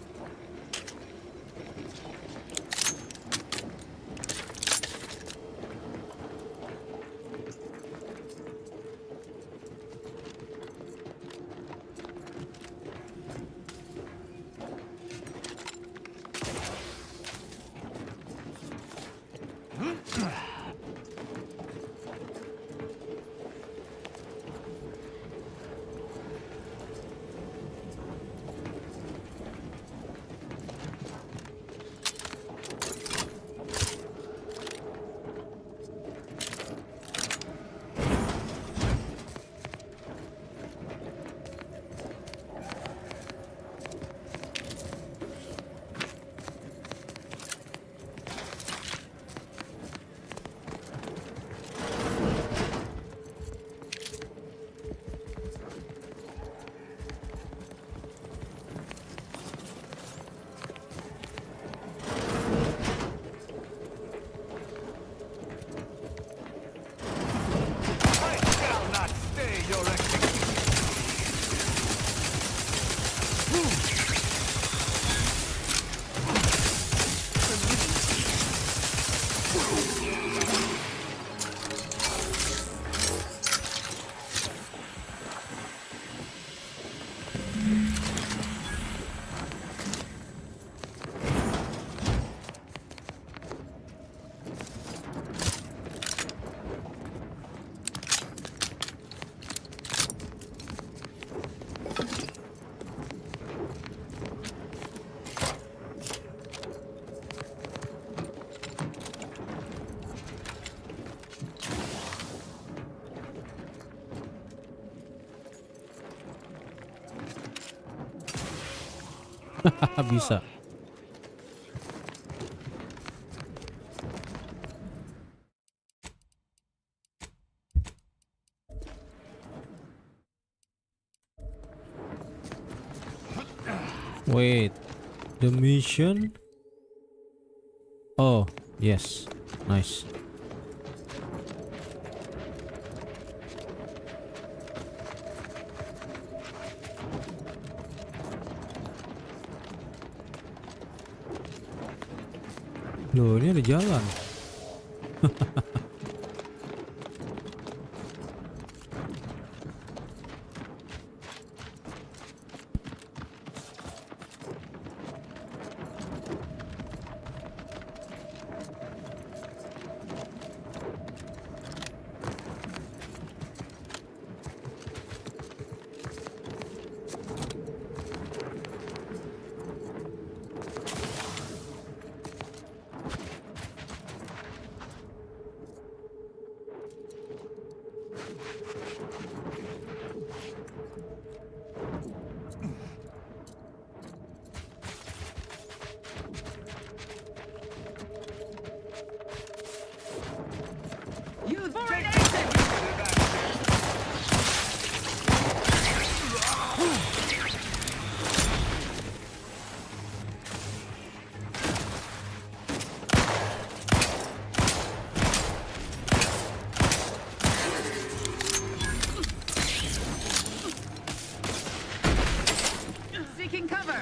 Bisa. Wait, the mission? Oh, yes, nice. Loh, ini ada jalan. Use foreign agent! Seeking cover!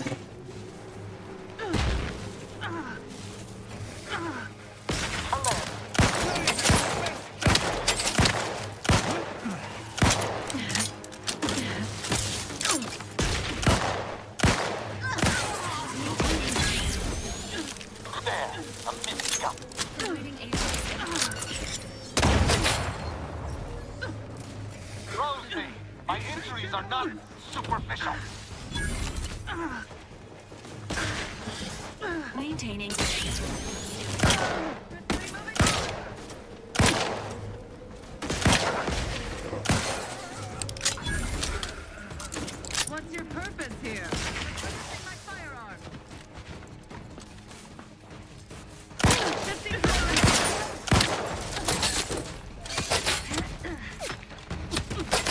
Rosie, my injuries are not superficial. Maintaining. What's your purpose here? Replenishing my firearm. Shifting course.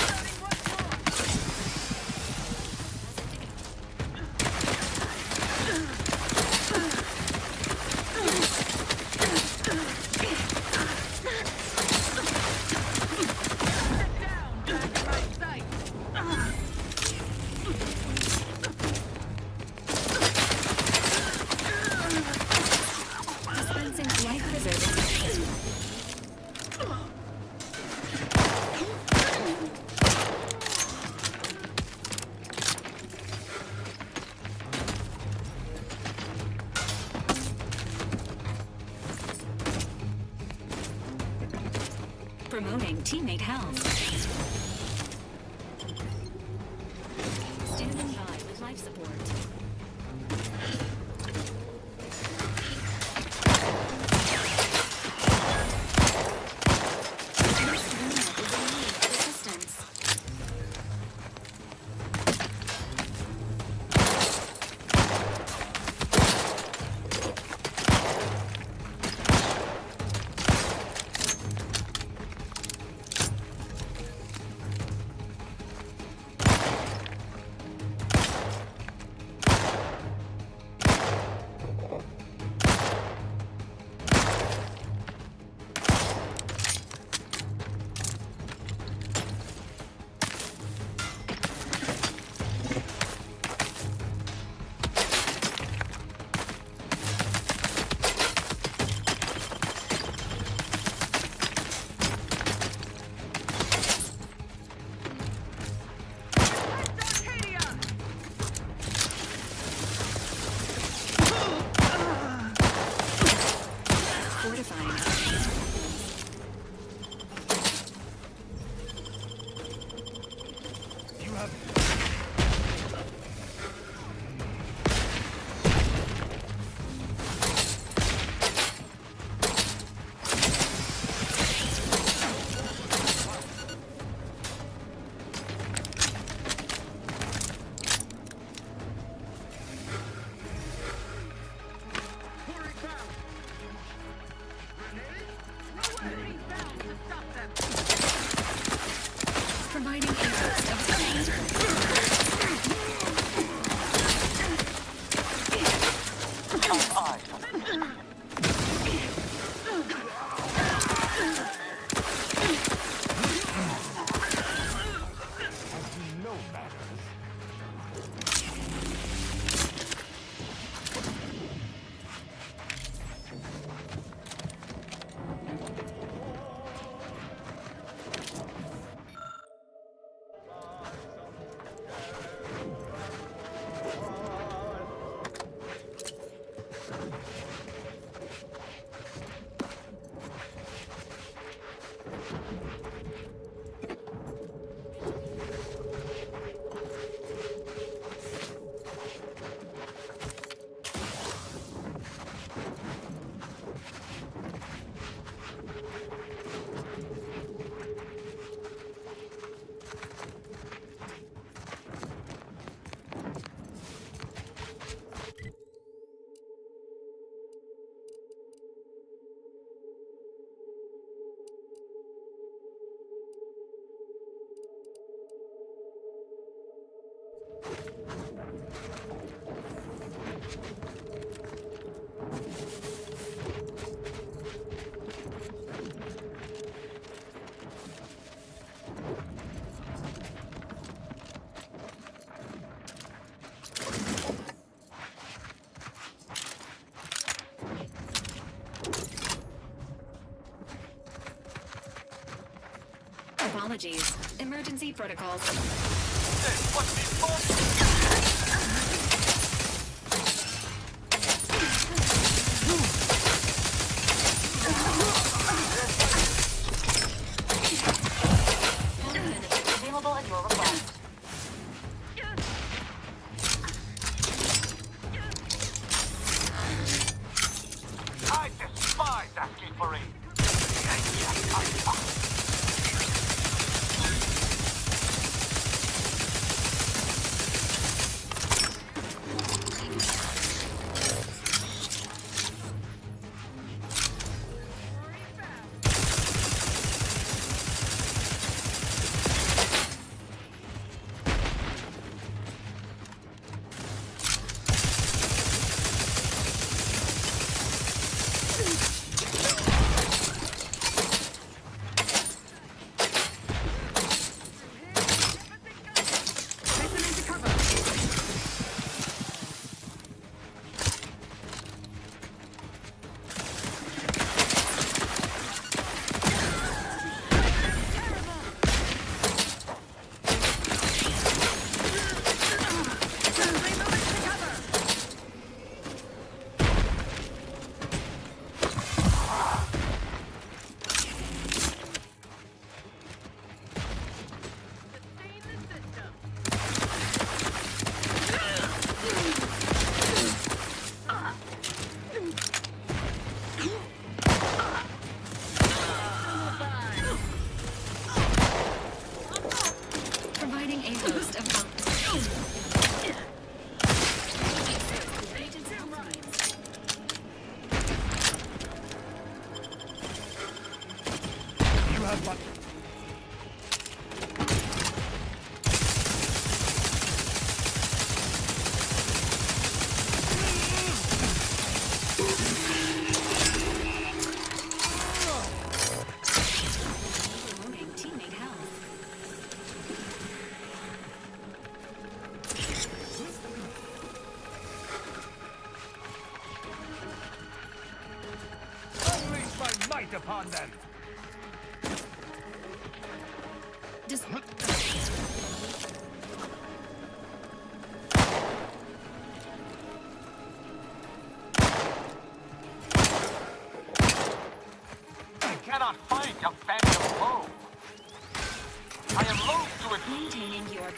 Loading once more. Sit down, back in my sight. Dispensing life preserving. Promoting teammate health. Standing by with life support. Assistance. Apologies. Emergency protocols. Available at your request. I despise asking for aid. Providing a host of You have my... teammate health. Unleash my might upon them! I cannot fight a phantom foe. I am loath to it. Maintaining your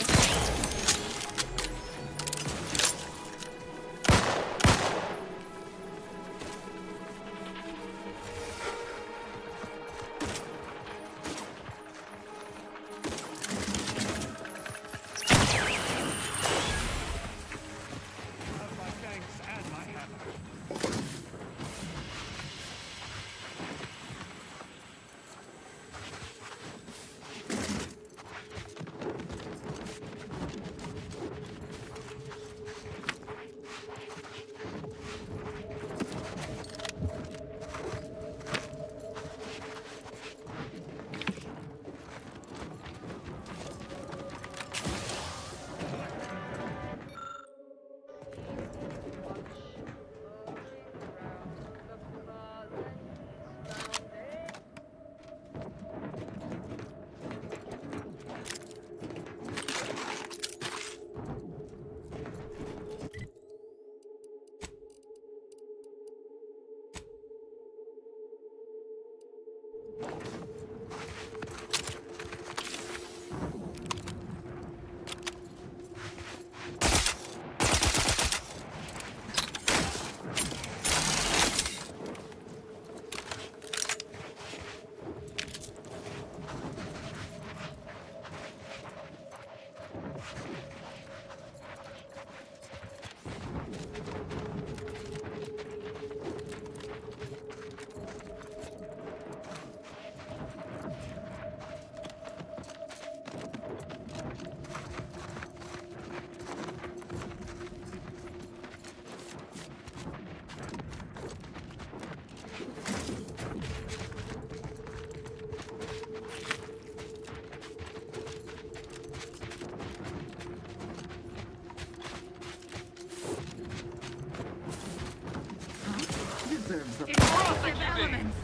Explosive elements.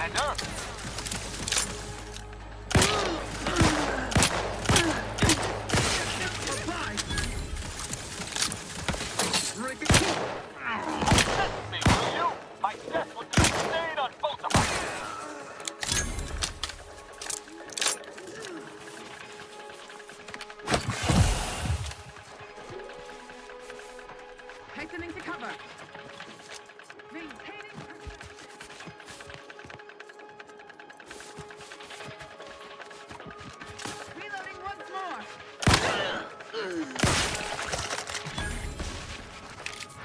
Commander. Assist me, will you? My death would be a stain on both of us. Hastening to cover. Maintaining. Reloading once more.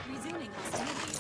Resuming hostilities.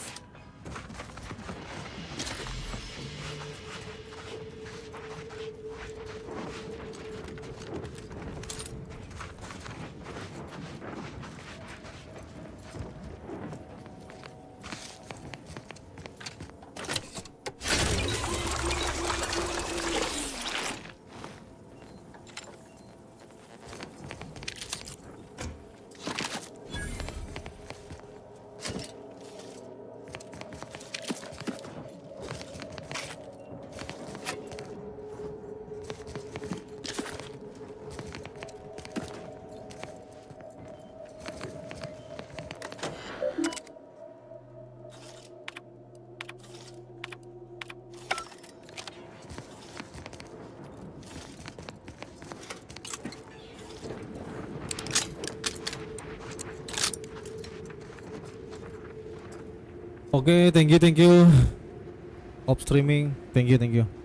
Oke, thank you. Off streaming, thank you.